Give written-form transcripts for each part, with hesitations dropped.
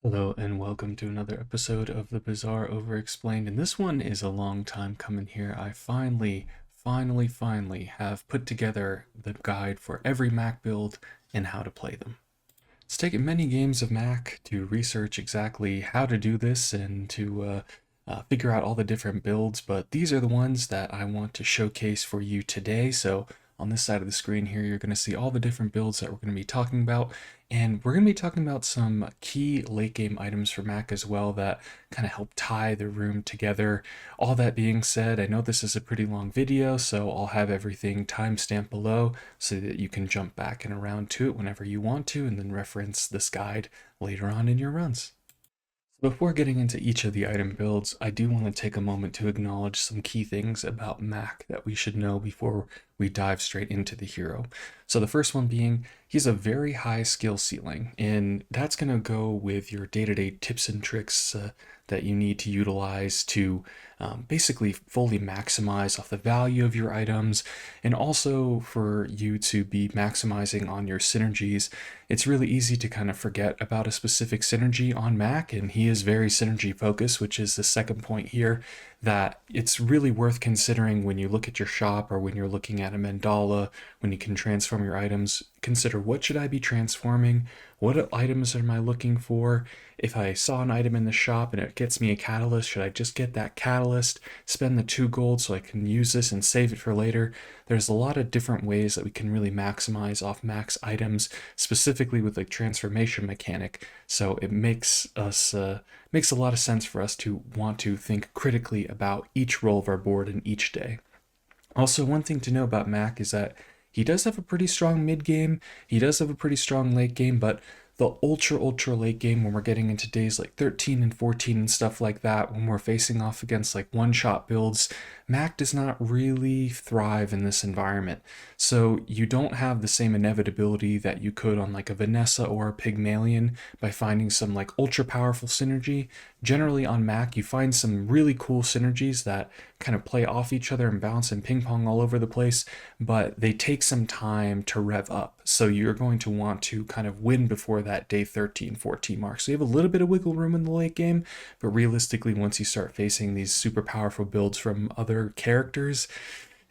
Hello and welcome to another episode of the Bazaar Over Explained. And this one is a long time coming here. I finally have put together the guide for every Mac build and how to play them. It's taken many games of Mac to research exactly how to do this and to figure out all the different builds, but these are the ones that I want to showcase for you today. So on this side of the screen here, you're going to see all the different builds that we're going to be talking about. And we're going to be talking about some key late game items for Mac as well that kind of help tie the room together. All that being said, I know this is a pretty long video, so I'll have everything timestamped below so that you can jump back and around to it whenever you want to and then reference this guide later on in your runs. Before getting into each of the item builds, I do want to take a moment to acknowledge some key things about Mac that we should know before we dive straight into the hero. So the first one being, he's a very high skill ceiling, and that's going to go with your day-to-day tips and tricks that you need to utilize to basically fully maximize off the value of your items, and also for you to be maximizing on your synergies. It's really easy to kind of forget about a specific synergy on Mac, and he is very synergy focused, which is the second point here, that it's really worth considering when you look at your shop or when you're looking at a mandala, when you can transform your items. Consider, what should I be transforming? What items am I looking for? If I saw an item in the shop and it gets me a catalyst, should I just get that catalyst, spend the 2 gold so I can use this and save it for later? There's a lot of different ways that we can really maximize off Mac's items, specifically with the transformation mechanic. So it makes a lot of sense for us to want to think critically about each roll of our board in each day. Also, one thing to know about Mac is that he does have a pretty strong mid game, he does have a pretty strong late game, but the ultra late game, when we're getting into days like 13 and 14 and stuff like that, when we're facing off against like one-shot builds, Mac does not really thrive in this environment. So you don't have the same inevitability that you could on like a Vanessa or a Pygmalion by finding some like ultra powerful synergy. Generally on Mac, you find some really cool synergies that kind of play off each other and bounce and ping pong all over the place, but they take some time to rev up. So you're going to want to kind of win before that day 13, 14 mark. So you have a little bit of wiggle room in the late game, but realistically, once you start facing these super powerful builds from other characters,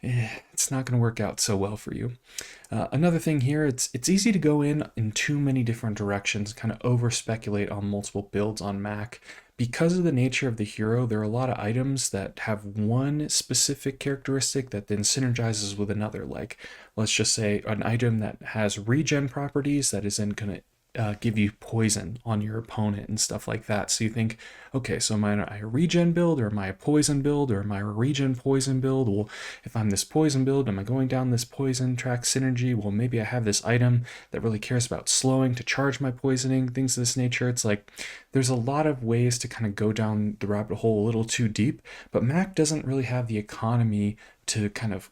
it's not going to work out so well for you. Another thing here, it's easy to go in too many different directions, kind of over speculate on multiple builds on Mac. Because of the nature of the hero, there are a lot of items that have one specific characteristic that then synergizes with another. Like, let's just say an item that has regen properties that is then going to give you poison on your opponent and stuff like that. So you think, okay, so am I a regen build, or am I a poison build, or am I a regen poison build? Well, if I'm this poison build, am I going down this poison track synergy? Well, maybe I have this item that really cares about slowing to charge my poisoning, things of this nature. It's like there's a lot of ways to kind of go down the rabbit hole a little too deep, but Mac doesn't really have the economy to kind of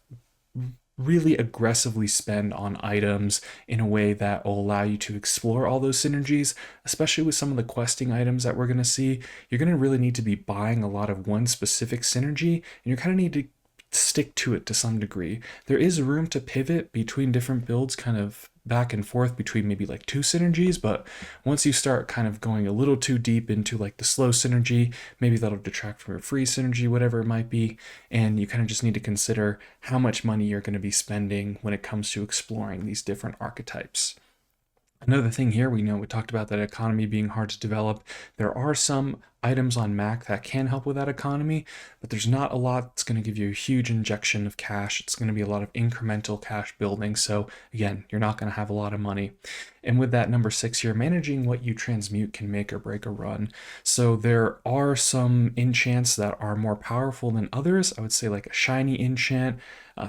really aggressively spend on items in a way that will allow you to explore all those synergies, especially with some of the questing items that we're going to see. You're going to really need to be buying a lot of one specific synergy, and you kind of need to stick to it to some degree. There is room to pivot between different builds, kind of back and forth between maybe like 2 synergies, but once you start kind of going a little too deep into like the slow synergy, maybe that'll detract from your free synergy, whatever it might be, and you kind of just need to consider how much money you're going to be spending when it comes to exploring these different archetypes. Another thing here, we talked about that economy being hard to develop. There are some items on Mac that can help with that economy, but there's not a lot that's going to give you a huge injection of cash. It's going to be a lot of incremental cash building. So again, you're not going to have a lot of money. And with that number 6 here, managing what you transmute can make or break a run. So there are some enchants that are more powerful than others. I would say like a shiny enchant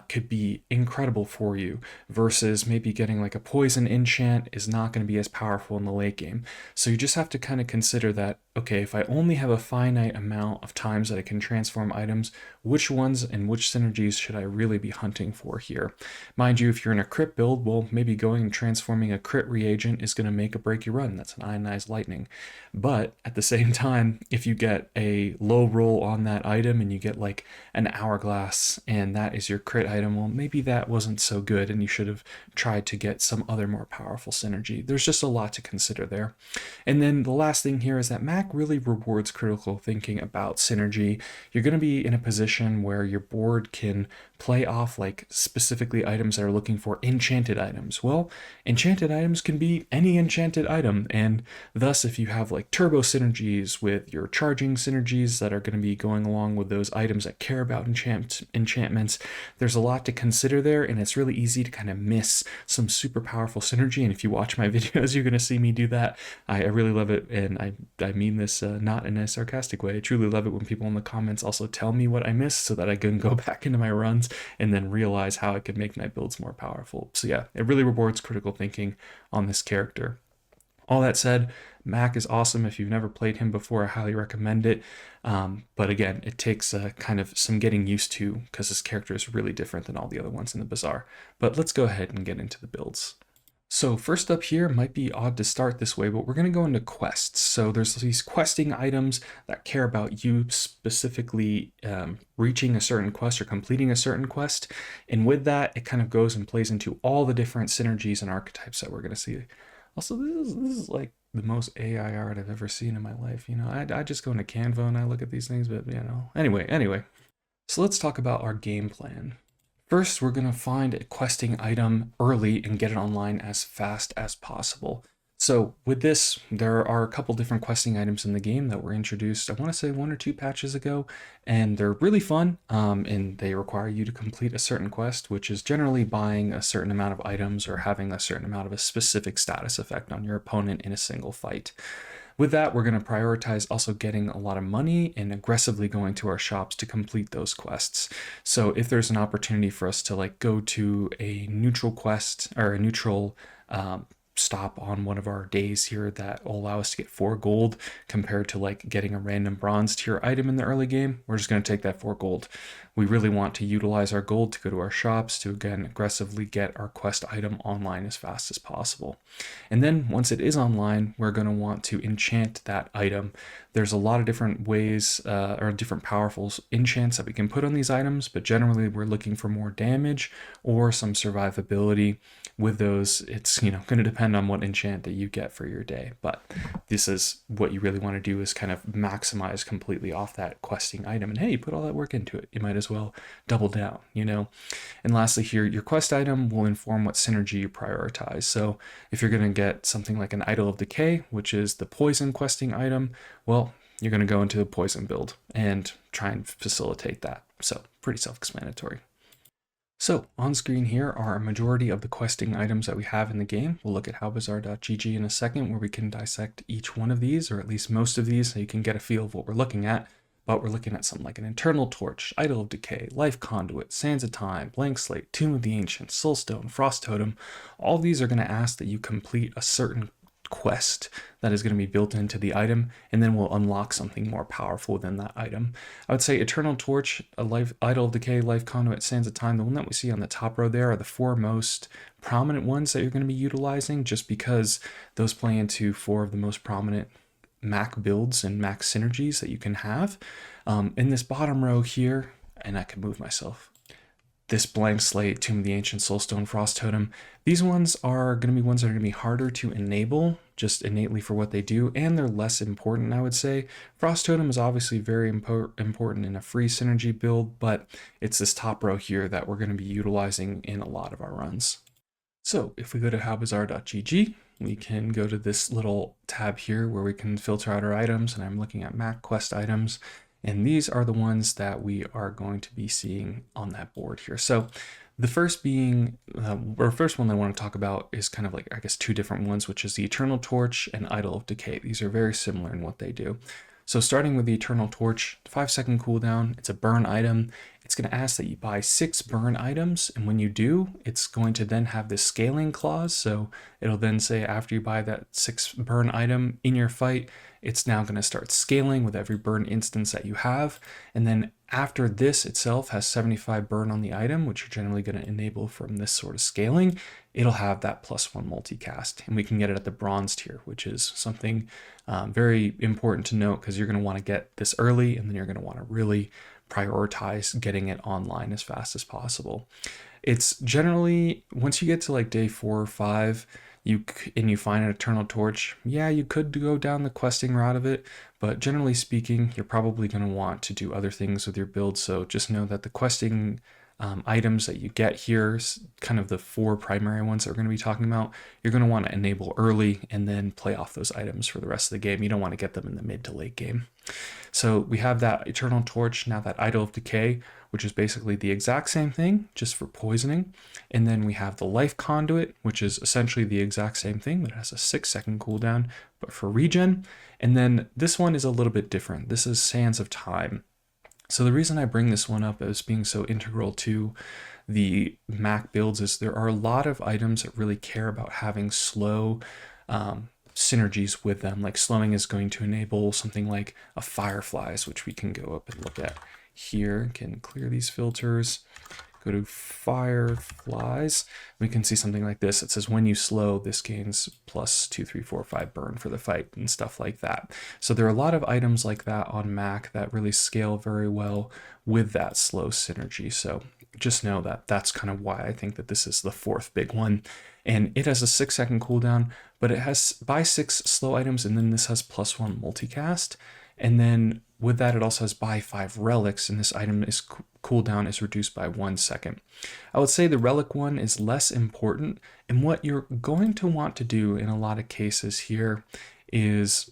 could be incredible for you, versus maybe getting like a poison enchant is not going to be as powerful in the late game. So you just have to kind of consider that, okay, if I only have a finite amount of times that I can transform items, which ones and which synergies should I really be hunting for here? Mind you, if you're in a crit build, well, maybe going and transforming a crit reagent is going to make or break your run. That's an ionized lightning. But at the same time, if you get a low roll on that item and you get like an hourglass and that is your crit item, well, maybe that wasn't so good and you should have tried to get some other more powerful synergy. There's just a lot to consider there. And then the last thing here is that Mac really rewards critical thinking about synergy. You're going to be in a position where your board can play off like specifically items that are looking for enchanted items. Well, enchanted items can be any enchanted item, and thus if you have like turbo synergies with your charging synergies that are going to be going along with those items that care about enchantments, there's a lot to consider there, and it's really easy to kind of miss some super powerful synergy. And if you watch my videos, you're going to see me do that. I really love it, and I mean this not in a sarcastic way. I truly love it when people in the comments also tell me what I missed so that I can go back into my runs and then realize how I could make my builds more powerful. So yeah, it really rewards critical thinking on this character. All that said, Mac is awesome. If you've never played him before, I highly recommend it. But again, it takes kind of some getting used to because this character is really different than all the other ones in the Bazaar. But let's go ahead and get into the builds. So first up here, might be odd to start this way, but we're going to go into quests. So there's these questing items that care about you specifically reaching a certain quest or completing a certain quest. And with that, it kind of goes and plays into all the different synergies and archetypes that we're going to see. Also, this is like the most AI art I've ever seen in my life. You know, I just go into Canva and I look at these things, but you know, anyway. So let's talk about our game plan. First, we're going to find a questing item early and get it online as fast as possible. So with this, there are a couple different questing items in the game that were introduced, I want to say 1 or 2 patches ago, and they're really fun, and they require you to complete a certain quest, which is generally buying a certain amount of items or having a certain amount of a specific status effect on your opponent in a single fight. With that, we're going to prioritize also getting a lot of money and aggressively going to our shops to complete those quests. So if there's an opportunity for us to like go to a neutral quest or a neutral stop on one of our days here that will allow us to get 4 gold compared to like getting a random bronze tier item in the early game, we're just going to take that 4 gold. We really want to utilize our gold to go to our shops to again aggressively get our quest item online as fast as possible. And then once it is online, we're going to want to enchant that item. There's a lot of different ways or different powerful enchants that we can put on these items, but generally we're looking for more damage or some survivability. With those, it's going to depend on what enchant that you get for your day, but this is what you really want to do is kind of maximize completely off that questing item. And hey, you put all that work into it, you might as well double down, And lastly here, your quest item will inform what synergy you prioritize. So if you're going to get something like an Idol of Decay, which is the poison questing item, well, you're going to go into the poison build and try and facilitate that. So pretty self-explanatory. So on screen here are a majority of the questing items that we have in the game. We'll look at howbazaar.gg in a second where we can dissect each one of these, or at least most of these, so you can get a feel of what we're looking at. But we're looking at something like an Internal Torch, Idol of Decay, Life Conduit, Sands of Time, Blank Slate, Tomb of the Ancients, Soulstone, Frost Totem. All these are going to ask that you complete a certain quest that is going to be built into the item, and then we'll unlock something more powerful within that item. I would say Eternal Torch, Idol of Decay, Life Conduit, Sands of Time, the one that we see on the top row there are the 4 most prominent ones that you're going to be utilizing, just because those play into 4 of the most prominent Mac builds and Mac synergies that you can have. In this bottom row here, and I can move myself, this Blank Slate, Tomb of the Ancient, Soulstone, Frost Totem, these ones are going to be ones that are going to be harder to enable just innately for what they do, and they're less important, I would say. Frost Totem is obviously very important in a free synergy build, but it's this top row here that we're going to be utilizing in a lot of our runs. So if we go to howbazaar.gg, we can go to this little tab here where we can filter out our items, and I'm looking at Mac quest items. And these are the ones that we are going to be seeing on that board here. So the first being, or first one I want to talk about is kind of like, I guess, 2 different ones, which is the Eternal Torch and Idol of Decay. These are very similar in what they do. So starting with the Eternal Torch, 5-second cooldown, it's a burn item. It's going to ask that you buy 6 burn items, and when you do, it's going to then have this scaling clause. So it'll then say after you buy that 6 burn item in your fight, it's now going to start scaling with every burn instance that you have. And then after this itself has 75 burn on the item, which you're generally going to enable from this sort of scaling, it'll have that +1 multicast. And we can get it at the bronze tier, which is something very important to note, because you're going to want to get this early, and then you're going to want to really prioritize getting it online as fast as possible. It's generally, once you get to like day 4 or 5, you find an Eternal Torch, yeah, you could go down the questing route of it, but generally speaking, you're probably going to want to do other things with your build. So just know that the questing items that you get here, kind of the 4 primary ones that we're going to be talking about, you're going to want to enable early and then play off those items for the rest of the game. You don't want to get them in the mid to late game. So we have that Eternal Torch, now that Idol of Decay, which is basically the exact same thing, just for poisoning. And then we have the Life Conduit, which is essentially the exact same thing, but it has a 6-second cooldown, but for regen. And then this one is a little bit different. This is Sands of Time. So the reason I bring this one up as being so integral to the Mac builds is there are a lot of items that really care about having slow synergies with them. Like slowing is going to enable something like a Fireflies, which we can go up and look at here. Can clear these filters, go to Fireflies. We can see something like this. It says when you slow, this gains +2, 3, 4, 5 burn for the fight and stuff like that. So there are a lot of items like that on Mac that really scale very well with that slow synergy. So just know that that's kind of why I think that this is the 4th big one. And it has a 6-second cooldown, but it has buy 6 slow items, and then this has +1 multicast. And then with that, it also has buy 5 relics, and this item is cooldown is reduced by 1 second. I would say the relic one is less important, and what you're going to want to do in a lot of cases here is,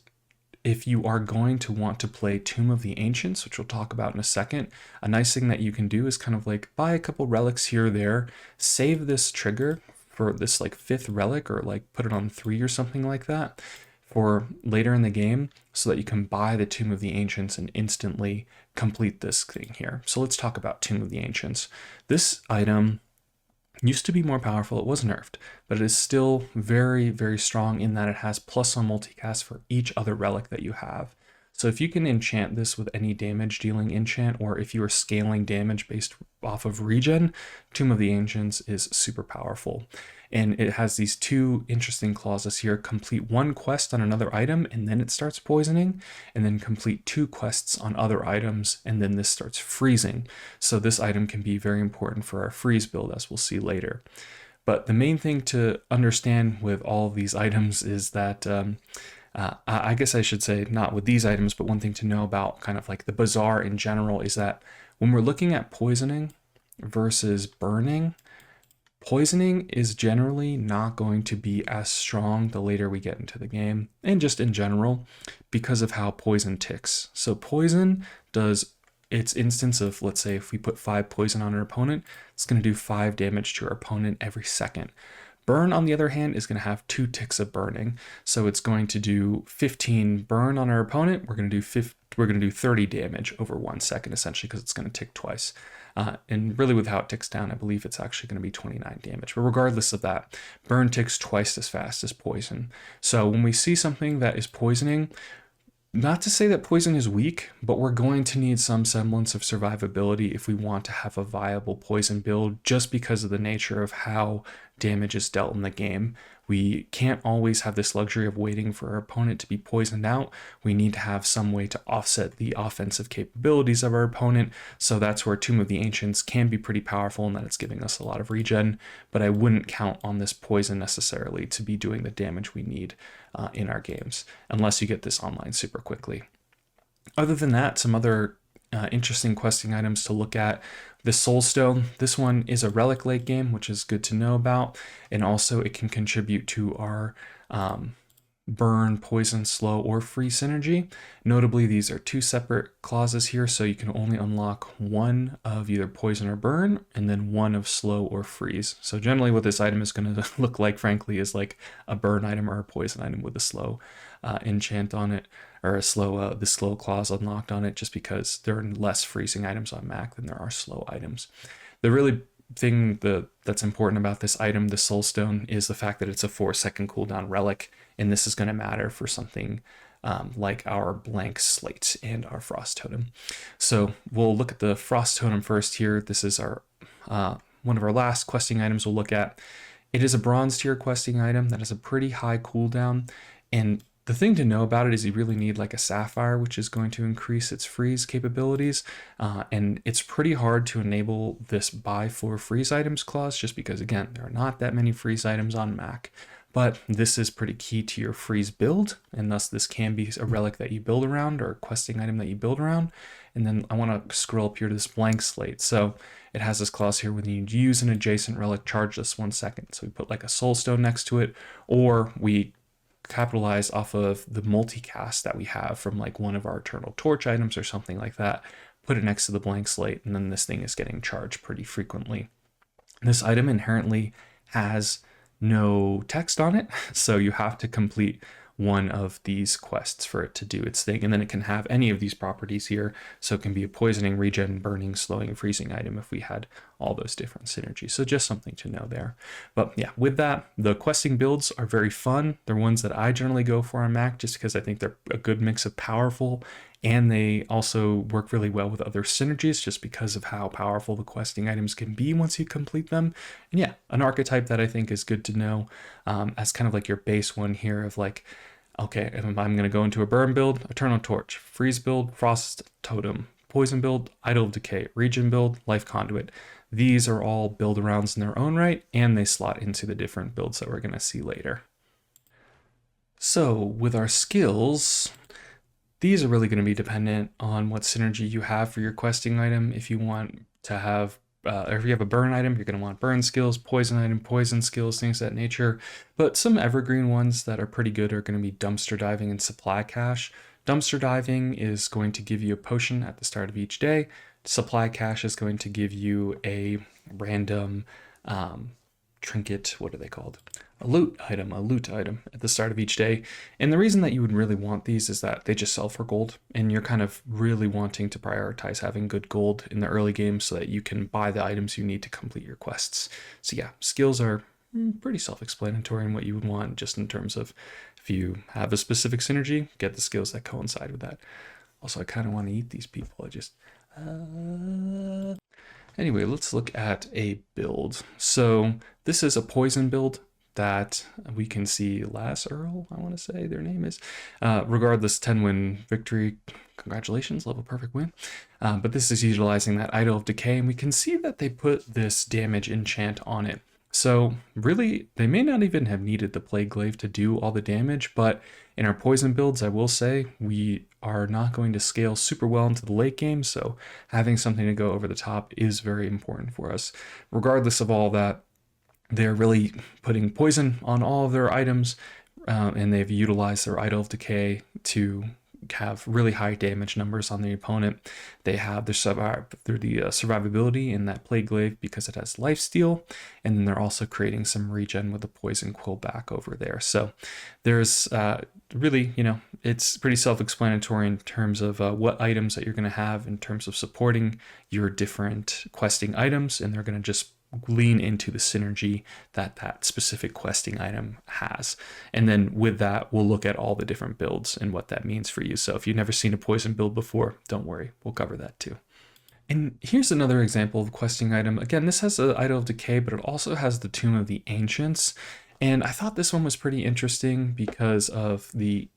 if you are going to want to play Tomb of the Ancients, which we'll talk about in a second, a nice thing that you can do is kind of like buy a couple relics here or there, save this trigger for this like 5th relic, or like put it on 3 or something like that for later in the game, so that you can buy the Tomb of the Ancients and instantly complete this thing here. So let's talk about Tomb of the Ancients. This item used to be more powerful. It was nerfed, but it is still very, very strong in that it has +1 multicast for each other relic that you have. So if you can enchant this with any damage dealing enchant, or if you are scaling damage based off of regen, Tomb of the Ancients is super powerful. And it has these 2 interesting clauses here: complete 1 quest on another item and then it starts poisoning, and then complete 2 quests on other items and then this starts freezing. So this item can be very important for our freeze build, as we'll see later. But the main thing to understand with all of these items is that I guess I should say not with these items, but one thing to know about kind of like the Bazaar in general is that when we're looking at poisoning versus burning, poisoning is generally not going to be as strong the later we get into the game, and just in general, because of how poison ticks. So poison does its instance of, let's say if we put 5 poison on our opponent, it's going to do 5 damage to our opponent every second. Burn, on the other hand, is going to have 2 ticks of burning. So it's going to do 15 burn on our opponent. We're going to do 30 damage over 1 second, essentially, because it's going to tick twice. And really with how it ticks down, I believe it's actually going to be 29 damage. But regardless of that, burn ticks twice as fast as poison. So when we see something that is poisoning, not to say that poison is weak, but we're going to need some semblance of survivability if we want to have a viable poison build, just because of the nature of how damage is dealt in the game. We can't always have this luxury of waiting for our opponent to be poisoned out. We need to have some way to offset the offensive capabilities of our opponent. So that's where Tomb of the Ancients can be pretty powerful, in that it's giving us a lot of regen, but I wouldn't count on this poison necessarily to be doing the damage we need in our games, unless you get this online super quickly. Other than that, some other interesting questing items to look at. The Soulstone, this one is a relic late game, which is good to know about, and also it can contribute to our burn, poison, slow, or freeze synergy. Notably, these are two separate clauses here, so you can only unlock one of either poison or burn, and then one of slow or freeze. So generally what this item is going to look like, frankly, is like a burn item or a poison item with a slow enchant on it, or a slow the slow clause unlocked on it, just because there are less freezing items on Mac than there are slow items. The really thing that's important about this item, the Soulstone, is the fact that it's a 4-second cooldown relic, and this is going to matter for something like our blank slate and our frost totem. So we'll look at the frost totem first here. This is our one of our last questing items we'll look at. It is a bronze tier questing item that has a pretty high cooldown, and the thing to know about it is you really need like a sapphire, which is going to increase its freeze capabilities. And it's pretty hard to enable this buy for freeze items clause, just because, again, there are not that many freeze items on Mac. But this is pretty key to your freeze build, and thus this can be a relic that you build around or a questing item that you build around. And then I want to scroll up here to this blank slate. So it has this clause here: when you use an adjacent relic, charge this 1 second. So we put like a soulstone next to it, or we capitalize off of the multicast that we have from like one of our Eternal Torch items or something like that, put it next to the blank slate, and then this thing is getting charged pretty frequently. This item inherently has no text on it, so you have to complete one of these quests for it to do its thing, and then it can have any of these properties here. So it can be a poisoning, regen, burning, slowing, freezing item if we had all those different synergies. So just something to know there. But yeah, with that, the questing builds are very fun. They're ones that I generally go for on Mac, just because I think they're a good mix of powerful, and they also work really well with other synergies just because of how powerful the questing items can be once you complete them. And yeah, an archetype that I think is good to know as kind of like your base one here of like, okay, if I'm going to go into a burn build, Eternal Torch, freeze build, frost totem, poison build, idol of decay, regen build, life conduit. These are all build arounds in their own right, and they slot into the different builds that we're going to see later. So with our skills, these are really going to be dependent on what synergy you have for your questing item. If you want to have or if you have a burn item, you're going to want burn skills, poison item, poison skills, things of that nature. But some evergreen ones that are pretty good are going to be dumpster diving and supply cache. Dumpster diving is going to give you a potion at the start of each day. Supply cache is going to give you a random trinket, what are they called? A loot item at the start of each day. And the reason that you would really want these is that they just sell for gold, and you're kind of really wanting to prioritize having good gold in the early game so that you can buy the items you need to complete your quests. So yeah, skills are pretty self-explanatory in what you would want, just in terms of if you have a specific synergy, get the skills that coincide with that. Also, I kind of want to eat these people. Anyway, let's look at a build. So this is a poison build that we can see Lass Earl, I want to say their name is. Regardless, 10-win victory. Congratulations, level perfect win. But this is utilizing that Idol of Decay, and we can see that they put this damage enchant on it. So really, they may not even have needed the Plague Glaive to do all the damage, but in our poison builds, I will say, we are not going to scale super well into the late game, so having something to go over the top is very important for us. Regardless of all that, they're really putting poison on all of their items, and they've utilized their Idol of Decay to have really high damage numbers on the opponent. They have their survivability in that Plague Glaive because it has lifesteal, and then they're also creating some regen with the poison quill back over there. So there's really, it's pretty self-explanatory in terms of what items that you're going to have in terms of supporting your different questing items, and they're going to just lean into the synergy that that specific questing item has. And then with that, we'll look at all the different builds and what that means for you. So if you've never seen a poison build before, don't worry, we'll cover that too. And here's another example of a questing item. Again, this has the Idol of Decay, but it also has the Tomb of the Ancients. And I thought this one was pretty interesting because of the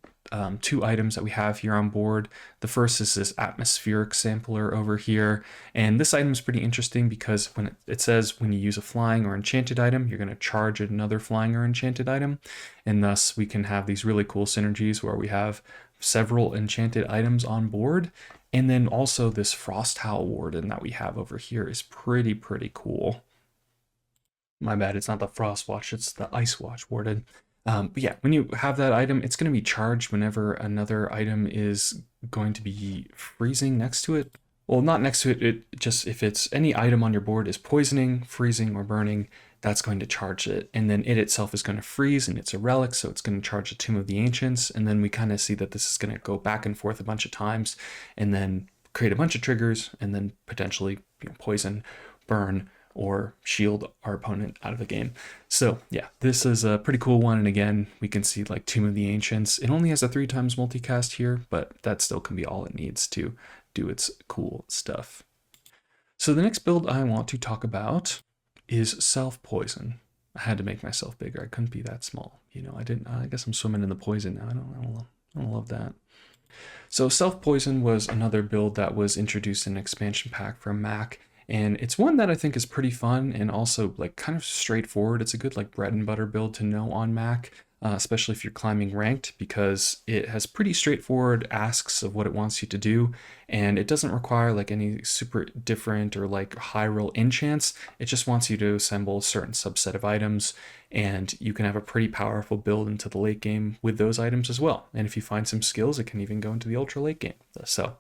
two items that we have here on board. The first is this atmospheric sampler over here, and this item is pretty interesting because when it says when you use a flying or enchanted item, you're going to charge another flying or enchanted item, and thus we can have these really cool synergies where we have several enchanted items on board. And then also this Frost Howl Warden that we have over here is pretty cool. My bad, it's not the Frost Watch, it's the Ice Watch Warden. But yeah, when you have that item, it's going to be charged whenever another item is going to be freezing next to it. Well, not next to it, it just if it's any item on your board is poisoning, freezing, or burning, that's going to charge it. And then it itself is going to freeze, and it's a relic, so it's going to charge the Tomb of the Ancients. And then we kind of see that this is going to go back and forth a bunch of times and then create a bunch of triggers and then potentially poison, burn, or shield our opponent out of the game. So yeah, this is a pretty cool one. And again, we can see like Tomb of the Ancients. It only has a 3 times multicast here, but that still can be all it needs to do its cool stuff. So the next build I want to talk about is self-poison. I had to make myself bigger. I couldn't be that small. I guess I'm swimming in the poison now. I don't love that. So self-poison was another build that was introduced in an expansion pack for Mac. And it's one that I think is pretty fun and also like kind of straightforward. It's a good like bread and butter build to know on Mac, especially if you're climbing ranked, because it has pretty straightforward asks of what it wants you to do. And it doesn't require like any super different or like high roll enchants. It just wants you to assemble a certain subset of items, and you can have a pretty powerful build into the late game with those items as well. And if you find some skills, it can even go into the ultra late game. So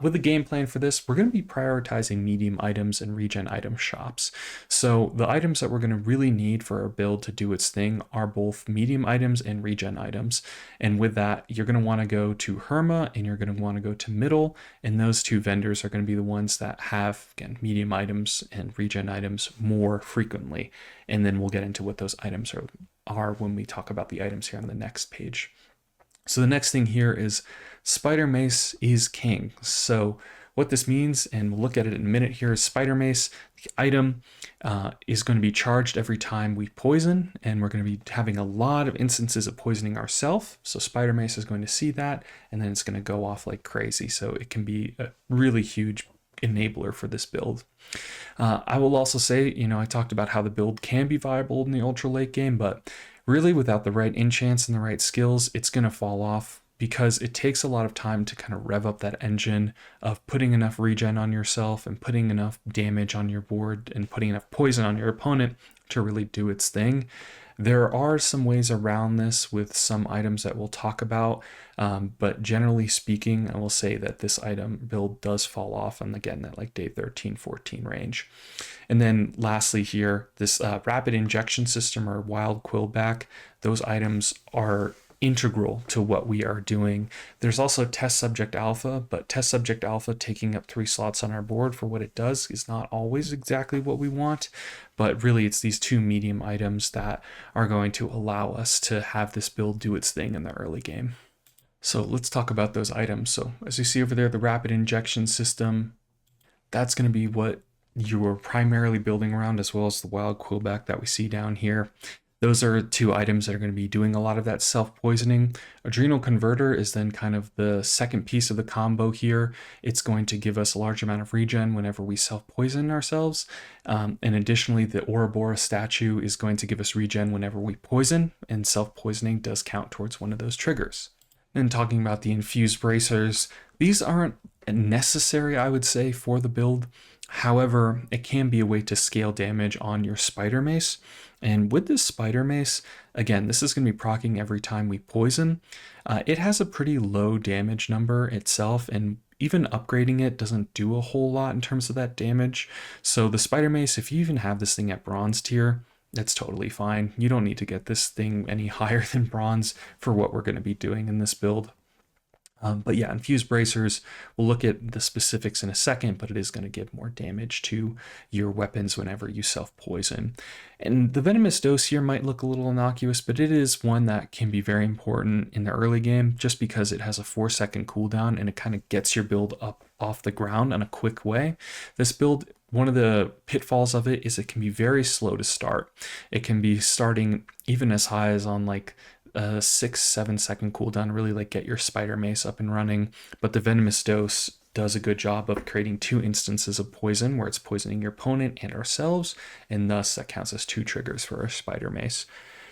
with the game plan for this, we're going to be prioritizing medium items and regen item shops. So the items that we're going to really need for our build to do its thing are both medium items and regen items. And with that, you're going to want to go to Herma and you're going to want to go to Middle. And those two vendors are going to be the ones that have, again, medium items and regen items more frequently. And then we'll get into what those items are when we talk about the items here on the next page. So the next thing here is Spider Mace is king. So what this means, and we'll look at it in a minute here, is Spider Mace, the item, is going to be charged every time we poison, and we're going to be having a lot of instances of poisoning ourselves. So Spider Mace is going to see that, and then it's going to go off like crazy. So it can be a really huge enabler for this build. I will also say, I talked about how the build can be viable in the ultra late game, but really without the right enchants and the right skills, it's going to fall off because it takes a lot of time to kind of rev up that engine of putting enough regen on yourself and putting enough damage on your board and putting enough poison on your opponent to really do its thing. There are some ways around this with some items that we'll talk about, but generally speaking, I will say that this item build does fall off on, again, that like day 13, 14 range. And then lastly here, this rapid injection system or wild quillback, those items are integral to what we are doing. There's also test subject alpha, but test subject alpha taking up 3 slots on our board for what it does is not always exactly what we want, but really it's these 2 medium items that are going to allow us to have this build do its thing in the early game. So let's talk about those items. So as you see over there, the rapid injection system, that's going to be what you are primarily building around, as well as the wild quillback that we see down here. Those are 2 items that are going to be doing a lot of that self-poisoning. Adrenal Converter is then kind of the second piece of the combo here. It's going to give us a large amount of regen whenever we self-poison ourselves. And additionally, the Ouroboros statue is going to give us regen whenever we poison, and self-poisoning does count towards one of those triggers. And talking about the infused bracers, these aren't necessary, I would say, for the build. However, it can be a way to scale damage on your Spider Mace. And with this Spider Mace, again, this is going to be proccing every time we poison. It has a pretty low damage number itself, and even upgrading it doesn't do a whole lot in terms of that damage. So the Spider Mace, if you even have this thing at bronze tier, that's totally fine. You don't need to get this thing any higher than bronze for what we're going to be doing in this build. But yeah, infused bracers, we'll look at the specifics in a second, but it is going to give more damage to your weapons whenever you self-poison. And the venomous dose here might look a little innocuous, but it is one that can be very important in the early game just because it has a 4-second cooldown and it kind of gets your build up off the ground in a quick way. This build, one of the pitfalls of it is it can be very slow to start. It can be starting even as high as on like a 6-7 second cooldown, really like get your Spider Mace up and running. But the venomous dose does a good job of creating 2 instances of poison where it's poisoning your opponent and ourselves, and thus that counts as 2 triggers for our Spider Mace.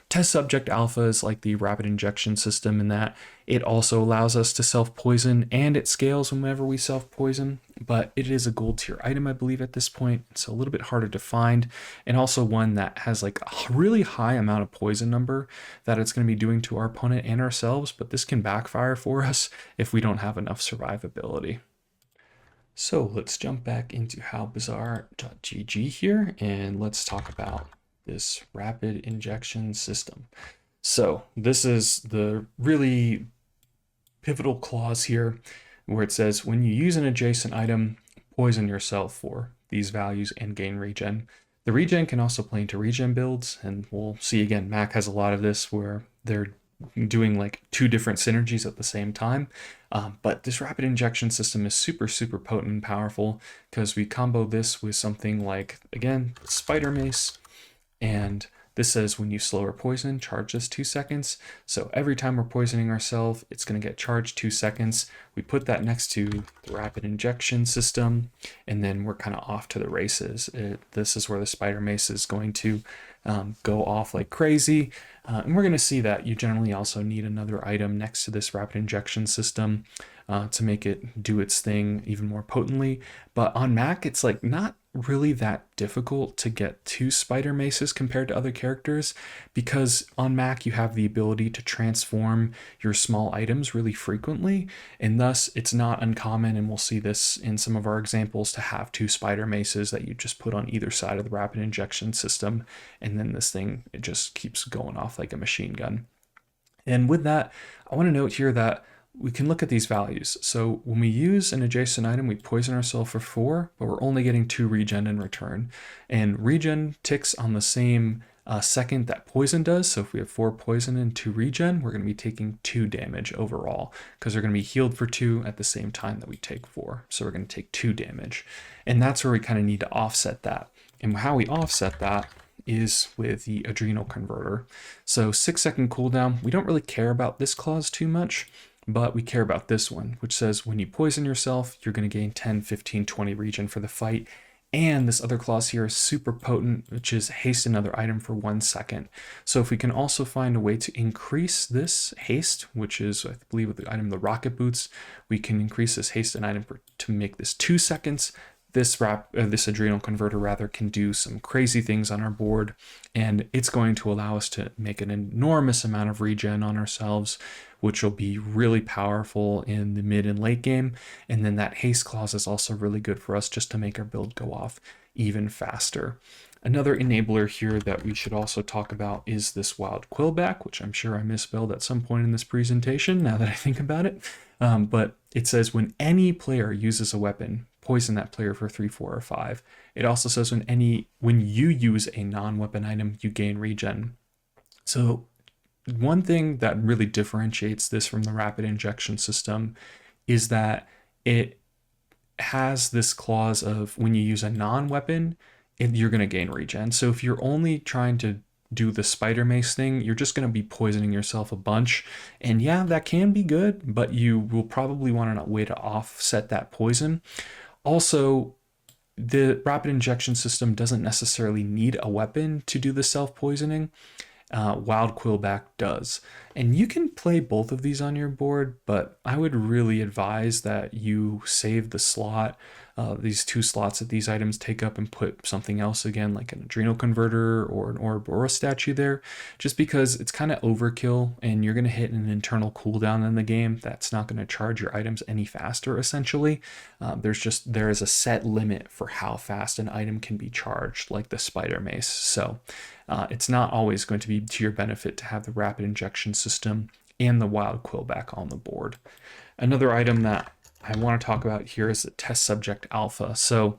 Test subject alpha is like the rapid injection system in that it also allows us to self-poison, and it scales whenever we self-poison. but it is a gold tier item, I believe, at this point, so a little bit harder to find, and also one that has like a really high amount of poison number that it's going to be doing to our opponent and ourselves, but this can backfire for us if we don't have enough survivability. So let's jump back into how Bazaar.gg here, and let's talk about this rapid injection system. So this is the really pivotal clause here where it says when you use an adjacent item, poison yourself for these values and gain regen. The regen can also play into regen builds, and we'll see again, Mac has a lot of this where they're doing like two different synergies at the same time. But this rapid injection system is super, super potent and powerful because we combo this with something like, again, Spider Mace, and this says when you slow or poison, charge this 2 seconds. So every time we're poisoning ourselves, it's going to get charged 2 seconds. We put that next to the rapid injection system, and then we're kind of off to the races. This is where the Spider Mace is going to go off like crazy. And we're going to see that you generally also need another item next to this rapid injection system to make it do its thing even more potently. But on Mac, it's like not really that difficult to get 2 Spider Maces compared to other characters, because on Mac you have the ability to transform your small items really frequently, and thus it's not uncommon, and we'll see this in some of our examples, to have 2 Spider Maces that you just put on either side of the rapid injection system, and then this thing, it just keeps going off like a machine gun. And with that, I want to note here that we can look at these values. So when we use an adjacent item, we poison ourselves for 4, but we're only getting 2 regen in return. And regen ticks on the same second that poison does. So if we have 4 poison and 2 regen, we're going to be taking 2 damage overall, because they're going to be healed for 2 at the same time that we take 4. So we're going to take 2 damage. And that's where we kind of need to offset that. And how we offset that is with the adrenal converter. So 6-second cooldown, we don't really care about this clause too much, but we care about this one, which says when you poison yourself, you're going to gain 10, 15, 20 regen for the fight. And this other clause here is super potent, which is haste another item for 1 second. So if we can also find a way to increase this haste, which is, I believe, with the item the rocket boots, we can increase this haste an item to make this 2 seconds. This adrenal converter rather can do some crazy things on our board, and it's going to allow us to make an enormous amount of regen on ourselves, which will be really powerful in the mid and late game. And then that haste clause is also really good for us just to make our build go off even faster. Another enabler here that we should also talk about is this wild quillback, which I'm sure I misspelled at some point in this presentation now that I think about it. But it says when any player uses a weapon, poison that player for 3, 4, or 5. It also says when you use a non-weapon item, you gain regen. So one thing that really differentiates this from the rapid injection system is that it has this clause of when you use a non-weapon, you're going to gain regen. So if you're only trying to do the Spider Mace thing, you're just going to be poisoning yourself a bunch. And yeah, that can be good, but you will probably want a way to offset that poison. Also, the rapid injection system doesn't necessarily need a weapon to do the self-poisoning. Wild Quillback does. And you can play both of these on your board, but I would really advise that you save the slot, these 2 slots that these items take up, and put something else, again, like an adrenal converter or an orb or a statue there, just because it's kind of overkill and you're going to hit an internal cooldown in the game that's not going to charge your items any faster, essentially. There is a set limit for how fast an item can be charged, like the Spider Mace. So it's not always going to be to your benefit to have the rapid injection system and the wild quillback on the board. Another item that I want to talk about here is the test subject alpha. So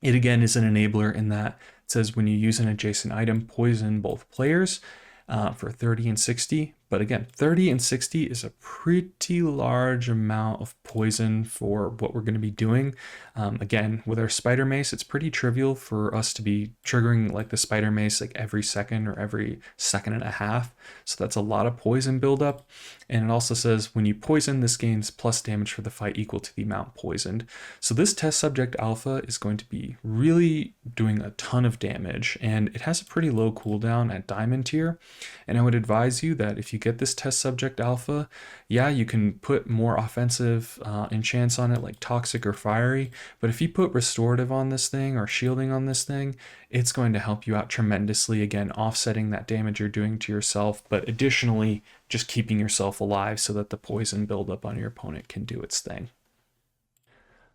it again is an enabler in that it says when you use an adjacent item, poison both players for 30 and 60. But again, 30 and 60 is a pretty large amount of poison for what we're going to be doing. Again, with our Spider Mace, it's pretty trivial for us to be triggering like the Spider Mace like every second or every second and a half. So that's a lot of poison buildup. And it also says when you poison, this gains plus damage for the fight equal to the amount poisoned. So this test subject alpha is going to be really doing a ton of damage, and it has a pretty low cooldown at diamond tier. And I would advise you that if you get this test subject alpha, yeah, you can put more offensive enchants on it like toxic or fiery, but if you put restorative on this thing or shielding on this thing, it's going to help you out tremendously, again, offsetting that damage you're doing to yourself, but additionally just keeping yourself alive so that the poison buildup on your opponent can do its thing.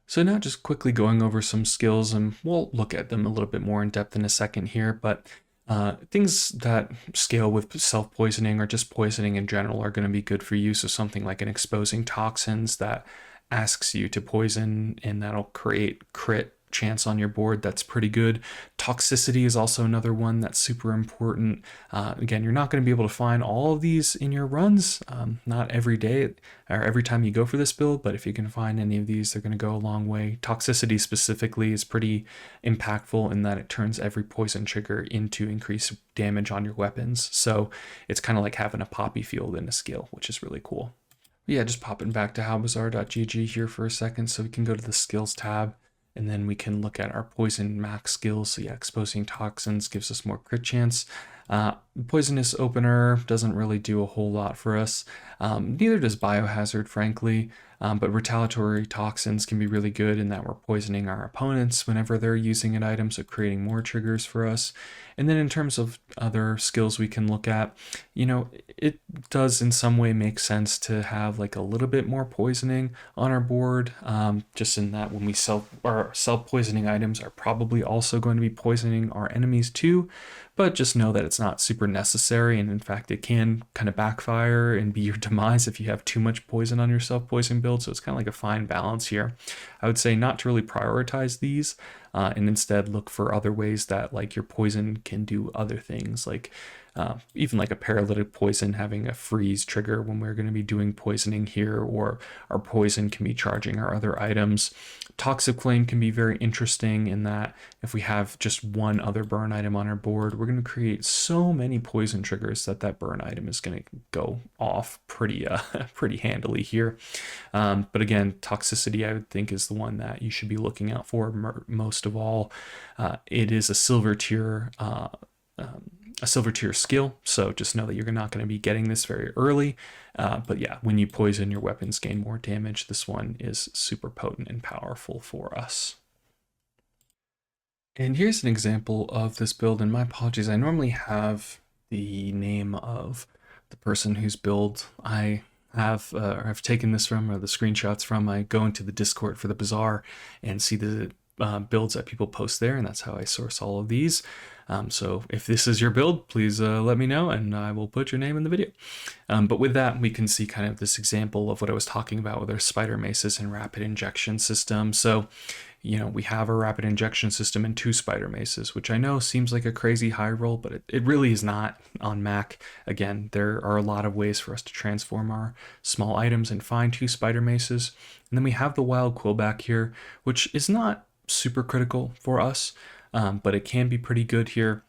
So now just quickly going over some skills, and we'll look at them a little bit more in depth in a second here, but things that scale with self-poisoning or just poisoning in general are going to be good for you. So something like an exposing toxins that asks you to poison, and that'll create crit chance on your board. That's pretty good. Toxicity is also another one that's super important. Again, you're not going to be able to find all of these in your runs, not every day or every time you go for this build, but if you can find any of these, they're going to go a long way. Toxicity specifically is pretty impactful in that it turns every poison trigger into increased damage on your weapons. So it's kind of like having a poppy field in a skill, which is really cool. But yeah, just popping back to howbazaar.gg here for a second so we can go to the skills tab. And then we can look at our poison max skills. So yeah, exposing toxins gives us more crit chance. Poisonous opener doesn't really do a whole lot for us. Neither does biohazard, frankly. But retaliatory toxins can be really good in that we're poisoning our opponents whenever they're using an item, so creating more triggers for us. And then in terms of other skills we can look at, you know, it does in some way make sense to have like a little bit more poisoning on our board, just in that when we our self-poisoning items are probably also going to be poisoning our enemies too. But just know that it's not super necessary, and in fact it can kind of backfire and be your demise if you have too much poison on your self-poison build, so it's kind of like a fine balance here. I would say not to really prioritize these, and instead look for other ways that like your poison can do other things, like even like a paralytic poison having a freeze trigger when we're going to be doing poisoning here, or our poison can be charging our other items. Toxic Flame can be very interesting in that if we have just one other burn item on our board, we're going to create so many poison triggers that that burn item is going to go off pretty pretty handily here. But again, toxicity I would think is the one that you should be looking out for most of all. It is a silver tier skill, so just know that you're not going to be getting this very early, but yeah, when you poison, your weapons gain more damage. This one is super potent and powerful for us. And here's an example of this build, and my apologies, I normally have the name of the person whose build I have or have taken this from, or the screenshots from. I go into the Discord for the Bazaar and see the builds that people post there, and that's how I source all of these. So if this is your build, please let me know and I will put your name in the video. But with that, we can see kind of this example of what I was talking about with our spider maces and rapid injection system. So, you know, we have a rapid injection system and 2 spider maces, which I know seems like a crazy high roll, but it really is not on Mac. Again, there are a lot of ways for us to transform our small items and find 2 spider maces. And then we have the wild quill back here, which is not super critical for us, but it can be pretty good here.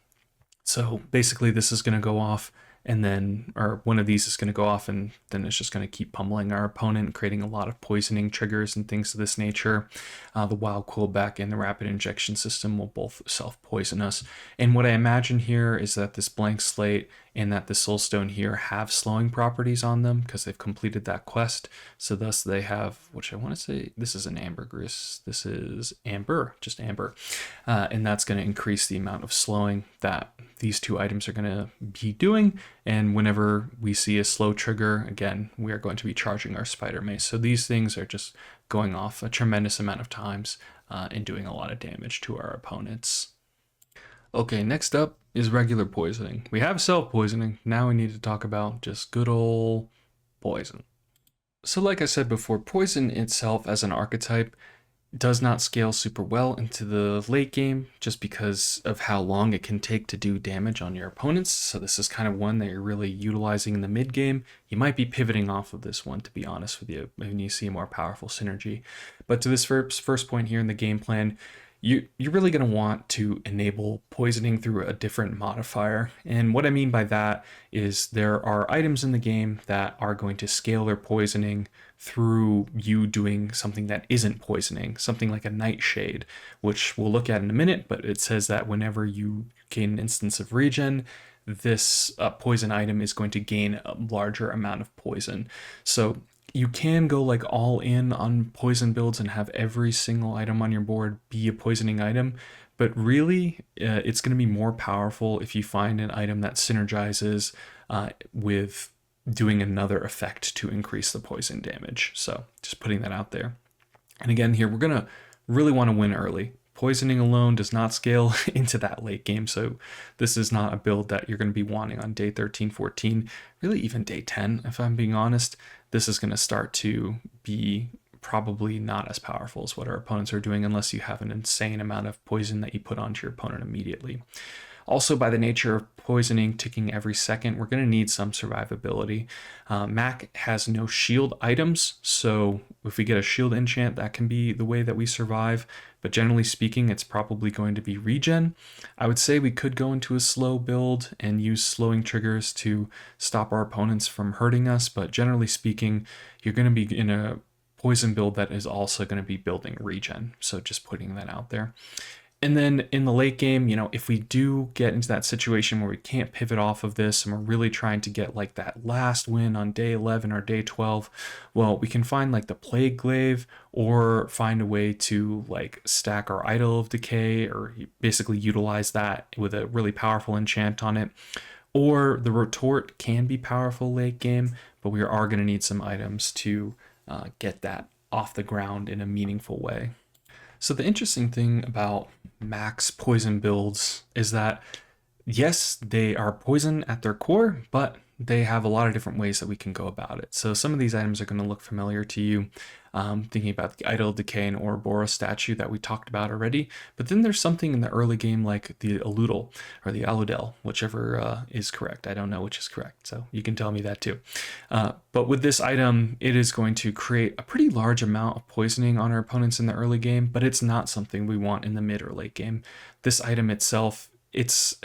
So basically this is going to go off, and then, or one of these is going to go off, and then it's just going to keep pummeling our opponent, creating a lot of poisoning triggers and things of this nature. The wild quillback and the rapid injection system will both self-poison us. And what I imagine here is that this blank slate and that the soulstone here have slowing properties on them because they've completed that quest. So thus they have, which I want to say, this is an ambergris, this is amber, just amber. And that's going to increase the amount of slowing that these 2 items are going to be doing. And whenever we see a slow trigger, again, we are going to be charging our spider mace. So these things are just going off a tremendous amount of times and doing a lot of damage to our opponents. Okay, next up is regular poisoning. We have self-poisoning. Now we need to talk about just good old poison. So like I said before, poison itself as an archetype does not scale super well into the late game just because of how long it can take to do damage on your opponents. So this is kind of one that you're really utilizing in the mid game. You might be pivoting off of this one, to be honest with you, when you see a more powerful synergy. But to this first point here in the game plan, you're really going to want to enable poisoning through a different modifier. And what I mean by that is there are items in the game that are going to scale their poisoning through you doing something that isn't poisoning, something like a nightshade, which we'll look at in a minute, but it says that whenever you gain an instance of regen, this poison item is going to gain a larger amount of poison. So you can go like all in on poison builds and have every single item on your board be a poisoning item, but really it's going to be more powerful if you find an item that synergizes with doing another effect to increase the poison damage. So just putting that out there. And again, here we're going to really want to win early. Poisoning alone does not scale into that late game, so this is not a build that you're going to be wanting on day 13, 14, really even day 10, if I'm being honest. This is going to start to be probably not as powerful as what our opponents are doing unless you have an insane amount of poison that you put onto your opponent immediately. Also, by the nature of poisoning ticking every second, we're going to need some survivability. Mac has no shield items, so if we get a shield enchant, that can be the way that we survive. But generally speaking, it's probably going to be regen. I would say we could go into a slow build and use slowing triggers to stop our opponents from hurting us, but generally speaking, you're going to be in a poison build that is also going to be building regen. So just putting that out there. And then in the late game, if we do get into that situation where we can't pivot off of this and we're really trying to get like that last win on day 11 or day 12, well, we can find like the Plague Glaive or find a way to like stack our Idol of Decay or basically utilize that with a really powerful enchant on it. Or the Retort can be powerful late game, but we are going to need some items to get that off the ground in a meaningful way. So the interesting thing about Mac's poison builds is that, yes, they are poison at their core, but they have a lot of different ways that we can go about it. So some of these items are going to look familiar to you, thinking about the Idol Decay and Ouroboros statue that we talked about already. But then there's something in the early game like the Aludel or the Aludel, whichever is correct. I don't know which is correct, so you can tell me that too. But with this item, it is going to create a pretty large amount of poisoning on our opponents in the early game, but it's not something we want in the mid or late game. This item itself,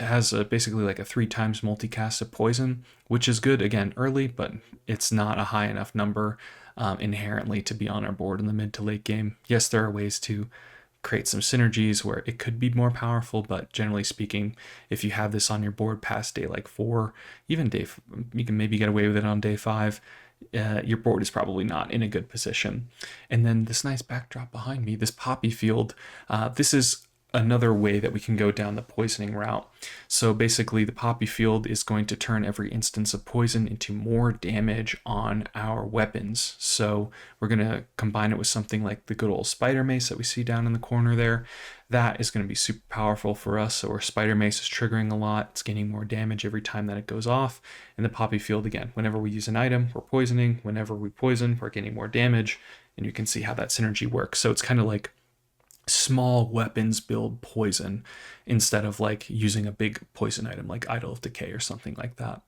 has basically like a 3 times multicast of poison, which is good again early, but it's not a high enough number inherently to be on our board in the mid to late game. Yes, there are ways to create some synergies where it could be more powerful, but generally speaking, if you have this on your board past day like 4, even you can maybe get away with it on day 5. Your board is probably not in a good position. And then this nice backdrop behind me, this poppy field, this is another way that we can go down the poisoning route. So basically the poppy field is going to turn every instance of poison into more damage on our weapons. So we're going to combine it with something like the good old spider mace that we see down in the corner there. That is going to be super powerful for us. So our spider mace is triggering a lot. It's getting more damage every time that it goes off. And the poppy field, again, whenever we use an item, we're poisoning. Whenever we poison, we're getting more damage. And you can see how that synergy works. So it's kind of like small weapons build poison instead of like using a big poison item like Idol of Decay or something like that.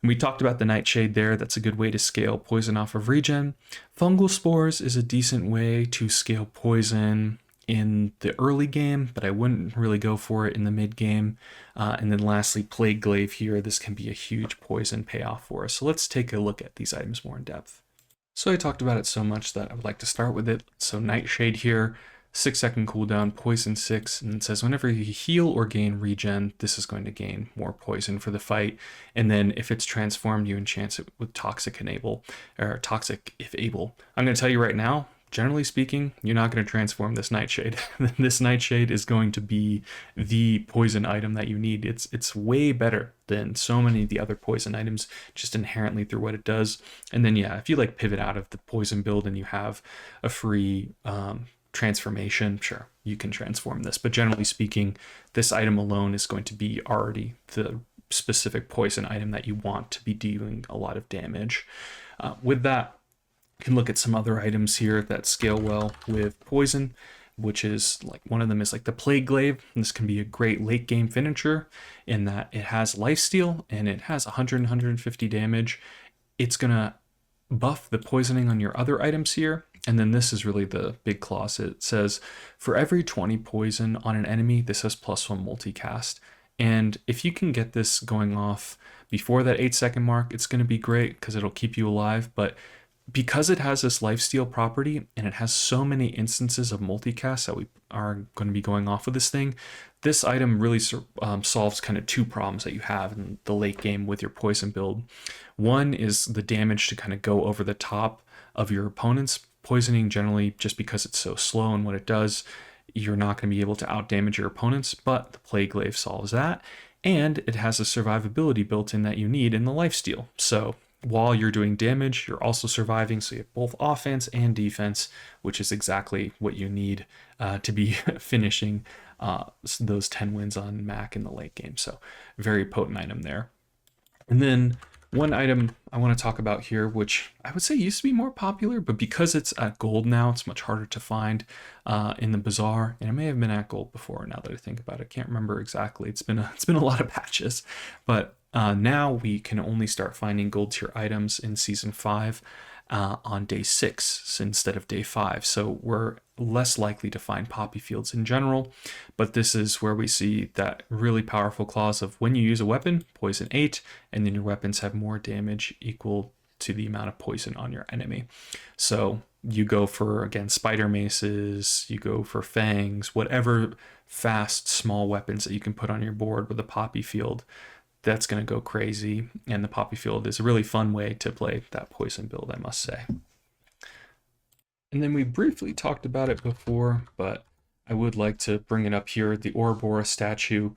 And we talked about the Nightshade there. That's a good way to scale poison off of regen. Fungal Spores is a decent way to scale poison in the early game, but I wouldn't really go for it in the mid game. And then lastly, Plague Glaive here. This can be a huge poison payoff for us. So let's take a look at these items more in depth. So I talked about it so much that I would like to start with it. So Nightshade here, 6-second cooldown, poison 6, and it says whenever you heal or gain regen, this is going to gain more poison for the fight. And then if it's transformed, you enchant it with toxic enable, or toxic if able. I'm going to tell you right now, generally speaking, you're not going to transform this Nightshade. This Nightshade is going to be the poison item that you need. It's way better than so many of the other poison items, just inherently through what it does. And then yeah, if you like pivot out of the poison build and you have a free transformation, sure, you can transform this, but generally speaking, this item alone is going to be already the specific poison item that you want to be dealing a lot of damage. With that, you can look at some other items here that scale well with poison, which is like one of them is like the Plague Glaive. This can be a great late game finisher in that it has lifesteal and it has 150 damage. It's gonna buff the poisoning on your other items here. And then this is really the big clause. It says for every 20 poison on an enemy, this has +1 multicast. And if you can get this going off before that 8-second mark, it's going to be great because it'll keep you alive. But because it has this lifesteal property and it has so many instances of multicast that we are going to be going off with this thing, this item really solves kind of two problems that you have in the late game with your poison build. One is the damage to kind of go over the top of your opponents. Poisoning generally, just because it's so slow in what it does, you're not going to be able to outdamage your opponents, but the Plague Glaive solves that. And it has a survivability built in that you need in the lifesteal. So while you're doing damage, you're also surviving, so you have both offense and defense, which is exactly what you need to be finishing those 10 wins on Mac in the late game. So very potent item there. And then one item I want to talk about here, which I would say used to be more popular, but because it's at gold now, it's much harder to find in the Bazaar. And it may have been at gold before. Now that I think about it, I can't remember exactly. It's been a lot of patches, but now we can only start finding gold tier items in season 5 on day 6 instead of day 5. So we're less likely to find poppy fields in general, but this is where we see that really powerful clause of when you use a weapon, poison 8, and then your weapons have more damage equal to the amount of poison on your enemy. So you go for, again, spider maces, you go for fangs, whatever fast small weapons that you can put on your board with a poppy field, that's going to go crazy. And the poppy field is a really fun way to play that poison build, I must say. And then we briefly talked about it before, but I would like to bring it up here, the Ouroboros statue.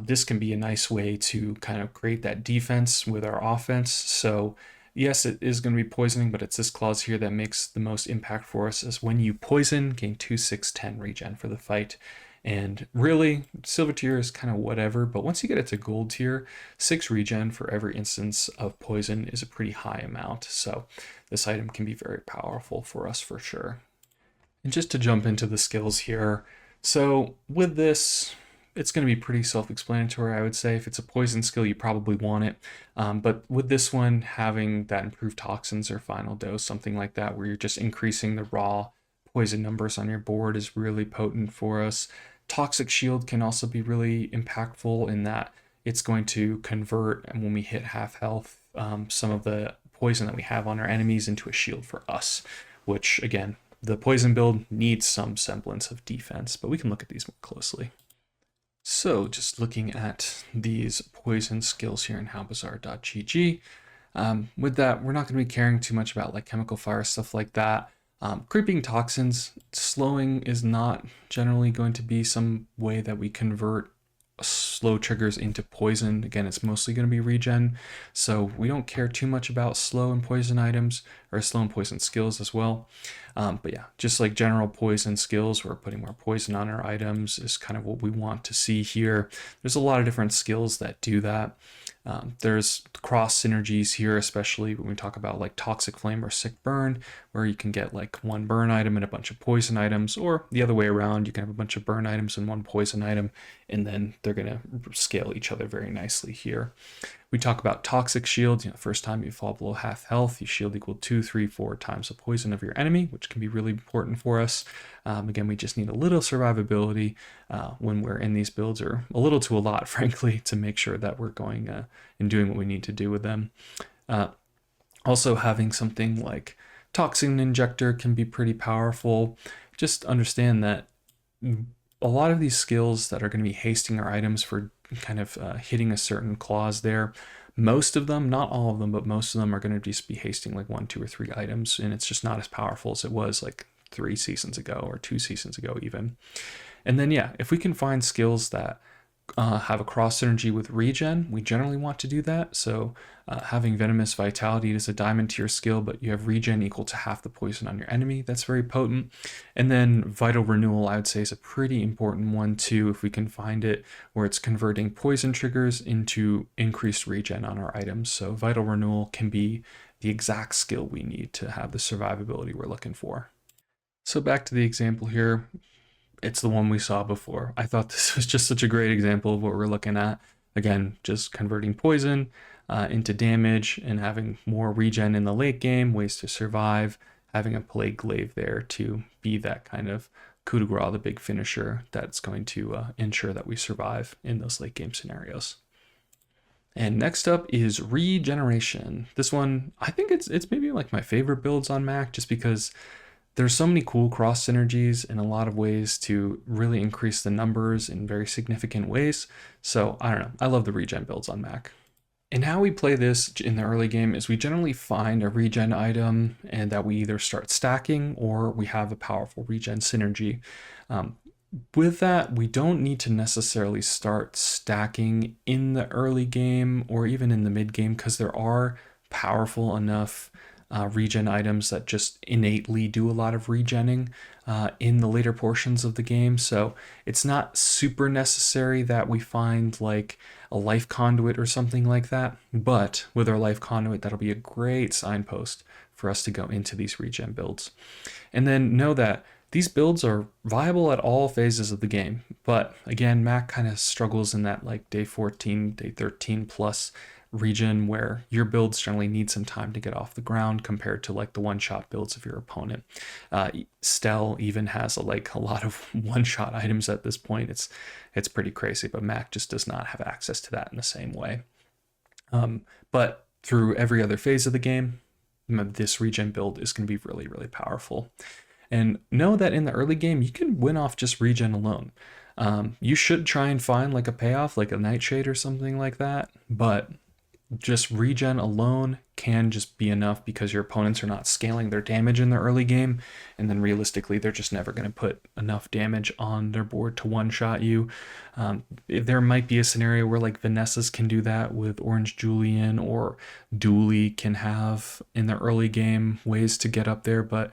This can be a nice way to kind of create that defense with our offense. So yes, it is going to be poisoning, but it's this clause here that makes the most impact for us, is when you poison, gain 2, 6, 10 regen for the fight. And really, silver tier is kind of whatever, but once you get it to gold tier, 6 regen for every instance of poison is a pretty high amount. So this item can be very powerful for us for sure. And just to jump into the skills here, so with this, it's going to be pretty self-explanatory, I would say. If it's a poison skill, you probably want it. But with this one, having that improved toxins or final dose, something like that, where you're just increasing the raw poison numbers on your board, is really potent for us. Toxic shield can also be really impactful in that it's going to convert, and when we hit half health, some of the poison that we have on our enemies into a shield for us, which again, the poison build needs some semblance of defense, but we can look at these more closely. So just looking at these poison skills here in howbazaar.gg, with that, we're not going to be caring too much about like chemical fire, stuff like that. Creeping toxins, slowing is not generally going to be some way that we convert slow triggers into poison. Again, it's mostly going to be regen, so we don't care too much about slow and poison items, or slow and poison skills as well. But yeah, just like general poison skills, we're putting more poison on our items is kind of what we want to see here. There's a lot of different skills that do that. There's cross synergies here, especially when we talk about like toxic flame or sick burn, where you can get like one burn item and a bunch of poison items, or the other way around, you can have a bunch of burn items and one poison item, and then they're going to scale each other very nicely here. We talk about toxic shields. First time you fall below half health, you shield equal 2, 3, 4 times the poison of your enemy, which can be really important for us. Again, we just need a little survivability when we're in these builds, or a little to a lot, frankly, to make sure that we're going and doing what we need to do with them. Also, having something like Toxin Injector can be pretty powerful. Just understand that a lot of these skills that are going to be hasting our items for kind of hitting a certain clause there, most of them, not all of them, but most of them are going to just be hasting like 1, 2, or 3 items, and it's just not as powerful as it was like 3 seasons ago or 2 seasons ago even. And then yeah, if we can find skills that have a cross synergy with regen, we generally want to do that. So having Venomous Vitality is a diamond tier skill, but you have regen equal to half the poison on your enemy. That's very potent. And then Vital Renewal, I would say, is a pretty important one too, if we can find it, where it's converting poison triggers into increased regen on our items. So Vital Renewal can be the exact skill we need to have the survivability we're looking for. So back to the example here. It's the one we saw before. I thought this was just such a great example of what we're looking at. Again, just converting poison into damage and having more regen in the late game, ways to survive, having a Plague Glaive there to be that kind of coup de grace, the big finisher that's going to ensure that we survive in those late game scenarios. And next up is Regeneration. This one, I think it's maybe like my favorite builds on Mac, just because there's so many cool cross synergies in a lot of ways to really increase the numbers in very significant ways. So I don't know, I love the regen builds on Mac. And how we play this in the early game is we generally find a regen item and that we either start stacking or we have a powerful regen synergy. Um, with that, we don't need to necessarily start stacking in the early game or even in the mid game, because there are powerful enough regen items that just innately do a lot of regenning in the later portions of the game. So it's not super necessary that we find like a life conduit or something like that. But with our life conduit, that'll be a great signpost for us to go into these regen builds. And then know that these builds are viable at all phases of the game. But again, Mac kind of struggles in that like day 14, day 13 plus region where your builds generally need some time to get off the ground compared to like the one-shot builds of your opponent. Stell even has like a lot of one-shot items at this point. It's pretty crazy, but Mac just does not have access to that in the same way. But through every other phase of the game, this regen build is going to be really, really powerful. And know that in the early game, you can win off just regen alone. You should try and find like a payoff, like a Nightshade or something like that, but just regen alone can just be enough because your opponents are not scaling their damage in the early game, and then realistically they're just never going to put enough damage on their board to one-shot you. There might be a scenario where like Vanessa's can do that with Orange Julian, or Dooley can have in the early game ways to get up there, but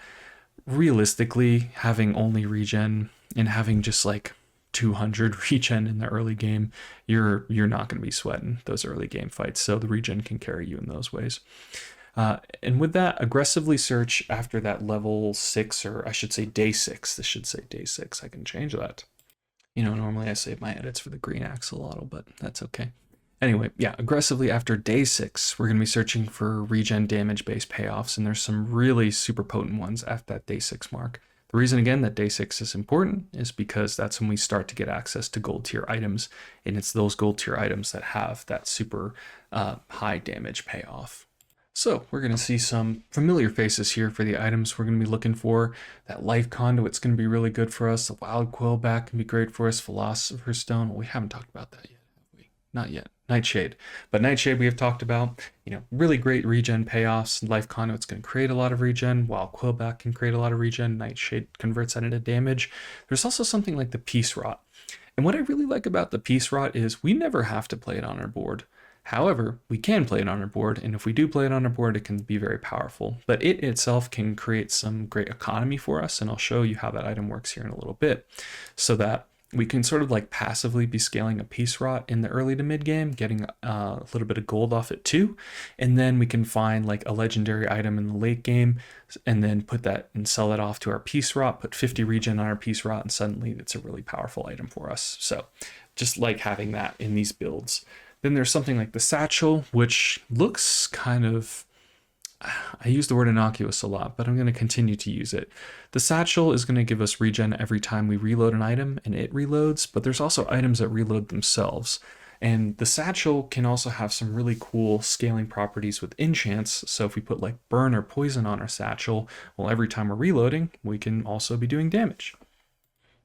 realistically having only regen and having just like 200 regen in the early game, you're not going to be sweating those early game fights. So the regen can carry you in those ways. And with that, aggressively search after that level 6, or I should say day 6. This should say day 6. I can change that. You know, normally I save my edits for the green axolotl, but that's okay. Anyway, yeah, aggressively after day 6, we're going to be searching for regen damage based payoffs, and there's some really super potent ones at that day 6 mark. The reason, again, that day 6 is important is because that's when we start to get access to gold tier items, and it's those gold tier items that have that super high damage payoff. So we're going to see some familiar faces here for the items we're going to be looking for. That life conduit's going to be really good for us. The wild quillback can be great for us. Philosopher's Stone, well, we haven't talked about that yet, have we? Not yet. Nightshade. But Nightshade we have talked about, you know, really great regen payoffs. Life Conduit's going to create a lot of regen, while Quillback can create a lot of regen. Nightshade converts that into damage. There's also something like the Peace Rot. And what I really like about the Peace Rot is we never have to play it on our board. However, we can play it on our board, and if we do play it on our board, it can be very powerful. But it itself can create some great economy for us, and I'll show you how that item works here in a little bit, so that we can sort of like passively be scaling a Peace Rot in the early to mid game, getting a little bit of gold off it too, and then we can find like a legendary item in the late game, and then put that and sell it off to our Peace Rot, put 50 regen on our Peace Rot, and suddenly it's a really powerful item for us. So just like having that in these builds. Then there's something like the Satchel, which looks kind of, I use the word innocuous a lot, but I'm going to continue to use it. The Satchel is going to give us regen every time we reload an item, and it reloads, but there's also items that reload themselves. And the Satchel can also have some really cool scaling properties with enchants. So if we put like burn or poison on our Satchel, well, every time we're reloading, we can also be doing damage.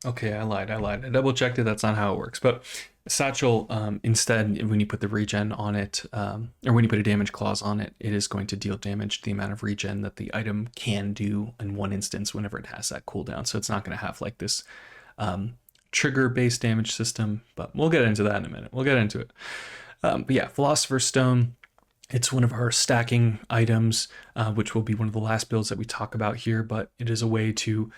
Okay, I lied. I double checked it. That's not how it works. But Satchel, instead, when you put the regen on it, or when you put a damage clause on it, it is going to deal damage to the amount of regen that the item can do in one instance whenever it has that cooldown. So it's not going to have like this trigger-based damage system, but we'll get into that in a minute. We'll get into it. But yeah, Philosopher's Stone. It's one of our stacking items, which will be one of the last builds that we talk about here, but it is a way to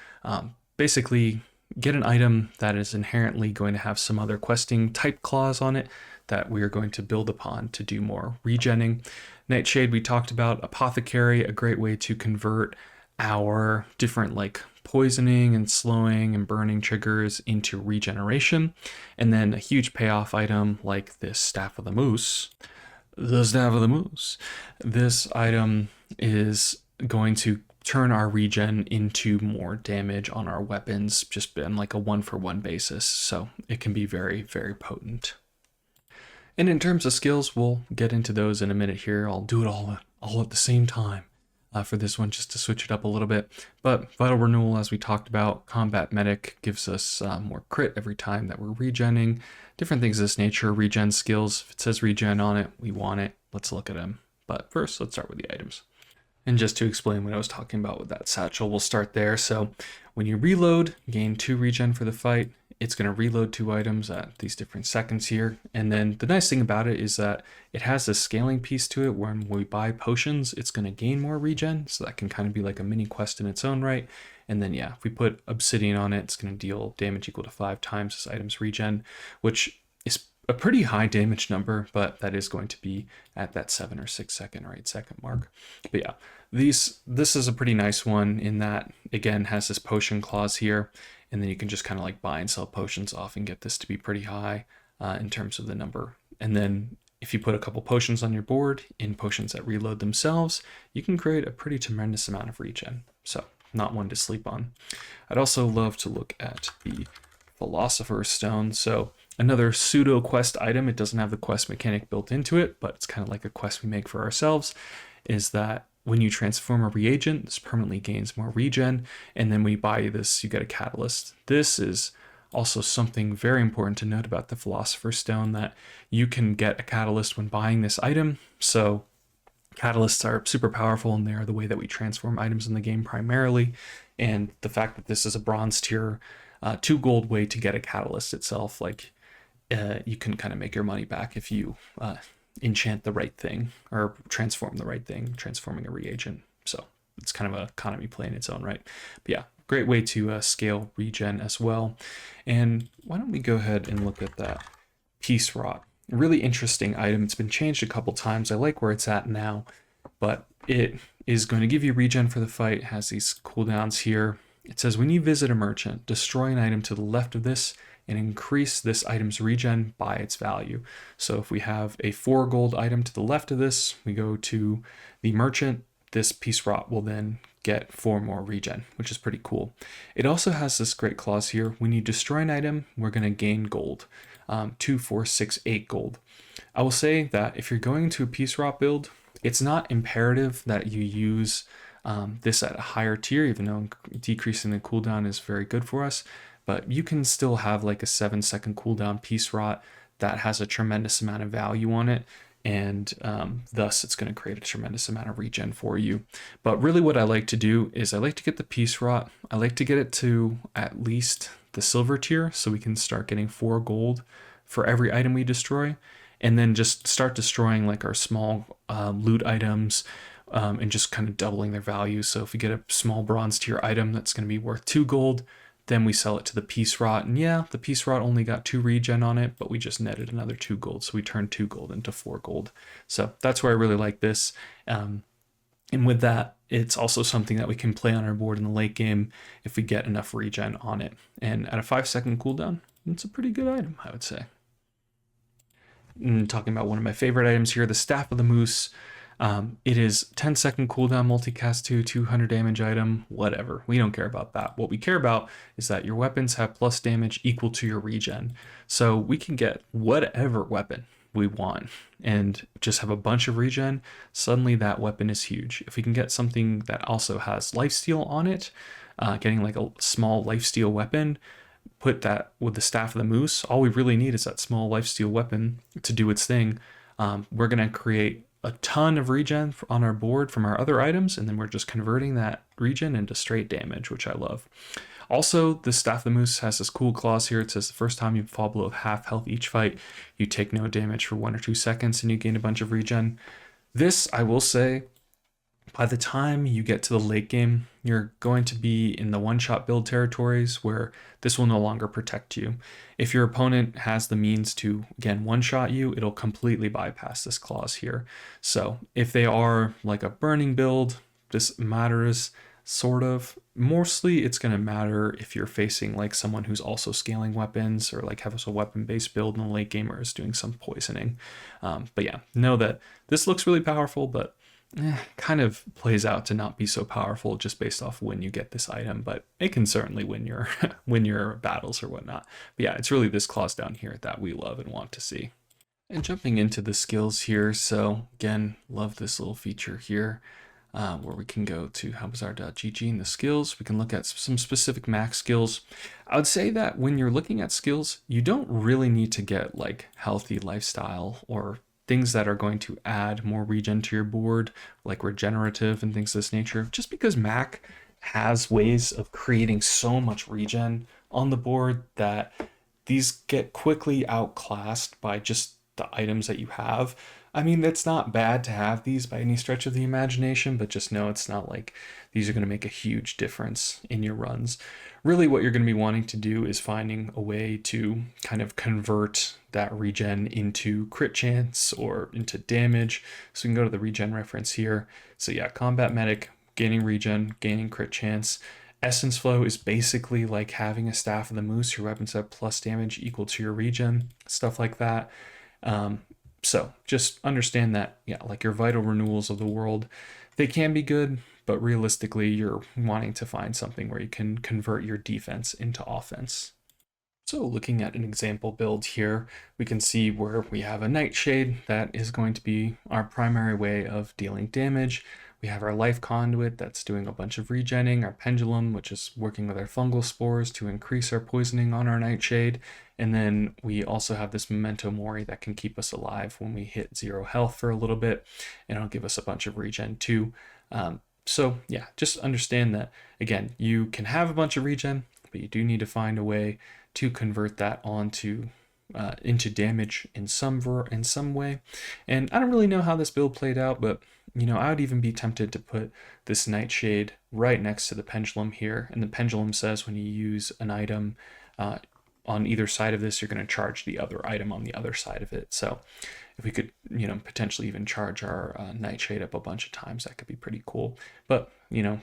basically get an item that is inherently going to have some other questing type clause on it that we are going to build upon to do more regenning. Nightshade we talked about. Apothecary, a great way to convert our different like poisoning and slowing and burning triggers into regeneration. And then a huge payoff item like this Staff of the Moose. The Staff of the Moose. This item is going to turn our regen into more damage on our weapons, just been like a 1-for-1 basis. So it can be very, very potent. And in terms of skills, we'll get into those in a minute here. I'll do it all at the same time for this one, just to switch it up a little bit. But Vital Renewal, as we talked about, Combat Medic gives us more crit every time that we're regenning. Different things of this nature. Regen skills, if it says regen on it, we want it. Let's look at them. But first, let's start with the items. And just to explain what I was talking about with that satchel, we'll start there. So when you reload, gain 2 regen for the fight. It's going to reload 2 items at these different seconds here. And then the nice thing about it is that it has a scaling piece to it. When we buy potions, it's going to gain more regen. So that can kind of be like a mini quest in its own right. And then, yeah, if we put obsidian on it, it's going to deal damage equal to 5 times this item's regen, which is a pretty high damage number, but that is going to be at that 7 or 6 second or 8 second mark. But yeah, this is a pretty nice one in that, again, has this potion clause here, and then you can just kind of like buy and sell potions off and get this to be pretty high in terms of the number. And then if you put a couple potions on your board in potions that reload themselves, you can create a pretty tremendous amount of regen. So not one to sleep on. I'd also love to look at the Philosopher's Stone. So another pseudo quest item. It doesn't have the quest mechanic built into it, but it's kind of like a quest we make for ourselves, is that when you transform a reagent, this permanently gains more regen, and then when you buy this, you get a catalyst. This is also something very important to note about the Philosopher's Stone, that you can get a catalyst when buying this item. So catalysts are super powerful, and they are the way that we transform items in the game primarily. And the fact that this is a bronze tier 2 gold way to get a catalyst itself, like you can kind of make your money back if you enchant the right thing or transform the right thing, transforming a reagent. So it's kind of an economy play in its own right. But yeah, great way to scale regen as well. And why don't we go ahead and look at that Peace Rot. A really interesting item. It's been changed a couple times. I like where it's at now, but it is going to give you regen for the fight. It has these cooldowns here. It says when you visit a merchant, destroy an item to the left of this and increase this item's regen by its value. So if we have a 4 gold item to the left of this, we go to the merchant, this Peace Rot will then get 4 more regen, which is pretty cool. It also has this great clause here. When you destroy an item, we're going to gain gold, 2, 4, 6, 8 gold. I will say that if you're going to a Peace Rot build, it's not imperative that you use this at a higher tier, even though decreasing the cooldown is very good for us. But you can still have like a 7-second cooldown Peace Rot that has a tremendous amount of value on it, and thus it's going to create a tremendous amount of regen for you. But really what I like to do is I like to get the Peace Rot. I like to get it to at least the silver tier, so we can start getting 4 gold for every item we destroy, and then just start destroying like our small loot items, and just kind of doubling their value. So if we get a small bronze tier item that's going to be worth 2 gold, then we sell it to the Peace Rot. And yeah, the Peace Rot only got 2 regen on it, but we just netted another 2 gold. So we turned 2 gold into 4 gold. So that's where I really like this. And with that, it's also something that we can play on our board in the late game if we get enough regen on it. And at a 5-second cooldown, it's a pretty good item, I would say. And talking about one of my favorite items here, the Staff of the Moose. It is 10-second cooldown, multicast 200 damage item, whatever. We don't care about that. What we care about is that your weapons have plus damage equal to your regen. So we can get whatever weapon we want and just have a bunch of regen. Suddenly that weapon is huge. If we can get something that also has lifesteal on it, getting like a small lifesteal weapon, put that with the Staff of the Moose, all we really need is that small lifesteal weapon to do its thing. We're going to create a ton of regen on our board from our other items, and then we're just converting that regen into straight damage, which I love. Also, the Staff of the Moose has this cool clause here. It says the first time you fall below half health each fight, you take no damage for 1 or 2 seconds and you gain a bunch of regen. This, I will say, by the time you get to the late game, you're going to be in the one-shot build territories where this will no longer protect you. If your opponent has the means to, again, one-shot you, it'll completely bypass this clause here. So if they are like a burning build, this matters, sort of. Mostly it's going to matter if you're facing like someone who's also scaling weapons or like has a weapon-based build in the late game or is doing some poisoning. But yeah, know that this looks really powerful, but kind of plays out to not be so powerful just based off when you get this item, but it can certainly win your win your battles or whatnot. But yeah, it's really this clause down here that we love and want to see. And jumping into the skills here, so again, love this little feature here where we can go to howbazaar.gg in the skills. We can look at some specific max skills. I would say that when you're looking at skills, you don't really need to get like healthy lifestyle or things that are going to add more regen to your board, like regenerative and things of this nature, just because Mac has ways of creating so much regen on the board that these get quickly outclassed by just the items that you have. I mean, it's not bad to have these by any stretch of the imagination, but just know it's not like these are going to make a huge difference in your runs. Really, what you're going to be wanting to do is finding a way to kind of convert that regen into crit chance or into damage. So we can go to the regen reference here. So yeah, combat medic, gaining regen, gaining crit chance. Essence Flow is basically like having a Staff of the Moose. Your weapons have plus damage equal to your regen, stuff like that. So just understand that, yeah, like your vital renewals of the world, they can be good, but realistically, you're wanting to find something where you can convert your defense into offense. So looking at an example build here, we can see where we have a Nightshade that is going to be our primary way of dealing damage. We have our Life Conduit that's doing a bunch of regenning, our Pendulum, which is working with our fungal spores to increase our poisoning on our Nightshade, and then we also have this Memento Mori that can keep us alive when we hit 0 health for a little bit, and it'll give us a bunch of regen too. So yeah, just understand that, again, you can have a bunch of regen, but you do need to find a way to convert that onto into damage in some way. And I don't really know how this build played out, but you know, I would even be tempted to put this Nightshade right next to the Pendulum here. And the Pendulum says when you use an item on either side of this, you're going to charge the other item on the other side of it. So if we could, you know, potentially even charge our Nightshade up a bunch of times, that could be pretty cool. But, you know,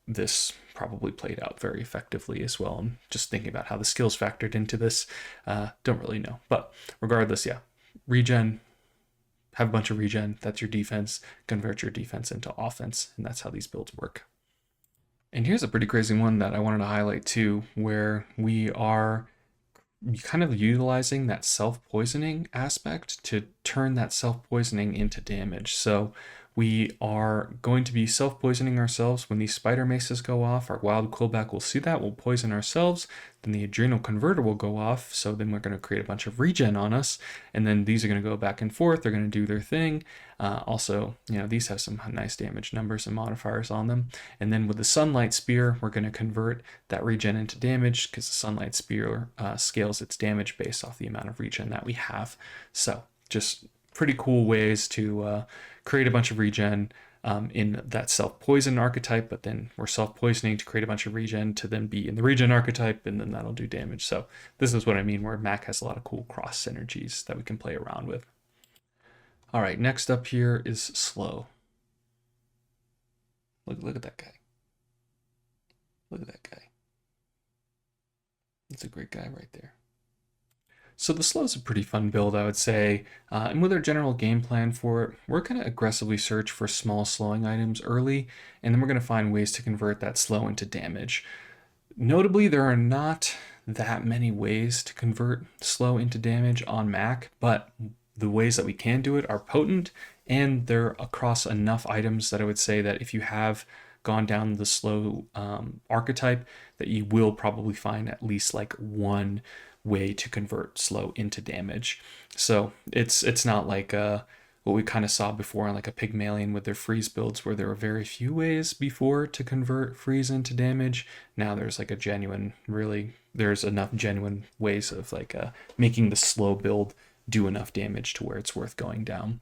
this probably played out very effectively as well. I'm just thinking about how the skills factored into this. Don't really know. But regardless, yeah, regen, have a bunch of regen. That's your defense. Convert your defense into offense. And that's how these builds work. And here's a pretty crazy one that I wanted to highlight too, where we are kind of utilizing that self-poisoning aspect to turn that self-poisoning into damage. So we are going to be self-poisoning ourselves when these spider maces go off. Our wild quillback will see that, we'll poison ourselves. Then the adrenal converter will go off. So then we're going to create a bunch of regen on us. And then these are going to go back and forth. They're going to do their thing. Also, you know, these have some nice damage numbers and modifiers on them. And then with the sunlight spear, we're going to convert that regen into damage because the sunlight spear scales its damage based off the amount of regen that we have. So just pretty cool ways to create a bunch of regen in that self-poison archetype, but then we're self-poisoning to create a bunch of regen to then be in the regen archetype, and then that'll do damage. So this is what I mean where Mac has a lot of cool cross synergies that we can play around with. All right, next up here is slow. Look at that guy. Look at that guy. That's a great guy right there. So the slow is a pretty fun build, I would say, and with our general game plan for it, we're going to aggressively search for small slowing items early, and then we're going to find ways to convert that slow into damage. Notably, there are not that many ways to convert slow into damage on Mac, but the ways that we can do it are potent, and they're across enough items that I would say that if you have gone down the slow archetype, that you will probably find at least like one way to convert slow into damage. So it's not like what we kind of saw before on like a Pygmalion with their freeze builds, where there were very few ways before to convert freeze into damage. Now there's like a genuine, really, there's enough genuine ways of like making the slow build do enough damage to where it's worth going down.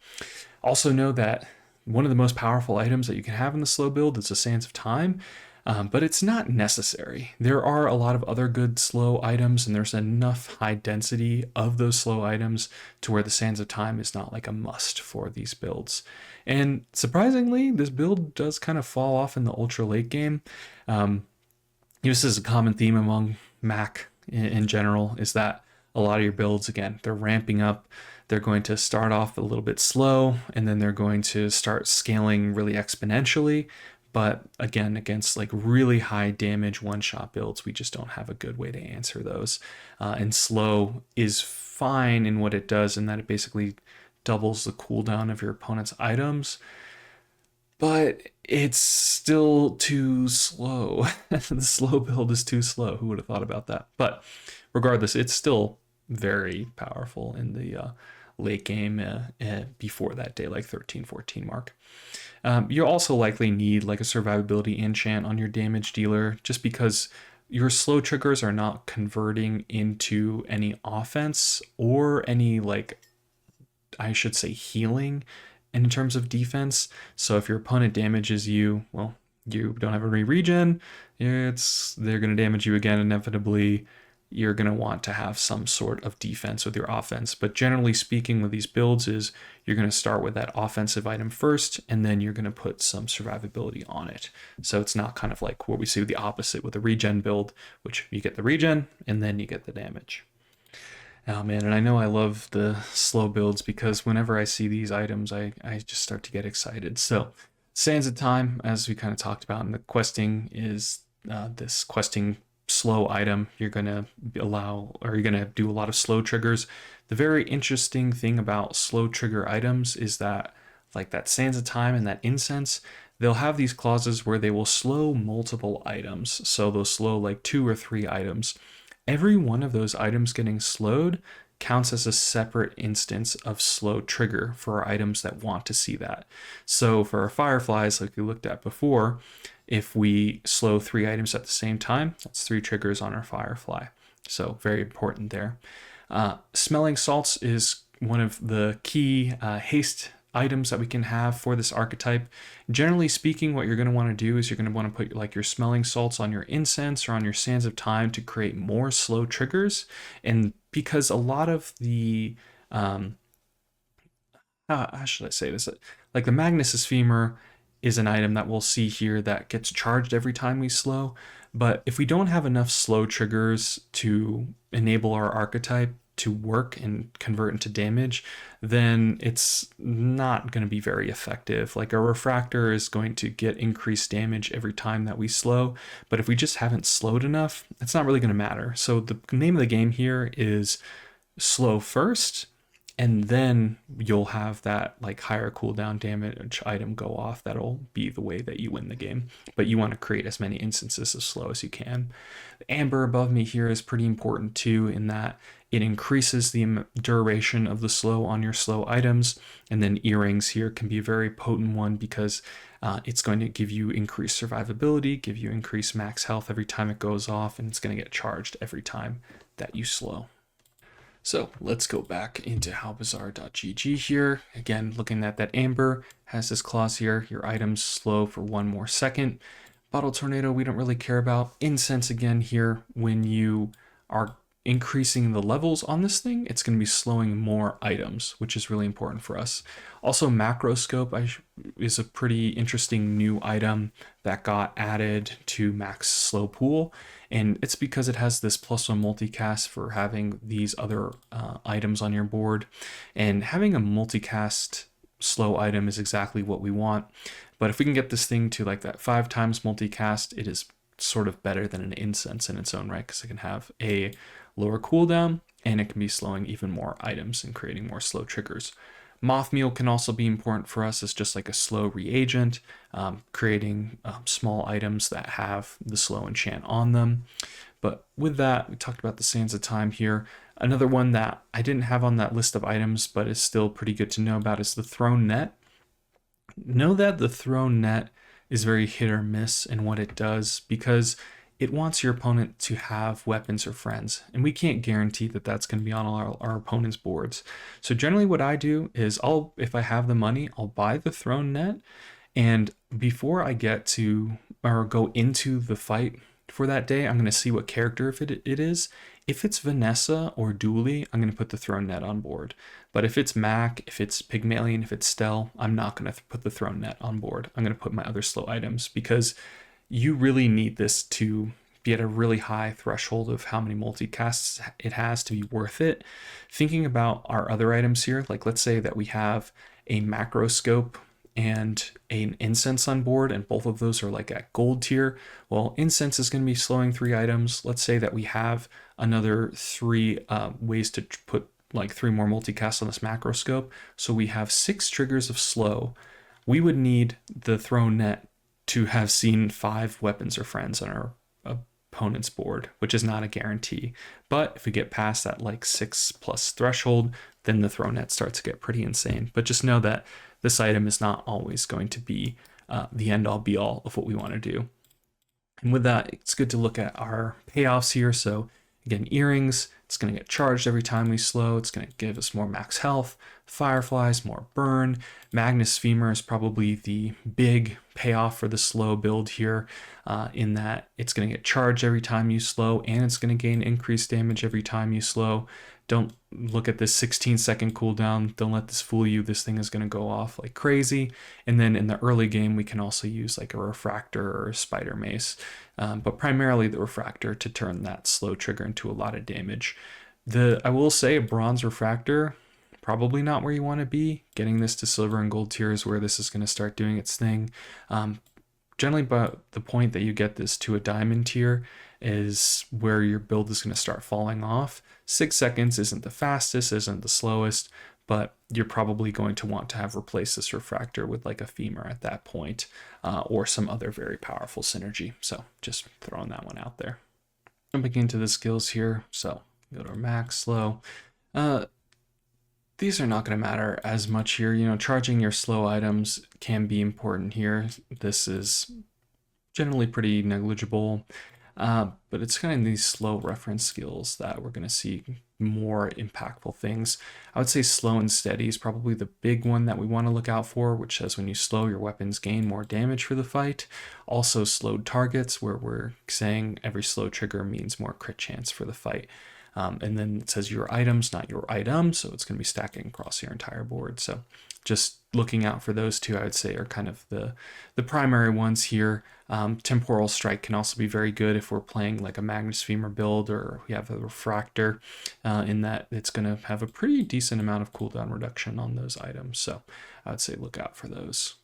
Also know that one of the most powerful items that you can have in the slow build is the Sands of Time. But it's not necessary. There are a lot of other good slow items, and there's enough high density of those slow items to where the Sands of Time is not like a must for these builds. And surprisingly, this build does kind of fall off in the ultra late game. This is a common theme among Mac in general, is that a lot of your builds, again, they're ramping up. They're going to start off a little bit slow, and then they're going to start scaling really exponentially. But again, against like really high damage one-shot builds, we just don't have a good way to answer those. And slow is fine in what it does, in that it basically doubles the cooldown of your opponent's items, but it's still too slow. The slow build is too slow. Who would have thought about that? But regardless, it's still very powerful in the late game before that day, like 13-14 mark. You also likely need like a survivability enchant on your damage dealer, just because your slow triggers are not converting into any offense or any, like, I should say, healing in terms of defense. So if your opponent damages you, well, you don't have any regen, they're going to damage you again inevitably. You're going to want to have some sort of defense with your offense. But generally speaking with these builds is you're going to start with that offensive item first, and then you're going to put some survivability on it. So it's not kind of like what we see with the opposite with the regen build, which you get the regen and then you get the damage. Oh man, and I know I love the slow builds because whenever I see these items, I just start to get excited. So, Sands of Time, as we kind of talked about, and the questing is this questing slow item. You're going to you're going to do a lot of slow triggers. The very interesting thing about slow trigger items is that, like that Sands of Time and that Incense, they'll have these clauses where they will slow multiple items. So they'll slow like 2 or 3 items. Every one of those items getting slowed counts as a separate instance of slow trigger for our items that want to see that. So for our fireflies, like we looked at before, if we slow 3 items at the same time, that's 3 triggers on our firefly. So very important there. Smelling salts is one of the key haste items that we can have for this archetype. Generally speaking, what you're going to want to do is you're going to want to put like your smelling salts on your incense or on your Sands of Time to create more slow triggers. And because a lot of the how should I say this, like the Magnus's Femur is an item that we'll see here that gets charged every time we slow. But if we don't have enough slow triggers to enable our archetype to work and convert into damage, then it's not going to be very effective. Like, our refractor is going to get increased damage every time that we slow, but if we just haven't slowed enough, it's not really going to matter. So the name of the game here is slow first, and then you'll have that like higher cooldown damage item go off. That'll be the way that you win the game, but you want to create as many instances of slow as you can. The amber above me here is pretty important too, in that it increases the duration of the slow on your slow items. And then earrings here can be a very potent one because it's going to give you increased survivability, give you increased max health every time it goes off, and it's going to get charged every time that you slow. So let's go back into howbazaar.gg here. Again, looking at that amber, has this clause here, your items slow for 1 more second. Bottle tornado, we don't really care about. Incense again here, when you are increasing the levels on this thing, it's going to be slowing more items, which is really important for us. Also, macroscope is a pretty interesting new item that got added to max slow pool, and it's because it has this +1 multicast for having these other items on your board, and having a multicast slow item is exactly what we want. But if we can get this thing to like that 5 times multicast, it is sort of better than an incense in its own right, because it can have a lower cooldown and it can be slowing even more items and creating more slow triggers. Moth meal can also be important for us as just like a slow reagent, creating small items that have the slow enchant on them. But with that, we talked about the Sands of Time here. Another one that I didn't have on that list of items but is still pretty good to know about is the thrown net. Know that the thrown net is very hit or miss in what it does, because it wants your opponent to have weapons or friends, and we can't guarantee that that's going to be on our opponent's boards. So generally what I do is if I have the money, I'll buy the thrown net, and before I get to or go into the fight for that day, I'm going to see what character it is. If it's Vanessa or Dooley, I'm going to put the thrown net on board. But if it's Mac, if it's Pygmalion, if it's Stell, I'm not going to put the thrown net on board. I'm going to put my other slow items, because you really need this to be at a really high threshold of how many multicasts it has to be worth it. Thinking about our other items here, like let's say that we have a macroscope and an incense on board, and both of those are like at gold tier, well, incense is going to be slowing 3 items. Let's say that we have another 3 ways to put like 3 more multicast on this macro scope. So we have 6 triggers of slow. We would need the thrown net to have seen 5 weapons or friends on our opponent's board, which is not a guarantee. But if we get past that like 6+ threshold, then the throw net starts to get pretty insane. But just know that this item is not always going to be the end all be all of what we want to do. And with that, it's good to look at our payoffs here. So again, earrings, it's going to get charged every time we slow. It's going to give us more max health. Fireflies, more burn. Magnus Femur is probably the big payoff for the slow build here, in that it's going to get charged every time you slow, and it's going to gain increased damage every time you slow. Don't look at this 16-second cooldown. Don't let this fool you. This thing is going to go off like crazy. And then in the early game, we can also use like a refractor or a spider mace, but primarily the refractor to turn that slow trigger into a lot of damage. I will say a bronze refractor, probably not where you want to be. Getting this to silver and gold tier is where this is going to start doing its thing. Generally, but the point that you get this to a diamond tier is where your build is going to start falling off. 6 seconds isn't the fastest, isn't the slowest, but you're probably going to want to have replaced this refractor with like a femur at that point, or some other very powerful synergy. So just throwing that one out there. Jumping into the skills here, so go to our max slow. These are not going to matter as much here. You know, charging your slow items can be important here. This is generally pretty negligible, but it's kind of these slow reference skills that we're going to see more impactful things. I would say slow and steady is probably the big one that we want to look out for, which says when you slow, your weapons gain more damage for the fight. Also slowed targets, where we're saying every slow trigger means more crit chance for the fight. And then it says your items, not your item, so it's going to be stacking across your entire board. So just looking out for those two, I would say, are kind of the primary ones here. Temporal Strike can also be very good if we're playing like a Magnus Femur build, or we have a Refractor, in that it's going to have a pretty decent amount of cooldown reduction on those items. So I would say look out for those.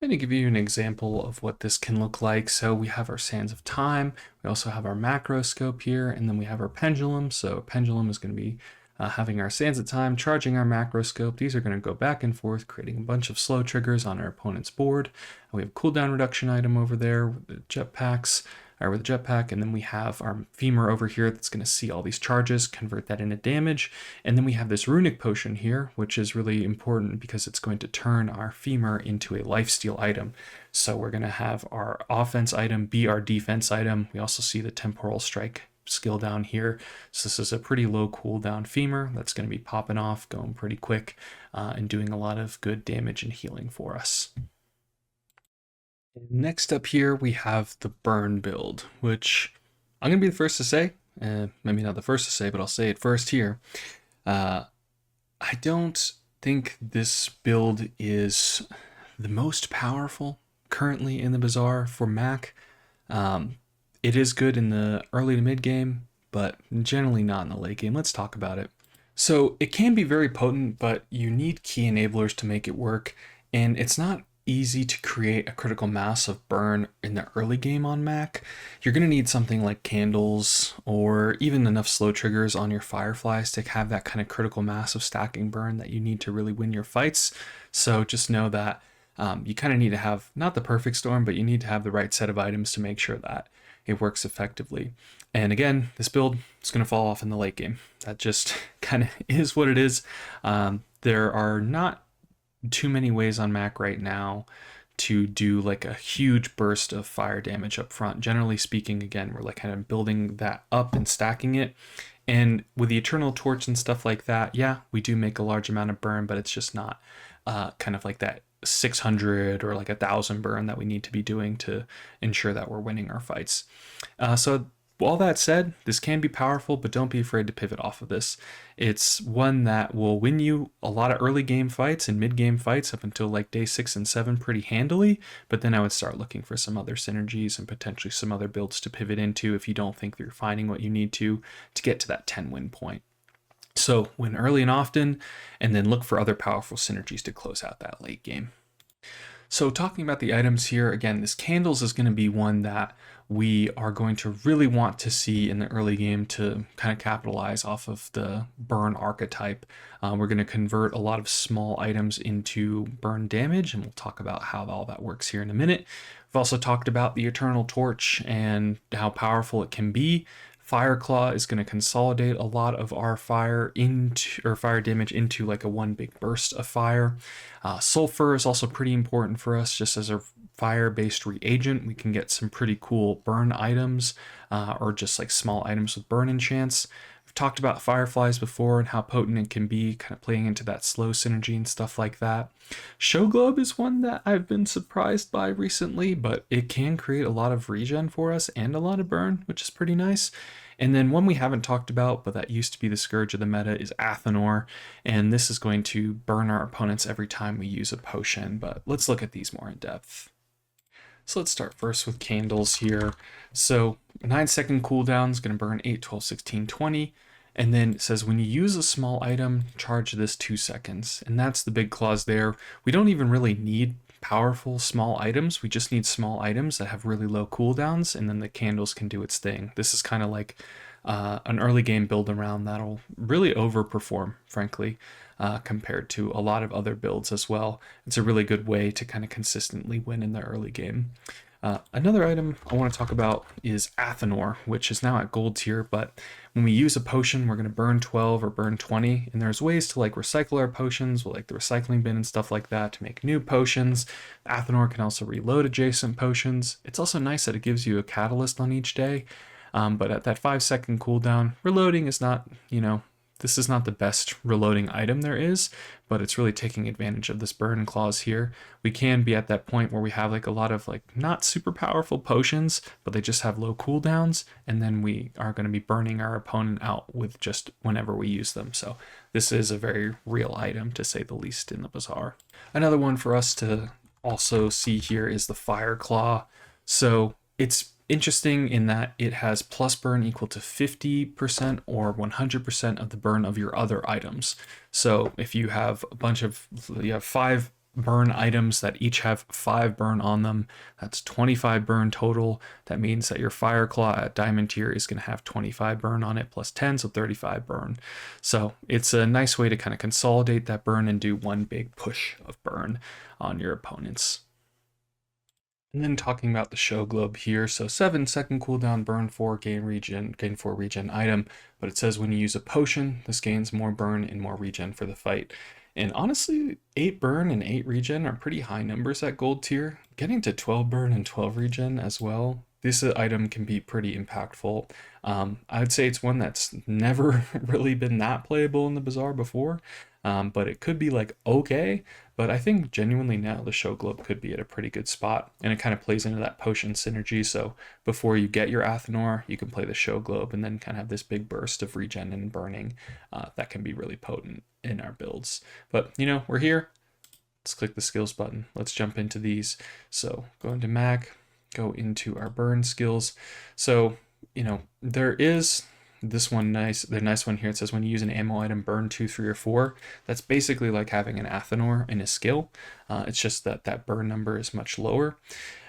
I'm going to give you an example of what this can look like. So we have our Sands of Time, we also have our macro scope here, and then we have our pendulum. So pendulum is going to be having our Sands of Time, charging our macro scope. These are going to go back and forth, creating a bunch of slow triggers on our opponent's board. And we have a cooldown reduction item over there with the jetpacks, or with the jetpack, and then we have our femur over here that's going to see all these charges, convert that into damage. And then we have this runic potion here, which is really important because it's going to turn our femur into a lifesteal item. So we're going to have our offense item be our defense item. We also see the temporal strike skill down here. So this is a pretty low cooldown femur that's going to be popping off, going pretty quick, and doing a lot of good damage and healing for us. Next up here, we have the burn build, which I'm going to be the first to say, maybe not the first to say, but I'll say it first here. I don't think this build is the most powerful currently in the Bazaar for Mac. It is good in the early to mid game, but generally not in the late game. Let's talk about it. So it can be very potent, but you need key enablers to make it work, and it's not easy to create a critical mass of burn in the early game on Mac. You're going to need something like candles, or even enough slow triggers on your fireflies to have that kind of critical mass of stacking burn that you need to really win your fights. So just know that you kind of need to have not the perfect storm, but you need to have the right set of items to make sure that it works effectively. And again, this build is going to fall off in the late game. That just kind of is what it is. There are not too many ways on Mac right now to do like a huge burst of fire damage up front. Generally speaking, again, we're like kind of building that up and stacking it. And with the Eternal Torch and stuff like that, yeah, we do make a large amount of burn, but it's just not kind of like that 600 or like 1,000 burn that we need to be doing to ensure that we're winning our fights. So all that said, this can be powerful, but don't be afraid to pivot off of this. It's one that will win you a lot of early game fights and mid game fights up until like day 6 and 7 pretty handily, but then I would start looking for some other synergies and potentially some other builds to pivot into if you don't think you're finding what you need to get to that 10 win point. So win early and often, and then look for other powerful synergies to close out that late game. So talking about the items here, again, this candles is going to be one that we are going to really want to see in the early game to kind of capitalize off of the burn archetype. We're going to convert a lot of small items into burn damage, and we'll talk about how all that works here in a minute. We've also talked about the Eternal Torch and how powerful it can be. Fireclaw is going to consolidate a lot of our fire into, or fire damage into, like a one big burst of fire. Sulfur is also pretty important for us just as a fire-based reagent. We can get some pretty cool burn items or just like small items with burn enchants. We've talked about fireflies before and how potent it can be, kind of playing into that slow synergy and stuff like that. Show Globe is one that I've been surprised by recently, but it can create a lot of regen for us and a lot of burn, which is pretty nice. And then one we haven't talked about, but that used to be the scourge of the meta, is Athanor. And this is going to burn our opponents every time we use a potion. But let's look at these more in depth. So let's start first with candles here. So 9-second cooldown is going to burn 8, 12, 16, 20. And then it says when you use a small item, charge this 2 seconds. And that's the big clause there. We don't even really need powerful small items. We just need small items that have really low cooldowns, and then the candles can do its thing. This is kind of like an early game build around that'll really overperform, frankly, compared to a lot of other builds as well. It's a really good way to kind of consistently win in the early game. Another item I want to talk about is Athanor, which is now at gold tier, but when we use a potion, we're going to burn 12 or burn 20, and there's ways to like recycle our potions with like the recycling bin and stuff like that to make new potions. Athanor can also reload adjacent potions. It's also nice that it gives you a catalyst on each day, but at that 5-second cooldown, reloading is not, this is not the best reloading item there is, but it's really taking advantage of this burn clause here. We can be at that point where we have like a lot of like not super powerful potions, but they just have low cooldowns, and then we are going to be burning our opponent out with just whenever we use them. So this is a very real item, to say the least, in the Bazaar. Another one for us to also see here is the Fire Claw. So it's interesting in that it has plus burn equal to 50% or 100% of the burn of your other items. So if you have you have 5 burn items that each have 5 burn on them, that's 25 burn total. That means that your Fire Claw at Diamond tier is going to have 25 burn on it plus 10, so 35 burn. So it's a nice way to kind of consolidate that burn and do one big push of burn on your opponents. And then talking about the show globe here, so 7-second cooldown, burn 4, gain 4 regen item, but it says when you use a potion, this gains more burn and more regen for the fight. And honestly, 8 burn and 8 regen are pretty high numbers at gold tier. Getting to 12 burn and 12 regen as well, this item can be pretty impactful. I would say it's one that's never really been that playable in the Bazaar before, but it could be like okay. But I think genuinely now the show globe could be at a pretty good spot, and it kind of plays into that potion synergy. So before you get your Athanor, you can play the show globe and then kind of have this big burst of regen and burning that can be really potent in our builds. But we're here. Let's click the skills button. Let's jump into these. So go into Mac, go into our burn skills. So there is this one the nice one here. It says when you use an ammo item, burn 2, 3, or 4. That's basically like having an Athanor in a skill. It's just that that burn number is much lower.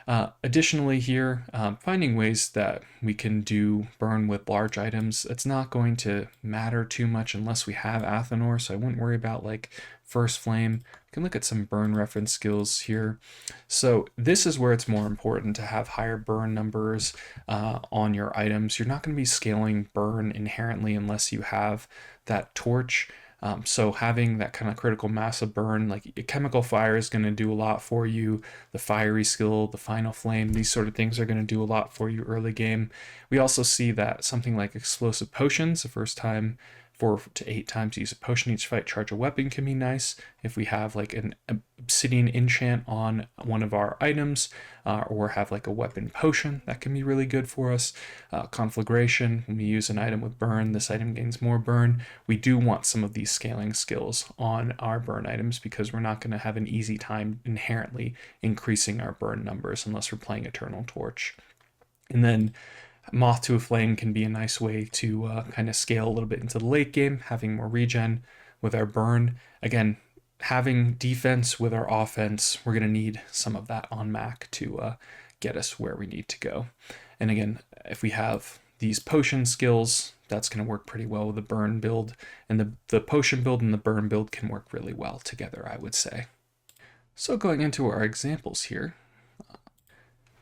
Additionally here, finding ways that we can do burn with large items, it's not going to matter too much unless we have Athanor, so I wouldn't worry about like First Flame. We can look at some burn reference skills here. So this is where it's more important to have higher burn numbers on your items. You're not going to be scaling burn inherently unless you have that torch. So having that kind of critical mass of burn, like a chemical fire is going to do a lot for you. The fiery skill, the final flame, these sort of things are going to do a lot for you early game. We also see that something like explosive potions, the first time 4 to 8 times use a potion each fight, charge a weapon can be nice. If we have like an obsidian enchant on one of our items, or have like a weapon potion, that can be really good for us. Conflagration, when we use an item with burn, this item gains more burn. We do want some of these scaling skills on our burn items because we're not going to have an easy time inherently increasing our burn numbers unless we're playing Eternal Torch. And then Moth to a Flame can be a nice way to kind of scale a little bit into the late game, having more regen with our burn. Again, having defense with our offense, we're going to need some of that on Mac to get us where we need to go. And again, if we have these potion skills, that's going to work pretty well with the burn build. And the potion build and the burn build can work really well together, I would say. So going into our examples here,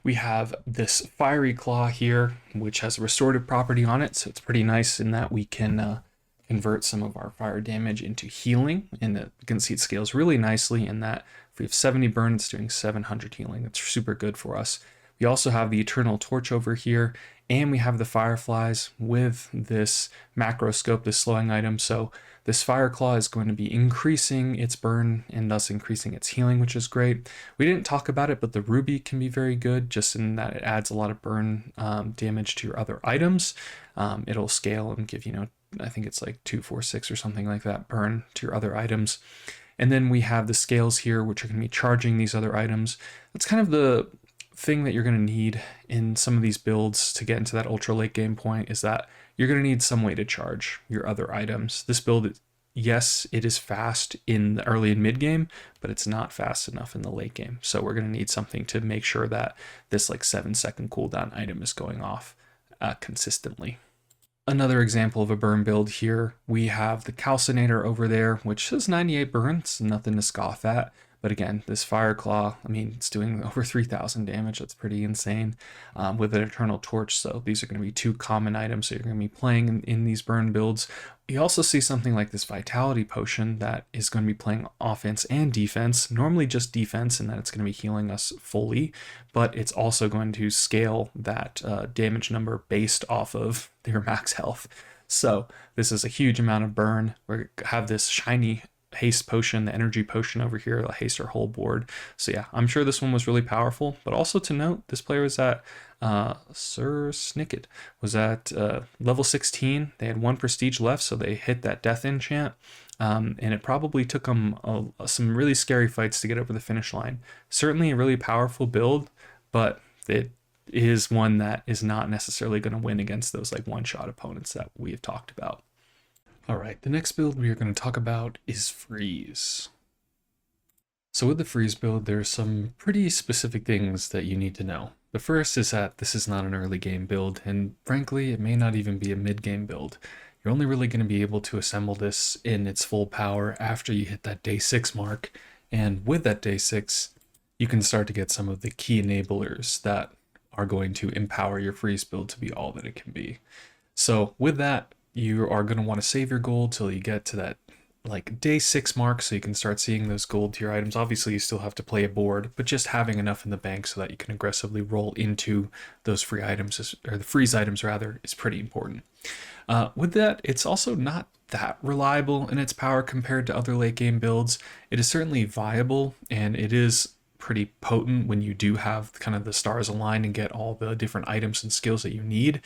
we have this Fiery Claw here, which has a restorative property on it. So it's pretty nice in that we can convert some of our fire damage into healing. And you can see it scales really nicely in that if we have 70 burn, it's doing 700 healing. That's super good for us. We also have the Eternal Torch over here, and we have the Fireflies with this macro scope, this slowing item. So this Fire Claw is going to be increasing its burn and thus increasing its healing, which is great. We didn't talk about it, but the Ruby can be very good just in that it adds a lot of burn damage to your other items. It'll scale and give, I think it's like 2, 4, 6 or something like that burn to your other items. And then we have the scales here, which are going to be charging these other items. That's kind of the thing that you're going to need in some of these builds to get into that ultra late game point, is that you're going to need some way to charge your other items. This build, yes, it is fast in the early and mid game, but it's not fast enough in the late game. So we're going to need something to make sure that this like 7-second cooldown item is going off consistently. Another example of a burn build here, we have the Calcinator over there, which says 98 burns, nothing to scoff at. But again, this Fire Claw, I mean, it's doing over 3,000 damage. That's pretty insane with an Eternal Torch. So these are going to be 2 common items that you're going to be playing in these burn builds. You also see something like this Vitality Potion that is going to be playing offense and defense. Normally just defense, in that it's going to be healing us fully, but it's also going to scale that damage number based off of their max health. So this is a huge amount of burn. We have this shiny haste potion, the energy potion over here, it'll haste our whole board. So yeah, I'm sure this one was really powerful, but also to note, this player was at Sir Snicket was at level 16. They had 1 prestige left, so they hit that death enchant, and it probably took them some really scary fights to get over the finish line. Certainly a really powerful build, but it is one that is not necessarily going to win against those like one-shot opponents that we have talked about. All right, the next build we are going to talk about is Freeze. So with the Freeze build, there's some pretty specific things that you need to know. The first is that this is not an early game build, and frankly, it may not even be a mid-game build. You're only really going to be able to assemble this in its full power after you hit that day 6 mark, and with that day 6, you can start to get some of the key enablers that are going to empower your Freeze build to be all that it can be. So with that, you are going to want to save your gold till you get to that like day 6 mark so you can start seeing those gold tier items. Obviously you still have to play a board, but just having enough in the bank so that you can aggressively roll into those free items, or the freeze items rather, is pretty important. With that, it's also not that reliable in its power compared to other late game builds. It is certainly viable, and it is pretty potent when you do have kind of the stars aligned and get all the different items and skills that you need.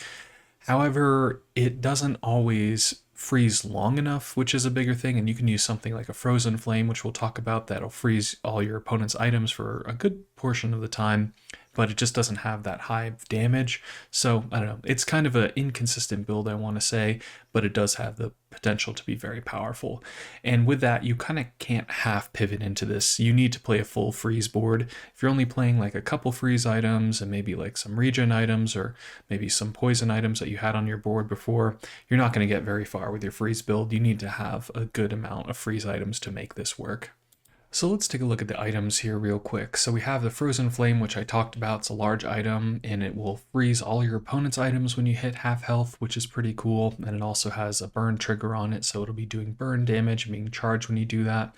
However, it doesn't always freeze long enough, which is a bigger thing, and you can use something like a Frozen Flame, which we'll talk about, that'll freeze all your opponent's items for a good portion of the time, but it just doesn't have that high damage. So, I don't know, it's kind of an inconsistent build, I want to say, but it does have the potential to be very powerful. And with that, you kind of can't half pivot into this. You need to play a full freeze board. If you're only playing like a couple freeze items and maybe like some regen items or maybe some poison items that you had on your board before, you're not going to get very far with your freeze build. You need to have a good amount of freeze items to make this work. So let's take a look at the items here real quick. So we have the Frozen Flame, which I talked about. It's a large item, and it will freeze all your opponent's items when you hit half health, which is pretty cool. And it also has a burn trigger on it, so it'll be doing burn damage and being charged when you do that.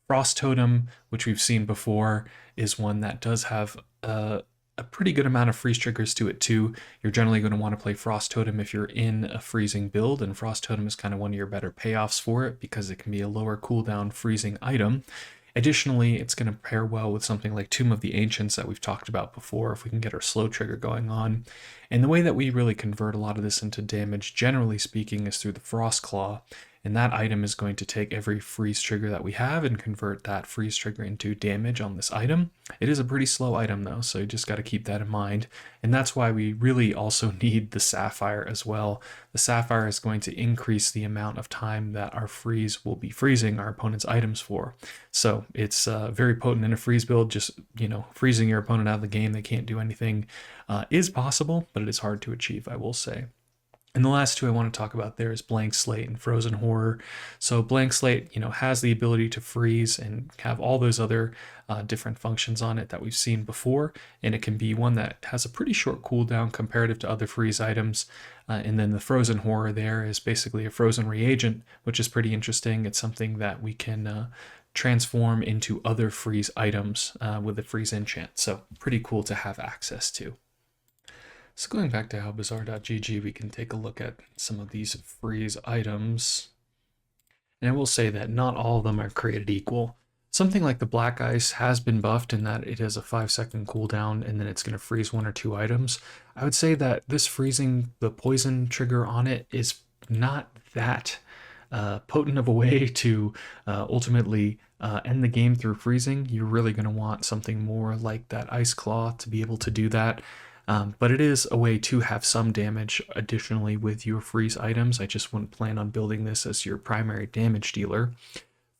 Frost Totem, which we've seen before, is one that does have a pretty good amount of freeze triggers to it too. You're generally going to want to play Frost Totem if you're in a freezing build, and Frost Totem is kind of one of your better payoffs for it because it can be a lower cooldown freezing item. Additionally, it's going to pair well with something like Tomb of the Ancients that we've talked about before if we can get our slow trigger going on. And the way that we really convert a lot of this into damage, generally speaking, is through the Frost Claw. and that item is going to take every freeze trigger that we have and convert that freeze trigger into damage on this item. It is a pretty slow item though, so you just got to keep that in mind. And that's why we really also need the Sapphire as well. The Sapphire is going to increase the amount of time that our freeze will be freezing our opponent's items for. So it's very potent in a freeze build. Just, freezing your opponent out of the game, they can't do anything, is possible, but it is hard to achieve, I will say. And the last two I want to talk about there is Blank Slate and Frozen Horror. So Blank Slate, has the ability to freeze and have all those other different functions on it that we've seen before, and it can be one that has a pretty short cooldown comparative to other freeze items. And then the Frozen Horror there is basically a frozen reagent, which is pretty interesting. It's something that we can transform into other freeze items with the freeze enchant. So pretty cool to have access to. So going back to how Bazaar.gg, we can take a look at some of these freeze items. And I will say that not all of them are created equal. Something like the Black Ice has been buffed in that it has a 5-second cooldown and then it's going to freeze 1 or 2 items. I would say that this freezing the poison trigger on it is not that potent of a way to ultimately end the game through freezing. You're really going to want something more like that Ice Claw to be able to do that. But it is a way to have some damage additionally with your freeze items. I just wouldn't plan on building this as your primary damage dealer.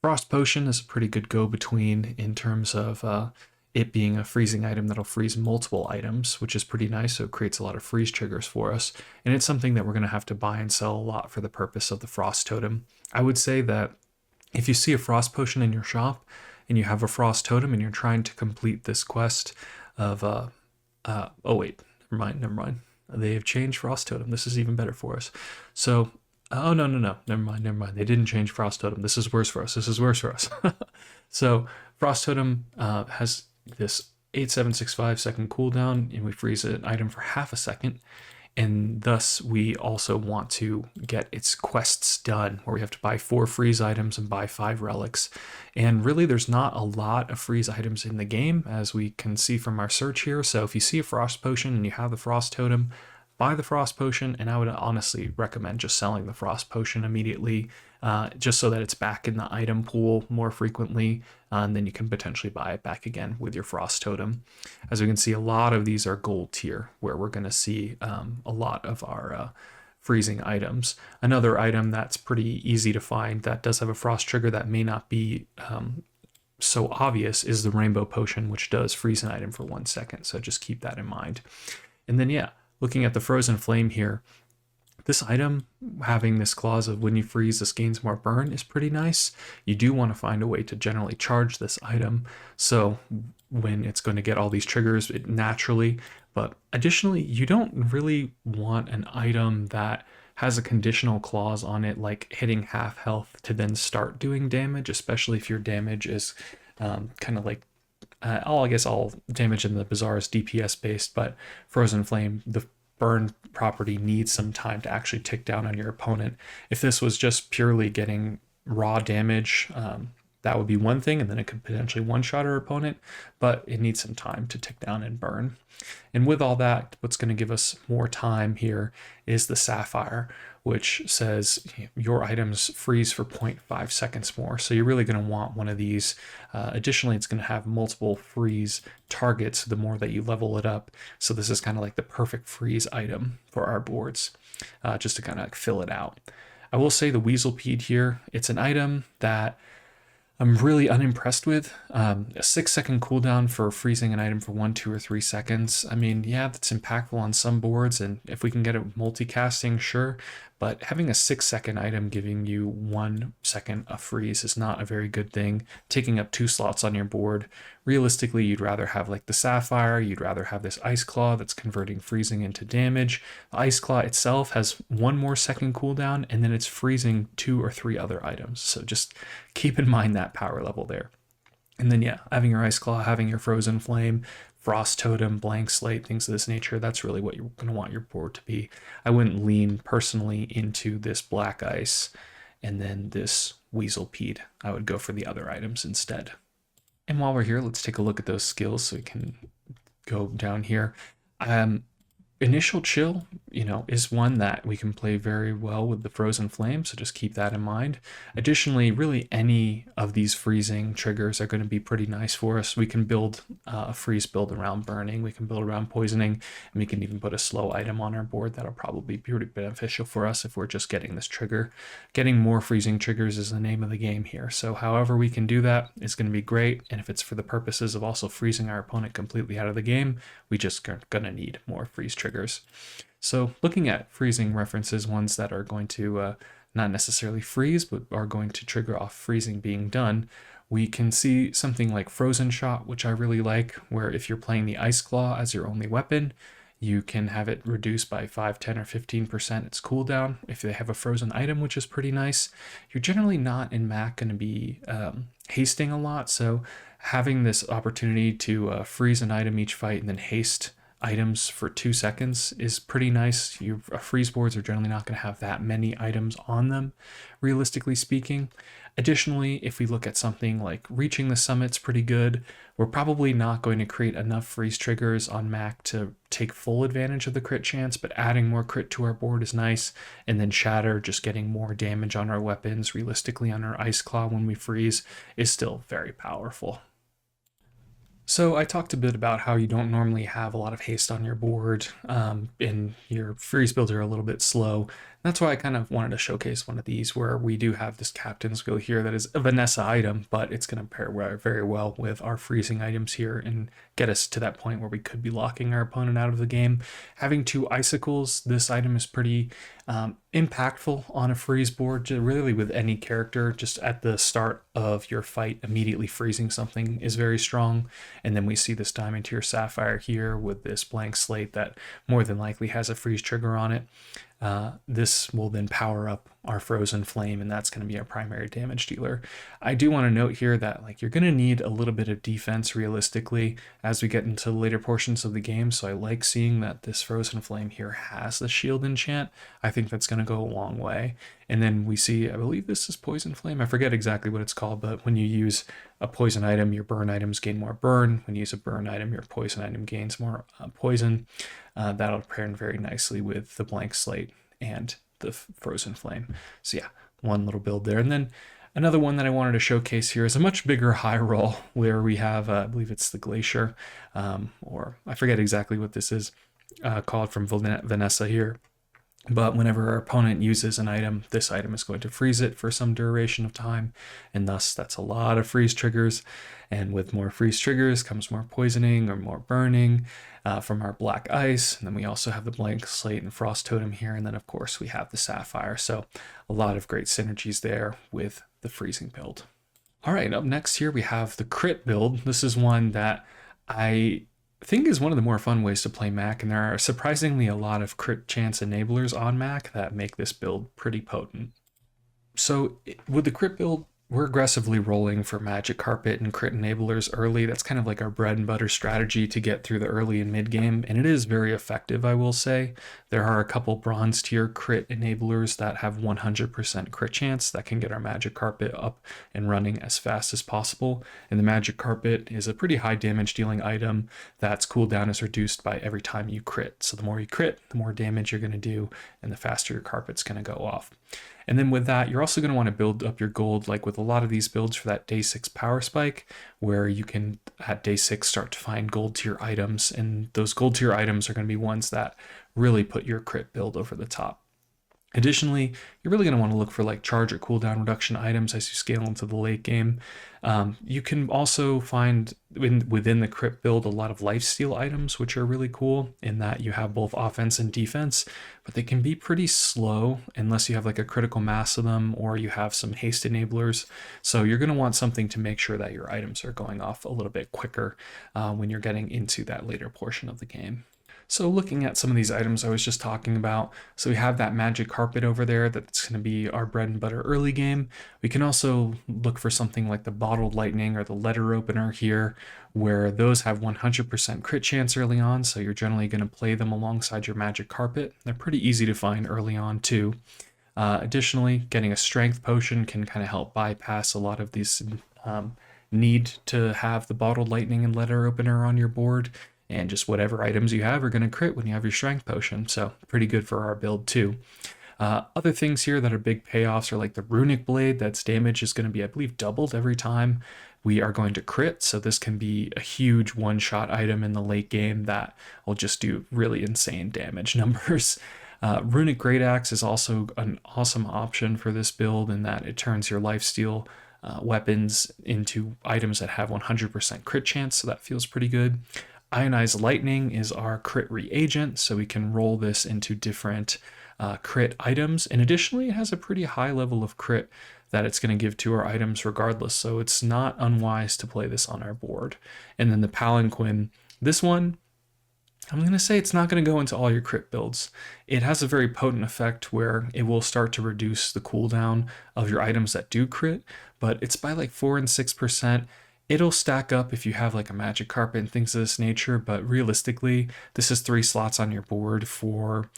Frost Potion is a pretty good go-between in terms of it being a freezing item that'll freeze multiple items, which is pretty nice, so it creates a lot of freeze triggers for us. And it's something that we're going to have to buy and sell a lot for the purpose of the Frost Totem. I would say that if you see a Frost Potion in your shop and you have a Frost Totem and you're trying to complete this quest of oh wait, never mind. They have changed Frost Totem. This is even better for us. So, oh no, never mind. They didn't change Frost Totem. This is worse for us. So, Frost Totem has this 8765 second cooldown, and we freeze an item for half a second. And thus, we also want to get its quests done, where we have to buy 4 freeze items and buy 5 relics. And really, there's not a lot of freeze items in the game, as we can see from our search here. So if you see a Frost Potion and you have the Frost Totem, buy the Frost Potion, and I would honestly recommend just selling the Frost Potion immediately, just so that it's back in the item pool more frequently, and then you can potentially buy it back again with your Frost Totem. As we can see, a lot of these are gold tier, where we're going to see a lot of our freezing items. Another item that's pretty easy to find that does have a frost trigger that may not be so obvious is the Rainbow Potion, which does freeze an item for 1 second, so just keep that in mind. And then looking at the Frozen Flame here, this item having this clause of when you freeze, this gains more burn is pretty nice. You do want to find a way to generally charge this item, so when it's going to get all these triggers naturally. But additionally, you don't really want an item that has a conditional clause on it, like hitting half health to then start doing damage, especially if your damage is kind of like I guess all damage in the Bazaar is DPS based, but Frozen Flame, the burn property needs some time to actually tick down on your opponent. If this was just purely getting raw damage, that would be one thing, and then it could potentially one-shot our opponent, but it needs some time to tick down and burn. And with all that, what's going to give us more time here is the Sapphire, which says your items freeze for 0.5 seconds more. So you're really going to want one of these. Additionally, it's going to have multiple freeze targets the more that you level it up. So this is kind of like the perfect freeze item for our boards, just to kind of fill it out. I will say the Weaselpede here, it's an item that I'm really unimpressed with. A 6-second cooldown for freezing an item for 1, 2, or 3 seconds. I mean, yeah, that's impactful on some boards, and if we can get it multicasting, sure. But having a 6-second item giving you 1 second of freeze is not a very good thing. Taking up 2 slots on your board. Realistically, you'd rather have like the Sapphire, you'd rather have this Ice Claw that's converting freezing into damage. The Ice Claw itself has 1 more second cooldown, and then it's freezing 2 or 3 other items. So just keep in mind that power level there. And then having your Ice Claw, having your Frozen Flame, Frost Totem, Blank Slate, things of this nature, that's really what you're going to want your board to be. I wouldn't lean personally into this Black Ice and then this Weaselpede. I would go for the other items instead. And while we're here, let's take a look at those skills so we can go down here. Initial Chill, is one that we can play very well with the Frozen Flame, so just keep that in mind. Additionally, really any of these freezing triggers are going to be pretty nice for us. We can build a freeze build around burning, we can build around poisoning, and we can even put a slow item on our board. That'll probably be pretty beneficial for us if we're just getting this trigger. Getting more freezing triggers is the name of the game here, so however we can do that is going to be great, and if it's for the purposes of also freezing our opponent completely out of the game, we just are going to need more freeze triggers. So looking at freezing references, ones that are going to not necessarily freeze, but are going to trigger off freezing being done, we can see something like Frozen Shot, which I really like, where if you're playing the Ice Claw as your only weapon, you can have it reduced by 5, 10, or 15% its cooldown. If they have a frozen item, which is pretty nice, you're generally not in Mac going to be hasting a lot, so having this opportunity to freeze an item each fight and then haste items for 2 seconds is pretty nice. Your freeze boards are generally not going to have that many items on them, realistically speaking. Additionally, if we look at something like Reaching the Summit's pretty good, we're probably not going to create enough freeze triggers on Mac to take full advantage of the crit chance, but adding more crit to our board is nice. And then Shatter, just getting more damage on our weapons, realistically on our Ice Claw when we freeze, is still very powerful. So I talked a bit about how you don't normally have a lot of haste on your board, and your freeze builds are a little bit slow. That's why I kind of wanted to showcase one of these where we do have this Captain's Wheel here that is a Vanessa item, but it's going to pair very well with our freezing items here and get us to that point where we could be locking our opponent out of the game. Having 2 icicles, this item is pretty impactful on a freeze board, really with any character. Just at the start of your fight, immediately freezing something is very strong. And then we see this Diamond Tier Sapphire here with this Blank Slate that more than likely has a freeze trigger on it. This will then power up our Frozen Flame, and that's going to be our primary damage dealer. I do want to note here that you're going to need a little bit of defense realistically as we get into the later portions of the game, so I like seeing that this Frozen Flame here has the shield enchant. I think that's going to go a long way. And then we see, I believe this is Poison Flame. I forget exactly what it's called, but when you use a poison item, your burn items gain more burn. When you use a burn item, your poison item gains more poison. That'll pair very nicely with the Blank Slate and the Frozen Flame. So yeah, one little build there. And then another one that I wanted to showcase here is a much bigger high roll where we have, I believe it's the Glacier, or I forget exactly what this is called from Vanessa here. But whenever our opponent uses an item, this item is going to freeze it for some duration of time, and thus that's a lot of freeze triggers. And with more freeze triggers comes more poisoning or more burning from our black ice. And then we also have the Blank Slate and Frost Totem here, and then of course we have the Sapphire. So a lot of great synergies there with the freezing build. All right, up next here we have the crit build. This is one that I think is one of the more fun ways to play Mac, and there are surprisingly a lot of crit chance enablers on Mac that make this build pretty potent. So with the crit build, we're aggressively rolling for Magic Carpet and crit enablers early. That's kind of like our bread and butter strategy to get through the early and mid game, and it is very effective, I will say. There are a couple bronze tier crit enablers that have 100% crit chance that can get our Magic Carpet up and running as fast as possible. And the Magic Carpet is a pretty high damage dealing item that's cooldown is reduced by every time you crit. So the more you crit, the more damage you're going to do, and the faster your carpet's going to go off. And then with that, you're also going to want to build up your gold, like with a lot of these builds for that day 6 power spike, where you can at day 6 start to find gold tier items, and those gold tier items are going to be ones that really put your crit build over the top. Additionally, you're really going to want to look for charge or cooldown reduction items as you scale into the late game. You can also find within the crit build a lot of lifesteal items, which are really cool in that you have both offense and defense, but they can be pretty slow unless you have a critical mass of them or you have some haste enablers. So you're going to want something to make sure that your items are going off a little bit quicker when you're getting into that later portion of the game. So looking at some of these items I was just talking about, so we have that Magic Carpet over there that's going to be our bread and butter early game. We can also look for something like the Bottled Lightning or the Letter Opener here, where those have 100% crit chance early on, so you're generally going to play them alongside your Magic Carpet. They're pretty easy to find early on too. Additionally, getting a Strength Potion can kind of help bypass a lot of these need to have the Bottled Lightning and Letter Opener on your board. and just whatever items you have are going to crit when you have your strength potion. So pretty good for our build too. Other things here that are big payoffs are like the runic blade. That's damage is going to be, I believe, doubled every time we are going to crit. So this can be a huge one-shot item in the late game that will just do really insane damage numbers. Runic Great Axe is also an awesome option for this build in that it turns your lifesteal weapons into items that have 100% crit chance, so that feels pretty good. Ionized Lightning is our crit reagent, so we can roll this into different crit items, and additionally it has a pretty high level of crit that it's going to give to our items regardless, so it's not unwise to play this on our board. And then the Palanquin, this one, I'm going to say it's not going to go into all your crit builds. It has a very potent effect where it will start to reduce the cooldown of your items that do crit, but it's by like 4 and 6%. It'll stack up if you have like a magic carpet and things of this nature, but realistically, this is 3 slots on your board for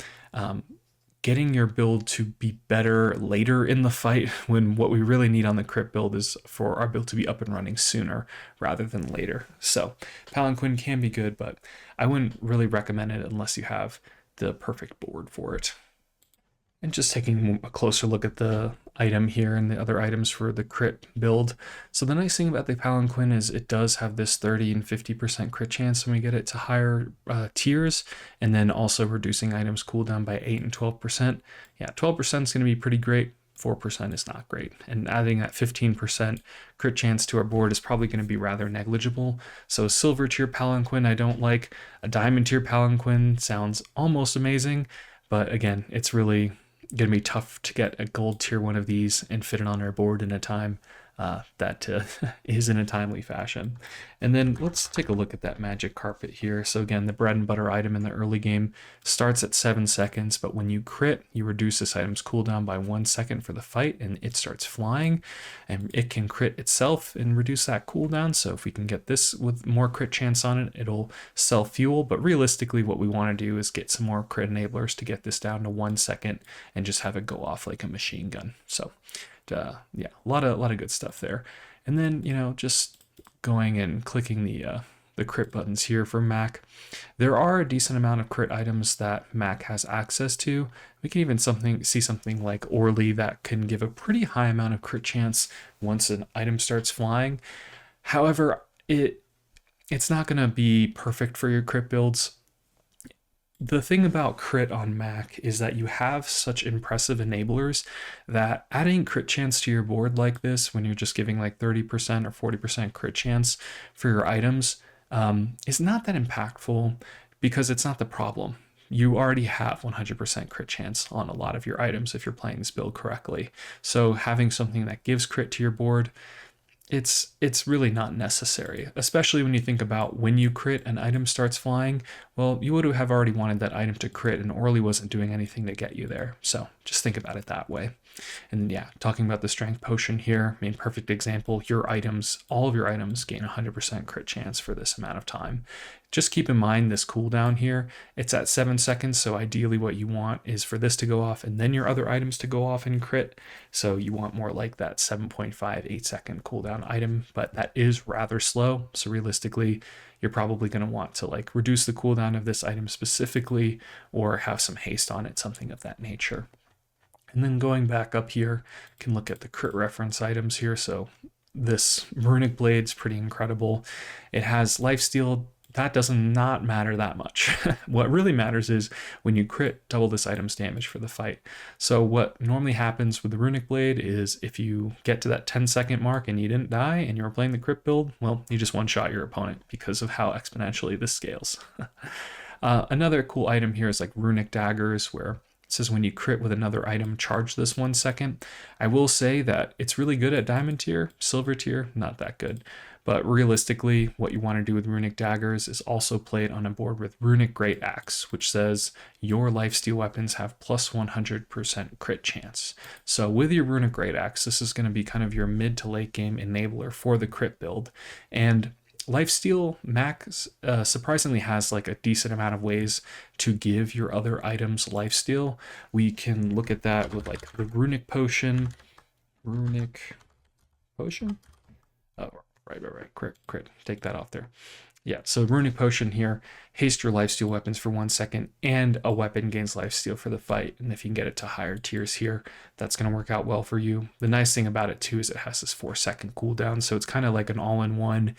getting your build to be better later in the fight, when what we really need on the crit build is for our build to be up and running sooner rather than later. So Palanquin can be good, but I wouldn't really recommend it unless you have the perfect board for it. And just taking a closer look at the item here and the other items for the crit build. So the nice thing about the Palanquin is it does have this 30 and 50% crit chance when we get it to higher tiers, and then also reducing items cooldown by 8 and 12%. Yeah, 12% is going to be pretty great. 4% is not great. And adding that 15% crit chance to our board is probably going to be rather negligible. So silver tier Palanquin I don't like. A diamond tier Palanquin sounds almost amazing, but again, it's really going to be tough to get a gold tier one of these and fit it on our board in a time that is in a timely fashion. And then let's take a look at that magic carpet here. So again, the bread and butter item in the early game starts at 7 seconds, but when you crit, you reduce this item's cooldown by 1 second for the fight, and it starts flying, and it can crit itself and reduce that cooldown. So if we can get this with more crit chance on it, it'll self-fuel, but realistically what we want to do is get some more crit enablers to get this down to 1 second and just have it go off like a machine gun. So yeah, a lot of good stuff there. And then, you know, just going and clicking the crit buttons here for Mac, there are a decent amount of crit items that Mac has access to. We can even see something like Orly that can give a pretty high amount of crit chance once an item starts flying. However, it's not going to be perfect for your crit builds. The thing about crit on Mac is that you have such impressive enablers that adding crit chance to your board like this, when you're just giving like 30% or 40% crit chance for your items, is not that impactful, because it's not the problem. You already have 100% crit chance on a lot of your items if you're playing this build correctly. So having something that gives crit to your board, it's really not necessary, especially when you think about when you crit, an item starts flying. Well, you would have already wanted that item to crit, and Orly wasn't doing anything to get you there. So just think about it that way. And yeah, talking about the strength potion here, I mean, perfect example, your items, all of your items gain 100% crit chance for this amount of time. Just keep in mind this cooldown here, it's at 7 seconds, so ideally what you want is for this to go off and then your other items to go off and crit. So you want more like that 7.5, 8 second cooldown item, but that is rather slow. So realistically, you're probably going to want to like reduce the cooldown of this item specifically, or have some haste on it, something of that nature. And then going back up here, you can look at the crit reference items here. So this runic blade's pretty incredible. It has lifesteal. That does not matter that much. What really matters is when you crit, double this item's damage for the fight. So what normally happens with the runic blade is if you get to that 10-second mark and you didn't die and you're playing the crit build, well, you just one-shot your opponent because of how exponentially this scales. Another cool item here is like runic daggers, where it says when you crit with another item, charge this 1 second. I will say that it's really good at diamond tier, silver tier, not that good. But realistically, what you want to do with runic daggers is also play it on a board with runic great axe, which says your lifesteal weapons have plus 100% crit chance. So with your runic great axe, this is going to be kind of your mid to late game enabler for the crit build. And lifesteal max surprisingly has like a decent amount of ways to give your other items lifesteal. We can look at that with like the runic potion. Oh, right. Crit. Take that off there. Yeah, so Runic Potion here, haste your lifesteal weapons for 1 second, and a weapon gains lifesteal for the fight. And if you can get it to higher tiers here, that's going to work out well for you. The nice thing about it too is it has this 4 second cooldown, so it's kind of like an all-in-one.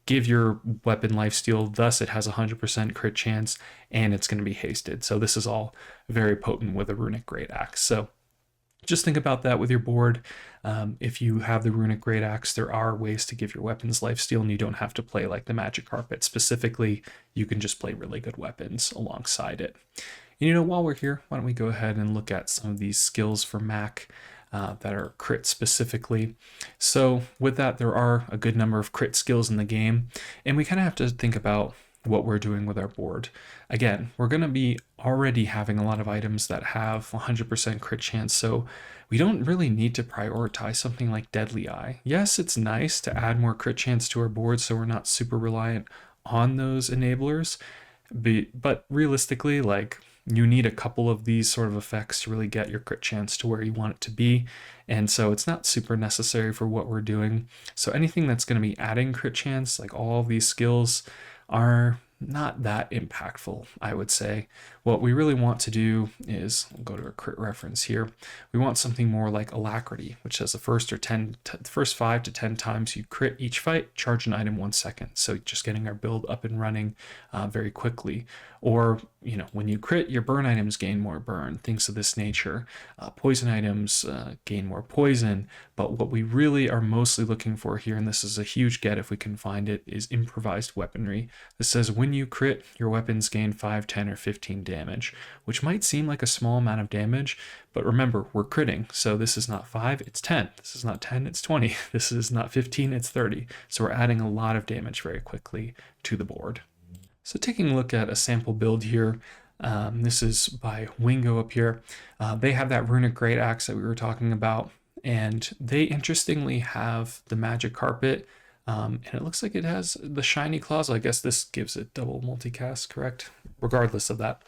Give your weapon lifesteal, thus it has a 100% crit chance, and it's going to be hasted. So this is all very potent with a Runic Great Axe. So just think about that with your board. If you have the Runic Great Axe, there are ways to give your weapons lifesteal, and you don't have to play like the Magic Carpet. Specifically, you can just play really good weapons alongside it. And, you know, while we're here, why don't we go ahead and look at some of these skills for Mac that are crit specifically. So with that, there are a good number of crit skills in the game, and we kind of have to think about what we're doing with our board. Again, we're going to be already having a lot of items that have 100% crit chance, so we don't really need to prioritize something like Deadly Eye. Yes, it's nice to add more crit chance to our board so we're not super reliant on those enablers, but realistically, like, you need a couple of these sort of effects to really get your crit chance to where you want it to be. And so it's not super necessary for what we're doing. So anything that's going to be adding crit chance, like all of these skills, are not that impactful, I would say. What we really want to do is, we'll go to a crit reference here, we want something more like Alacrity, which says the first 5 to 10 times you crit each fight, charge an item 1 second. So just getting our build up and running very quickly. Or, you know, when you crit, your burn items gain more burn, things of this nature. Poison items gain more poison. But what we really are mostly looking for here, and this is a huge get if we can find it, is improvised weaponry. This says when you crit, your weapons gain 5, 10, or 15 damage, which might seem like a small amount of damage, but remember, we're critting, so this is not 5, it's 10. This is not 10, it's 20. This is not 15, it's 30. So we're adding a lot of damage very quickly to the board. So taking a look at a sample build here, this is by Wingo up here. They have that Runic Great Axe that we were talking about, and they interestingly have the Magic Carpet, and it looks like it has the Shiny Claws. I guess this gives it double multicast, correct? Regardless of that.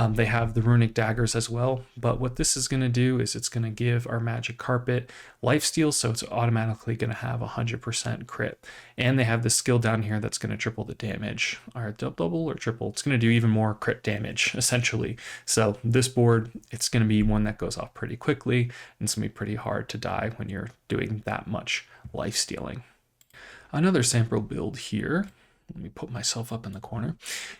They have the Runic Daggers as well, but what this is going to do is it's going to give our Magic Carpet lifesteal, so it's automatically going to have 100% crit. And they have this skill down here that's going to triple the damage, or double or triple. It's going to do even more crit damage, essentially. So this board, it's going to be one that goes off pretty quickly, and it's going to be pretty hard to die when you're doing that much lifestealing. Another sample build here, let me put myself up in the corner,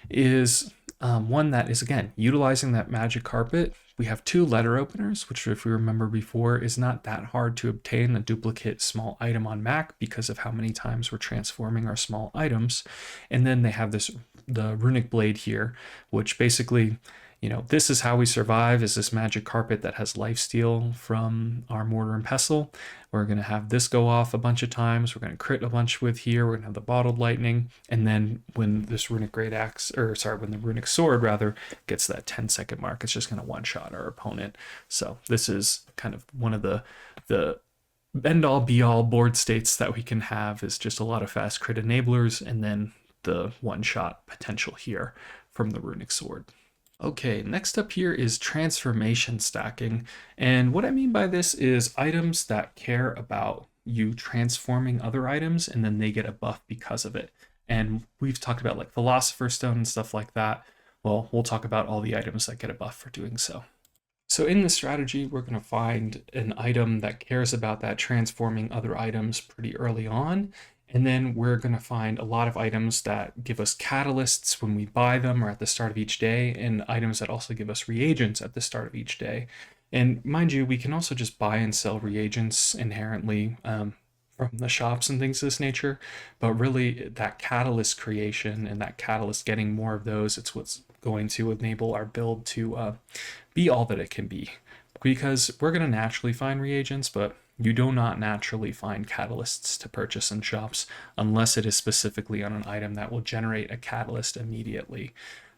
is one that is, again, utilizing that Magic Carpet. We have 2 letter openers, which, if we remember before, is not that hard to obtain a duplicate small item on Mac because of how many times we're transforming our small items. And then they have the Runic Blade here, which basically, you know, this is how we survive, is this Magic Carpet that has lifesteal from our Mortar and Pestle. We're going to have this go off a bunch of times. We're going to crit a bunch with here. We're going to have the Bottled Lightning. And then when this Runic Great Axe, when the Runic Sword, rather, gets that 10-second mark, it's just going to one-shot our opponent. So this is kind of one of the end-all, be-all board states that we can have, is just a lot of fast crit enablers, and then the one-shot potential here from the Runic Sword. Okay, next up here is transformation stacking. And what I mean by this is items that care about you transforming other items and then they get a buff because of it. And we've talked about like Philosopher's Stone and stuff like that. Well, we'll talk about all the items that get a buff for doing so. So in this strategy, we're going to find an item that cares about that transforming other items pretty early on. And then we're going to find a lot of items that give us catalysts when we buy them or at the start of each day, and items that also give us reagents at the start of each day. And mind you, we can also just buy and sell reagents inherently from the shops and things of this nature. But really, that catalyst creation and that catalyst getting more of those, it's what's going to enable our build to be all that it can be. Because we're going to naturally find reagents, but you do not naturally find catalysts to purchase in shops unless it is specifically on an item that will generate a catalyst immediately.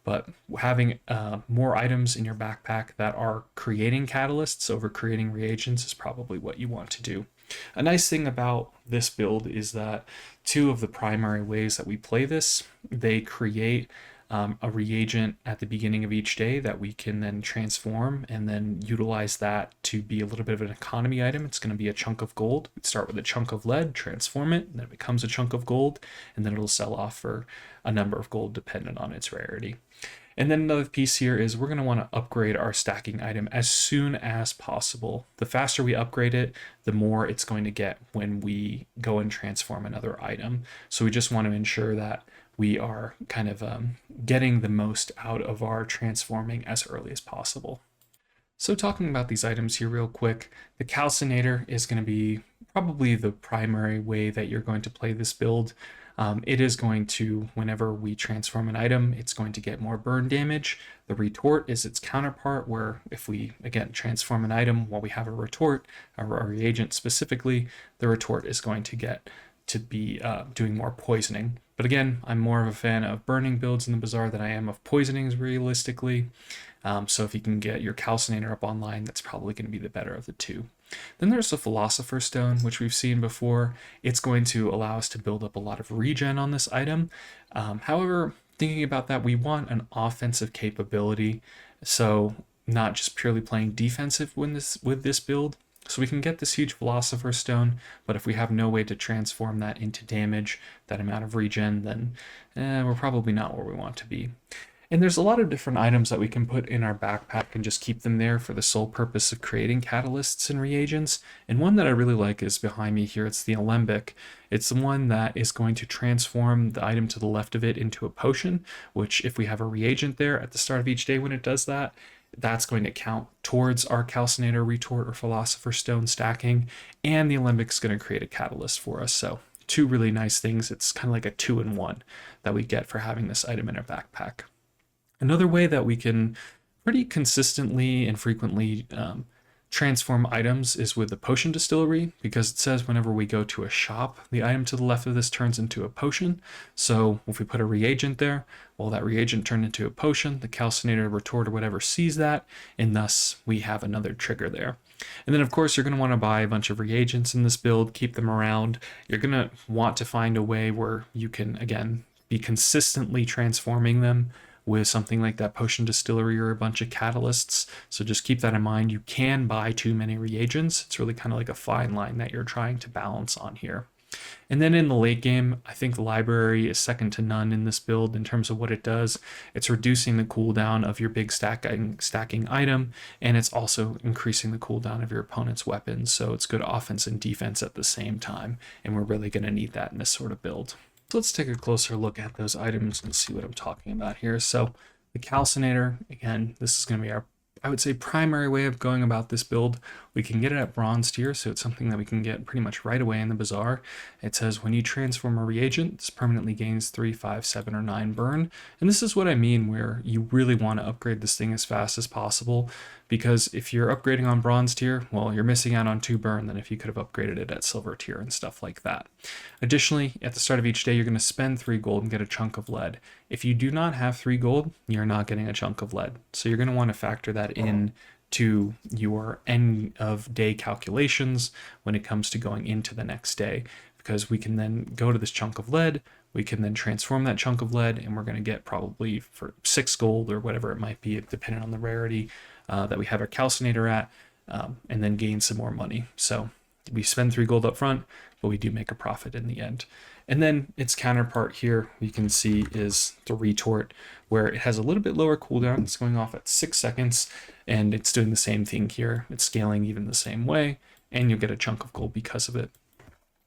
But having more items in your backpack that are creating catalysts over creating reagents is probably what you want to do. A nice thing about this build is that 2 of the primary ways that we play this, they create a reagent at the beginning of each day that we can then transform and then utilize that to be a little bit of an economy item. It's going to be a chunk of gold. We start with a chunk of lead, transform it, and then it becomes a chunk of gold, and then it'll sell off for a number of gold dependent on its rarity. And then another piece here is we're going to want to upgrade our stacking item as soon as possible. The faster we upgrade it, the more it's going to get when we go and transform another item. So we just want to ensure that we are kind of getting the most out of our transforming as early as possible. So talking about these items here real quick, the calcinator is going to be probably the primary way that you're going to play this build. It is going to, whenever we transform an item, it's going to get more burn damage. The retort is its counterpart, where if we, again, transform an item while we have a retort, or a reagent specifically, the retort is going to get to be doing more poisoning. But again, I'm more of a fan of burning builds in the Bazaar than I am of poisonings realistically. So if you can get your calcinator up online, that's probably going to be the better of the two. Then there's the Philosopher's Stone, which we've seen before. It's going to allow us to build up a lot of regen on this item. However, thinking about that, we want an offensive capability, so not just purely playing defensive with this build. So we can get this huge Philosopher's Stone, but if we have no way to transform that into damage, that amount of regen, then we're probably not where we want to be. And there's a lot of different items that we can put in our backpack and just keep them there for the sole purpose of creating catalysts and reagents. And one that I really like is behind me here. It's the Alembic. It's the one that is going to transform the item to the left of it into a potion, which if we have a reagent there at the start of each day when it does that, that's going to count towards our calcinator, retort, or Philosopher's Stone stacking. And the Alembic's going to create a catalyst for us. So two really nice things. It's kind of like a 2-in-1 that we get for having this item in our backpack. Another way that we can pretty consistently and frequently transform items is with the potion distillery, because it says whenever we go to a shop, the item to the left of this turns into a potion. So if we put a reagent there, well, that reagent turned into a potion, the calcinator, retort, or whatever sees that, and thus we have another trigger there. And then of course you're going to want to buy a bunch of reagents in this build, keep them around. You're going to want to find a way where you can, again, be consistently transforming them with something like that potion distillery or a bunch of catalysts. So just keep that in mind. You can buy too many reagents. It's really kind of like a fine line that you're trying to balance on here. And then in the late game, I think the library is second to none in this build in terms of what it does. It's reducing the cooldown of your big stacking item, and it's also increasing the cooldown of your opponent's weapons. So it's good offense and defense at the same time, and we're really going to need that in this sort of build. So let's take a closer look at those items and see what I'm talking about here. So the calcinator, again, this is going to be our, I would say, primary way of going about this build. We can get it at bronze tier, so it's something that we can get pretty much right away in the Bazaar. It says when you transform a reagent, this permanently gains 3, 5, 7, or 9 burn. And this is what I mean where you really want to upgrade this thing as fast as possible, because if you're upgrading on bronze tier, well, you're missing out on 2 burn than if you could have upgraded it at silver tier and stuff like that. Additionally, at the start of each day, you're going to spend 3 gold and get a chunk of lead. If you do not have 3 gold, you're not getting a chunk of lead. So you're going to want to factor that in to your end of day calculations when it comes to going into the next day, because we can then go to this chunk of lead, we can then transform that chunk of lead, and we're going to get probably for 6 gold or whatever it might be, depending on the rarity that we have our calcinator at, and then gain some more money. So we spend 3 gold up front, but we do make a profit in the end. And then its counterpart here, you can see, is the retort, where it has a little bit lower cooldown. It's going off at 6 seconds, and it's doing the same thing here. It's scaling even the same way, and you'll get a chunk of gold because of it.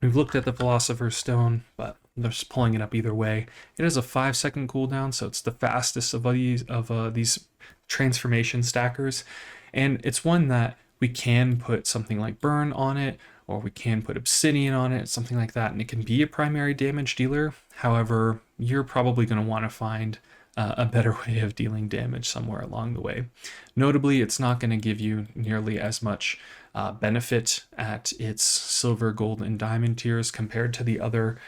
We've looked at the Philosopher's Stone, but they're just pulling it up either way. It has a 5-second cooldown, so it's the fastest of these transformation stackers, and it's one that we can put something like burn on it, or we can put obsidian on it, something like that, and it can be a primary damage dealer. However, you're probably going to want to find a better way of dealing damage somewhere along the way. Notably, it's not going to give you nearly as much benefit at its silver, gold, and diamond tiers compared to the other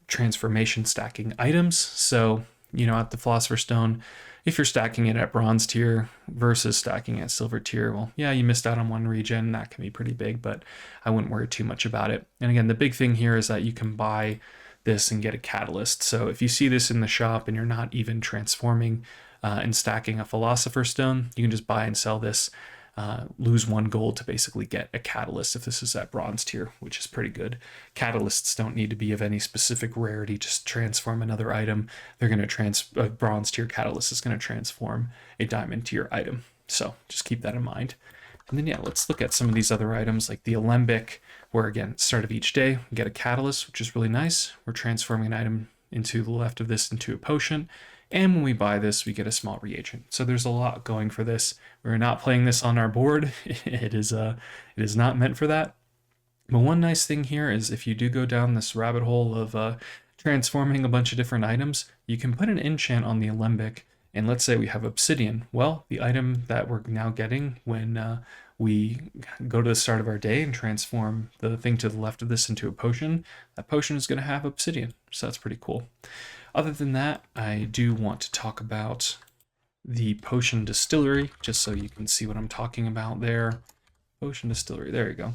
transformation stacking items. So, at the Philosopher's Stone, if you're stacking it at bronze tier versus stacking at silver tier, well, yeah, you missed out on 1 regen. That can be pretty big, but I wouldn't worry too much about it. And again, the big thing here is that you can buy this and get a catalyst. So if you see this in the shop and you're not even transforming and stacking a philosopher stone, you can just buy and sell this, lose 1 gold to basically get a catalyst if this is at bronze tier, which is pretty good. Catalysts don't need to be of any specific rarity, just transform another item. They're going to a bronze tier catalyst is going to transform a diamond tier item. So just keep that in mind. And then, yeah, let's look at some of these other items like the Alembic, where again, start of each day, we get a catalyst, which is really nice. We're transforming an item into the left of this into a potion. And when we buy this, we get a small reagent. So there's a lot going for this. We're not playing this on our board. It is not meant for that. But one nice thing here is if you do go down this rabbit hole of transforming a bunch of different items, you can put an enchant on the Alembic. And let's say we have obsidian. Well, the item that we're now getting when we go to the start of our day and transform the thing to the left of this into a potion, that potion is going to have obsidian. So that's pretty cool. Other than that, I do want to talk about the potion distillery, just so you can see what I'm talking about there. Potion distillery, there you go.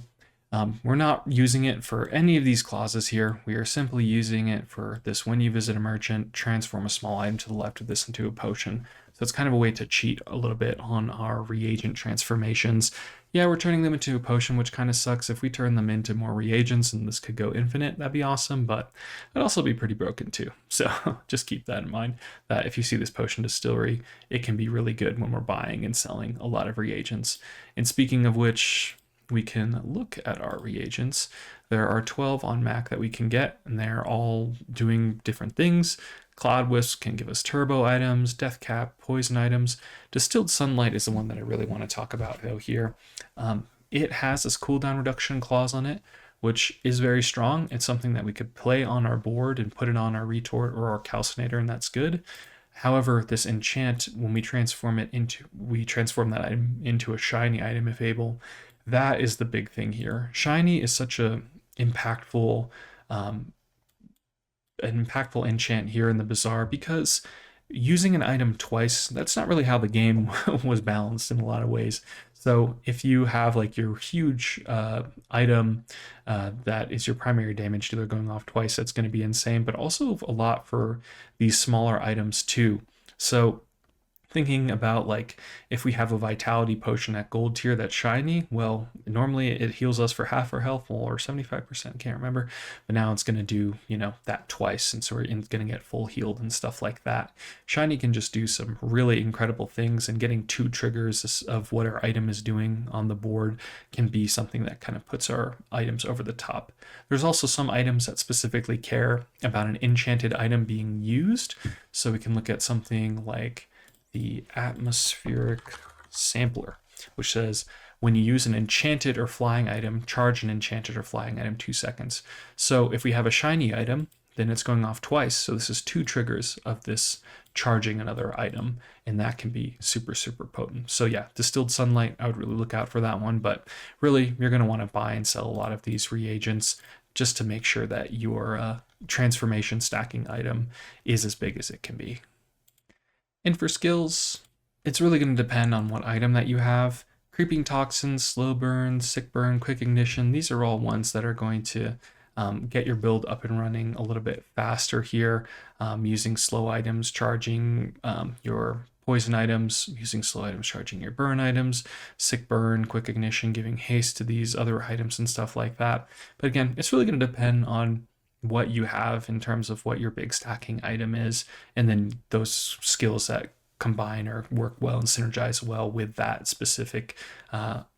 We're not using it for any of these clauses here. We are simply using it for this: when you visit a merchant, transform a small item to the left of this into a potion. So it's kind of a way to cheat a little bit on our reagent transformations. Yeah, we're turning them into a potion, which kind of sucks. If we turn them into more reagents and this could go infinite, that'd be awesome, but it'd also be pretty broken too. So just keep that in mind, that if you see this potion distillery, it can be really good when we're buying and selling a lot of reagents. And speaking of which, we can look at our reagents. There are 12 on Mac that we can get, and they're all doing different things. Cloud Wisp can give us turbo items, Death Cap, poison items. Distilled Sunlight is the one that I really want to talk about though here. It has this cooldown reduction clause on it, which is very strong. It's something that we could play on our board and put it on our retort or our calcinator, and that's good. However, this enchant, when we transform that item into a shiny item if able. That is the big thing here. Shiny is such an impactful enchant here in the Bazaar, because using an item twice, that's not really how the game was balanced in a lot of ways. So if you have like your huge item that is your primary damage dealer going off twice, that's going to be insane, but also a lot for these smaller items too. So thinking about like if we have a vitality potion at gold tier that's shiny, well, normally it heals us for half our health or 75%, can't remember, but now it's going to do, that twice, and so we're going to get full healed and stuff like that. Shiny can just do some really incredible things, and getting 2 triggers of what our item is doing on the board can be something that kind of puts our items over the top. There's also some items that specifically care about an enchanted item being used, so we can look at something like the atmospheric sampler, which says when you use an enchanted or flying item, charge an enchanted or flying item 2 seconds. So if we have a shiny item, then it's going off twice. So this is 2 triggers of this charging another item, and that can be super, super potent. So yeah, Distilled Sunlight, I would really look out for that one, but really you're going to want to buy and sell a lot of these reagents just to make sure that your transformation stacking item is as big as it can be. And for skills, it's really going to depend on what item that you have. Creeping Toxin, Slow Burn, Sick Burn, Quick Ignition, these are all ones that are going to get your build up and running a little bit faster here, using slow items, charging your poison items, using slow items, charging your burn items, Sick Burn, Quick Ignition, giving haste to these other items and stuff like that. But again, it's really going to depend on what you have in terms of what your big stacking item is, and then those skills that combine or work well and synergize well with that specific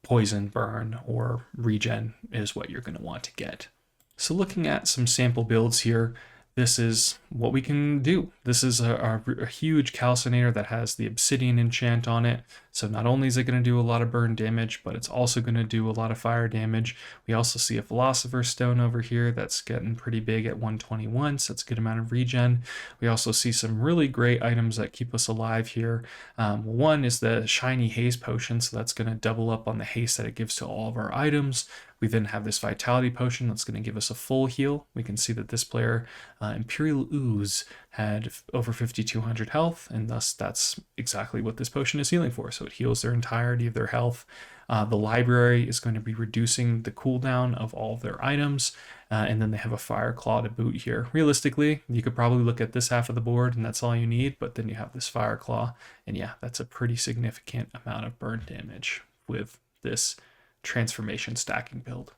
poison, burn, or regen is what you're going to want to get. So looking at some sample builds here, this is what we can do. This is a huge calcinator that has the obsidian enchant on it. So not only is it going to do a lot of burn damage, but it's also going to do a lot of fire damage. We also see a philosopher's stone over here that's getting pretty big at 121, so that's a good amount of regen. We also see some really great items that keep us alive here. One is the shiny haste potion, so that's going to double up on the haste that it gives to all of our items. We then have this vitality potion that's going to give us a full heal. We can see that this player, Imperial Ooze, had over 5,200 health, and thus that's exactly what this potion is healing for. So it heals their entirety of their health. The library is going to be reducing the cooldown of all of their items. And then they have a fire claw to boot here. Realistically, you could probably look at this half of the board and that's all you need, but then you have this fire claw. And yeah, that's a pretty significant amount of burn damage with this transformation stacking build.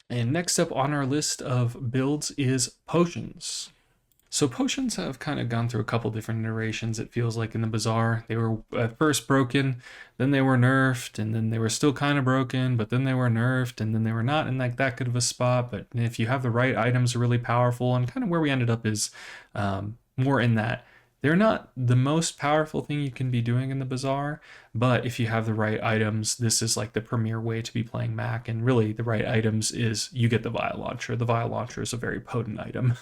And next up on our list of builds is potions. So potions have kind of gone through a couple different iterations, it feels like, in the Bazaar. They were at first broken, then they were nerfed, and then they were still kind of broken, but then they were nerfed, and then they were not in like that good of a spot. But if you have the right items, are really powerful, and kind of where we ended up is more in that they're not the most powerful thing you can be doing in the Bazaar, but if you have the right items, this is like the premier way to be playing Mac. And really, the right items is you get the Vial Launcher. The Vial Launcher is a very potent item.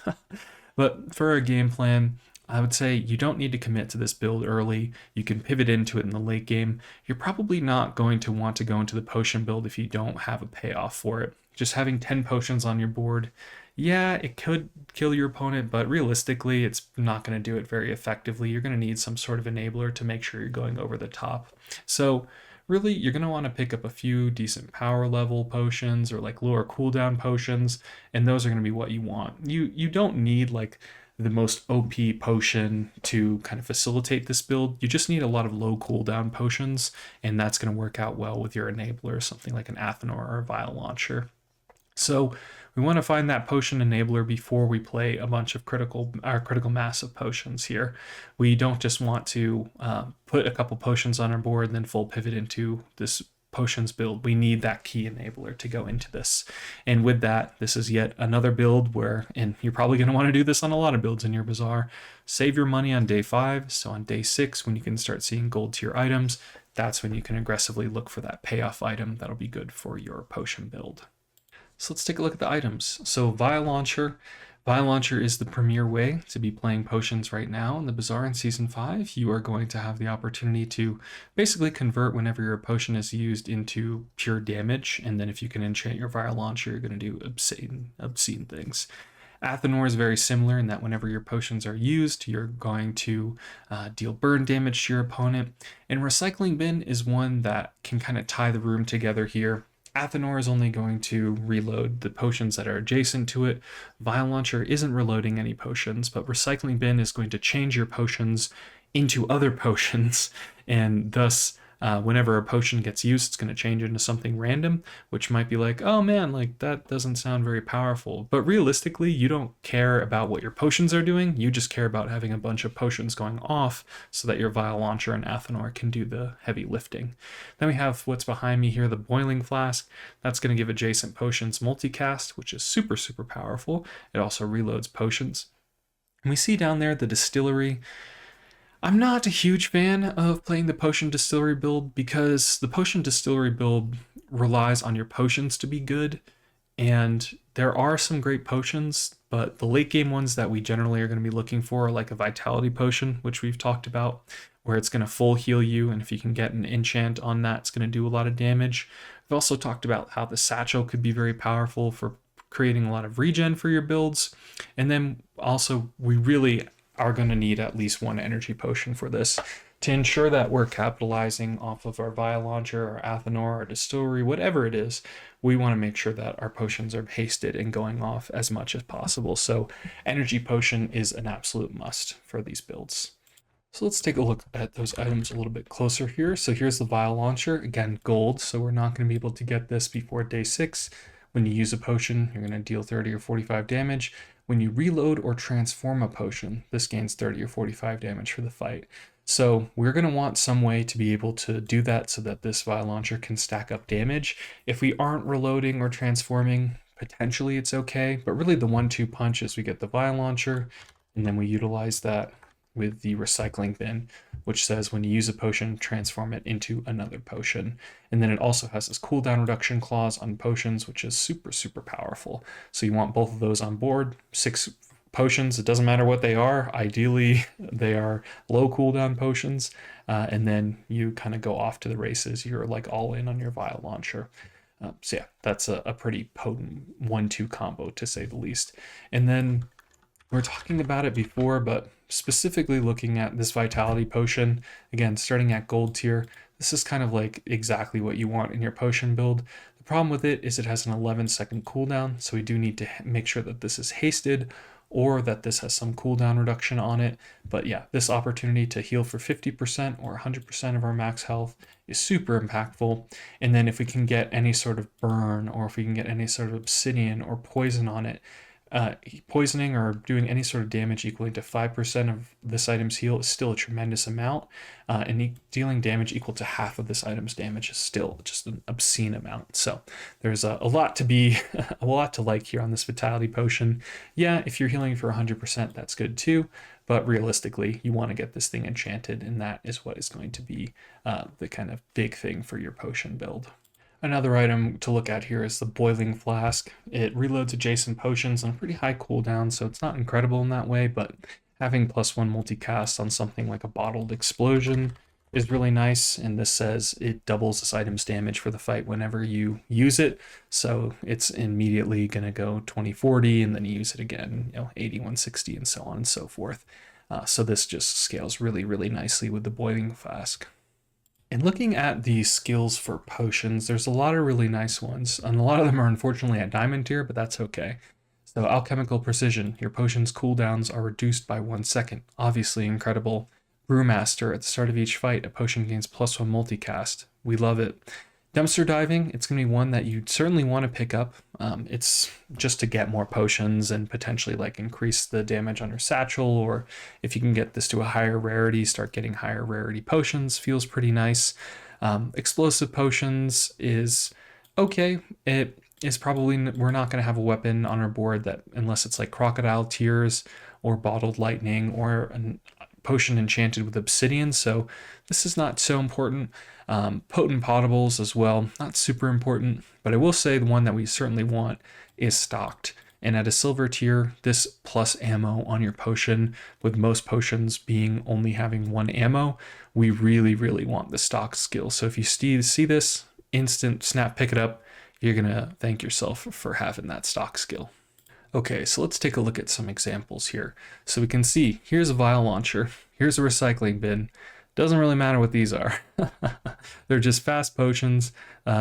But for a game plan, I would say you don't need to commit to this build early. You can pivot into it in the late game. You're probably not going to want to go into the potion build if you don't have a payoff for it. Just having 10 potions on your board, yeah, it could kill your opponent, but realistically, it's not going to do it very effectively. You're going to need some sort of enabler to make sure you're going over the top. So really, you're going to want to pick up a few decent power level potions or like lower cooldown potions, and those are going to be what you want. You don't need like the most OP potion to kind of facilitate this build. You just need a lot of low cooldown potions, and that's going to work out well with your enabler, something like an Athanor or a Vial Launcher. So we want to find that potion enabler before we play a bunch of critical mass of potions here. We don't just want to put a couple potions on our board and then full pivot into this potions build. We need that key enabler to go into this. And with that, this is yet another build where, and you're probably going to want to do this on a lot of builds in your Bazaar, save your money on day 5. So on day 6, when you can start seeing gold tier items, that's when you can aggressively look for that payoff item that'll be good for your potion build. So let's take a look at the items. So Vial Launcher. Vial Launcher is the premier way to be playing potions right now in the Bazaar in Season 5. You are going to have the opportunity to basically convert whenever your potion is used into pure damage, and then if you can enchant your Vial Launcher, you're going to do obscene things. Athanor is very similar in that whenever your potions are used, you're going to deal burn damage to your opponent. And Recycling Bin is one that can kind of tie the room together here. Athanor is only going to reload the potions that are adjacent to it. Vial Launcher isn't reloading any potions, but Recycling Bin is going to change your potions into other potions, and thus whenever a potion gets used, it's going to change into something random, which might be like, oh man, like that doesn't sound very powerful. But realistically, you don't care about what your potions are doing. You just care about having a bunch of potions going off so that your Vial Launcher and Athanor can do the heavy lifting. Then we have what's behind me here, the Boiling Flask. That's going to give adjacent potions multicast, which is super, super powerful. It also reloads potions. And we see down there the Distillery. I'm not a huge fan of playing the Potion Distillery build because the Potion Distillery build relies on your potions to be good, and there are some great potions, but the late game ones that we generally are going to be looking for are like a Vitality Potion, which we've talked about, where it's going to full heal you, and if you can get an enchant on that, it's going to do a lot of damage. We've also talked about how the Satchel could be very powerful for creating a lot of regen for your builds, and then also we really are going to need at least one energy potion for this to ensure that we're capitalizing off of our Vial Launcher or Athanor or Distillery, whatever it is. We want to make sure that our potions are hasted and going off as much as possible. So energy potion is an absolute must for these builds. So let's take a look at those items a little bit closer here. So here's the Vial Launcher, again, gold. So we're not going to be able to get this before day 6. When you use a potion, you're going to deal 30 or 45 damage. When you reload or transform a potion, this gains 30 or 45 damage for the fight. So we're going to want some way to be able to do that so that this Vial Launcher can stack up damage. If we aren't reloading or transforming, potentially it's okay, but really the 1-2 punch is we get the Vial Launcher, and then we utilize that with the Recycling Bin, which says when you use a potion, transform it into another potion. And then it also has this cooldown reduction clause on potions, which is super, super powerful. So you want both of those on board. 6 potions, it doesn't matter what they are. Ideally, they are low cooldown potions. And then you kind of go off to the races. You're like all in on your Vial Launcher. So yeah, that's a pretty potent 1-2 combo, to say the least. And then we were talking about it before, but specifically looking at this Vitality Potion, again, starting at gold tier, this this is kind of like exactly what you want in your potion build. The problem with it is it has an 11-second cooldown, so we do need to make sure that this is hasted or that this has some cooldown reduction on it. But yeah, this opportunity to heal for 50% or 100% of our max health is super impactful. And then if we can get any sort of burn, or if we can get any sort of obsidian or poison on it, poisoning or doing any sort of damage equaling to 5% of this item's heal is still a tremendous amount, and dealing damage equal to half of this item's damage is still just an obscene amount. So there's a lot to be, a lot to like here on this Vitality Potion. Yeah, if you're healing for 100%, that's good too, but realistically, you want to get this thing enchanted, and that is what is going to be the kind of big thing for your potion build. Another item to look at here is the Boiling Flask. It reloads adjacent potions on a pretty high cooldown, so it's not incredible in that way, but having +1 multicast on something like a Bottled Explosion is really nice, and this says it doubles this item's damage for the fight whenever you use it, so it's immediately going to go 2040, and then you use it again, 80, 160, and so on and so forth. So this just scales really, really nicely with the Boiling Flask. And looking at the skills for potions, there's a lot of really nice ones, and a lot of them are unfortunately at diamond tier, but that's okay. So Alchemical Precision, your potion's cooldowns are reduced by 1 second. Obviously incredible. Brewmaster, at the start of each fight, a potion gains +1 multicast. We love it. Dumpster Diving, it's going to be one that you certainly want to pick up. It's just to get more potions and potentially like increase the damage on your satchel, or if you can get this to a higher rarity, start getting higher rarity potions, feels pretty nice. Explosive Potions is okay. It is probably, we're not going to have a weapon on our board that, unless it's like Crocodile Tears or Bottled Lightning or a potion enchanted with obsidian, so this is not so important. Potent Potables as well, not super important, but I will say the one that we certainly want is Stocked. And at a silver tier, this plus ammo on your potion, with most potions being only having 1 ammo, we really, really want the Stocked skill. So if you see this, instant snap, pick it up. You're gonna thank yourself for having that Stock skill. Okay, so let's take a look at some examples here. So we can see, here's a vial launcher, here's a recycling bin. Doesn't really matter what these are. They're just fast potions.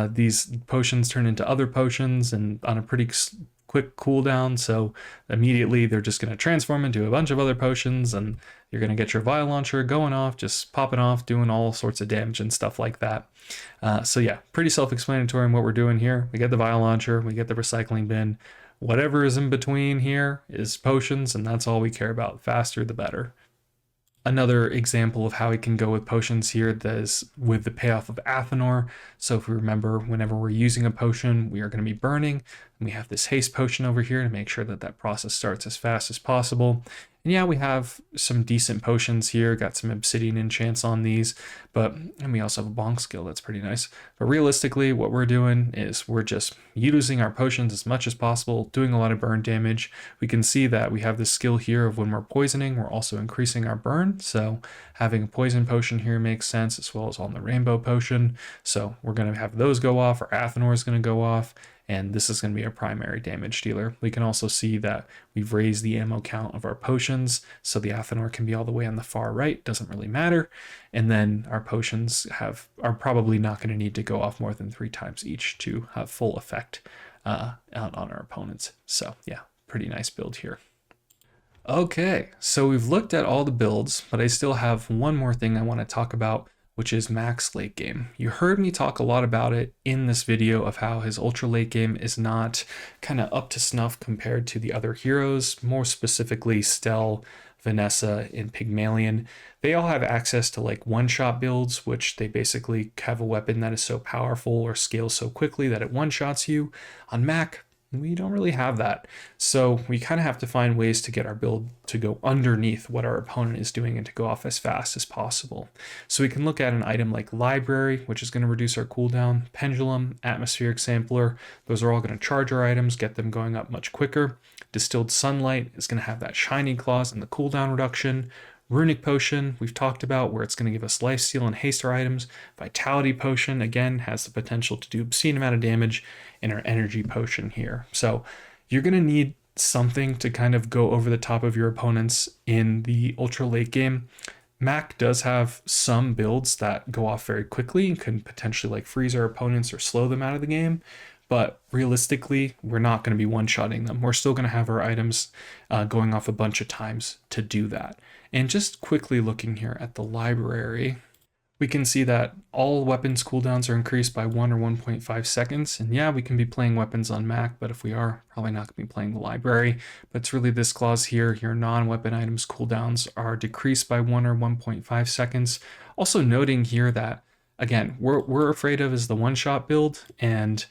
These potions turn into other potions and on a pretty quick cooldown, so immediately they're just going to transform into a bunch of other potions, and you're going to get your vial launcher going off, just popping off, doing all sorts of damage and stuff like that. So yeah, pretty self-explanatory in what we're doing here. We get the vial launcher, we get the recycling bin. Whatever is in between here is potions, and that's all we care about. Faster, the better. Another example of how we can go with potions here is with the payoff of Athenor. So if we remember, whenever we're using a potion, we are going to be burning. And we have this haste potion over here to make sure that that process starts as fast as possible. And yeah, we have some decent potions here, got some obsidian enchants on these, and we also have a bonk skill that's pretty nice. But realistically, what we're doing is we're just using our potions as much as possible, doing a lot of burn damage. We can see that we have this skill here of when we're poisoning, we're also increasing our burn. So having a poison potion here makes sense, as well as on the rainbow potion. So we're going to have those go off, our Athenor is going to go off, and this is going to be a primary damage dealer. We can also see that we've raised the ammo count of our potions, so the Athenor can be all the way on the far right, doesn't really matter. And then our potions are probably not going to need to go off more than 3 times each to have full effect on our opponents. So yeah, pretty nice build here. Okay, so we've looked at all the builds, but I still have one more thing I want to talk about, which is Mac's late game. You heard me talk a lot about it in this video of how his ultra late game is not kind of up to snuff compared to the other heroes, more specifically Stell, Vanessa, and Pygmalion. They all have access to like one-shot builds, which they basically have a weapon that is so powerful or scales so quickly that it one-shots you. On Mac, we don't really have that. So we kind of have to find ways to get our build to go underneath what our opponent is doing and to go off as fast as possible. So we can look at an item like Library, which is going to reduce our cooldown, Pendulum, Atmospheric Sampler. Those are all going to charge our items, get them going up much quicker. Distilled Sunlight is going to have that Shining Claws and the cooldown reduction. Runic Potion, we've talked about, where it's going to give us lifesteal and haste our items. Vitality Potion, again, has the potential to do obscene amount of damage. And our Energy Potion here. So you're going to need something to kind of go over the top of your opponents in the ultra late game. Mac does have some builds that go off very quickly and can potentially like freeze our opponents or slow them out of the game. But realistically, we're not going to be one-shotting them. We're still going to have our items going off a bunch of times to do that. And just quickly looking here at the library, we can see that all weapons cooldowns are increased by 1 or 1.5 seconds. And yeah, we can be playing weapons on Mac, but if we are, probably not going to be playing the library. But it's really this clause here, your non-weapon items cooldowns are decreased by 1 or 1.5 seconds. Also noting here that, again, we're afraid of is the one-shot build, and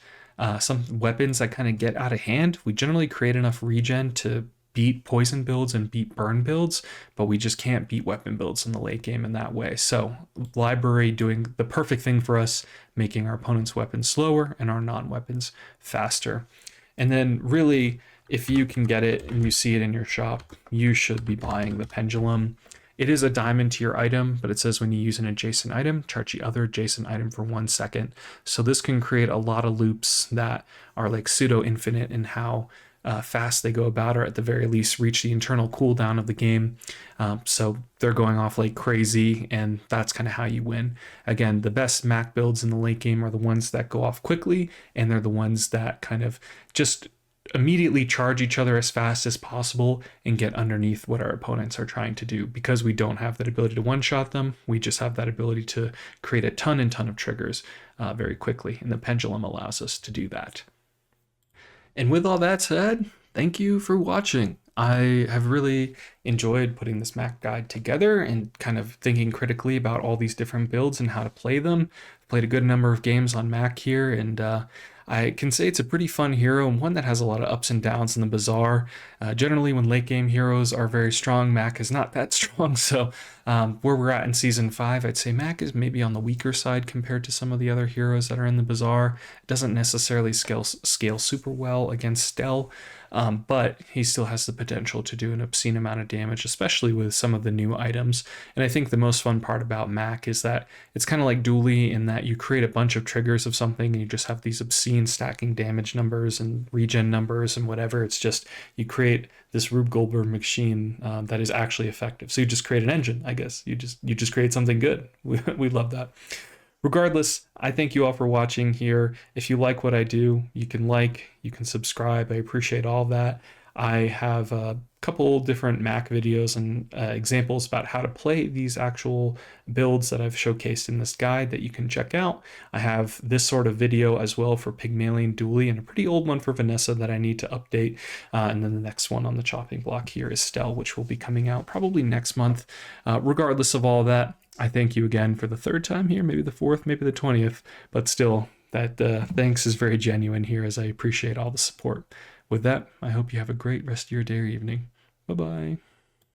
some weapons that kind of get out of hand. We generally create enough regen to beat poison builds and beat burn builds, but we just can't beat weapon builds in the late game in that way. So library doing the perfect thing for us, making our opponent's weapons slower and our non-weapons faster. And then really, if you can get it and you see it in your shop, you should be buying the pendulum. It is a diamond tier item, but it says when you use an adjacent item, charge the other adjacent item for 1 second. So this can create a lot of loops that are like pseudo infinite in how fast they go about, or at the very least reach the internal cooldown of the game. So they're going off like crazy, and that's kind of how you win. Again, the best Mac builds in the late game are the ones that go off quickly, and they're the ones that kind of just immediately charge each other as fast as possible and get underneath what our opponents are trying to do. Because we don't have that ability to one-shot them, we just have that ability to create a ton of triggers very quickly, and the pendulum allows us to do that. And with all that said, thank you for watching. I have really enjoyed putting this Mac guide together and kind of thinking critically about all these different builds and how to play them. I've played a good number of games on Mac here, and I can say it's a pretty fun hero and one that has a lot of ups and downs in the Bazaar. Generally, when late game heroes are very strong, Mac is not that strong. So where we're at in Season 5, I'd say Mac is maybe on the weaker side compared to some of the other heroes that are in the Bazaar. It doesn't necessarily scale super well against Stell, but he still has the potential to do an obscene amount of damage, especially with some of the new items. And I think the most fun part about Mac is that it's kind of like Dooley in that you create a bunch of triggers of something and you just have these obscene stacking damage numbers and regen numbers and whatever. It's just you create this Rube Goldberg machine that is actually effective. So you just create an engine, I guess. You just create something good. We love that. Regardless, I thank you all for watching here. If you like what I do, you can subscribe. I appreciate all of that. I have a couple different Mac videos and examples about how to play these actual builds that I've showcased in this guide that you can check out. I have this sort of video as well for Pygmalion Dooley, and a pretty old one for Vanessa that I need to update. And then the next one on the chopping block here is Stell, which will be coming out probably next month. Regardless of all that, I thank you again for the 3rd time here, maybe the 4th, maybe the 20th, but still, that thanks is very genuine here, as I appreciate all the support. With that, I hope you have a great rest of your day or evening. Bye-bye.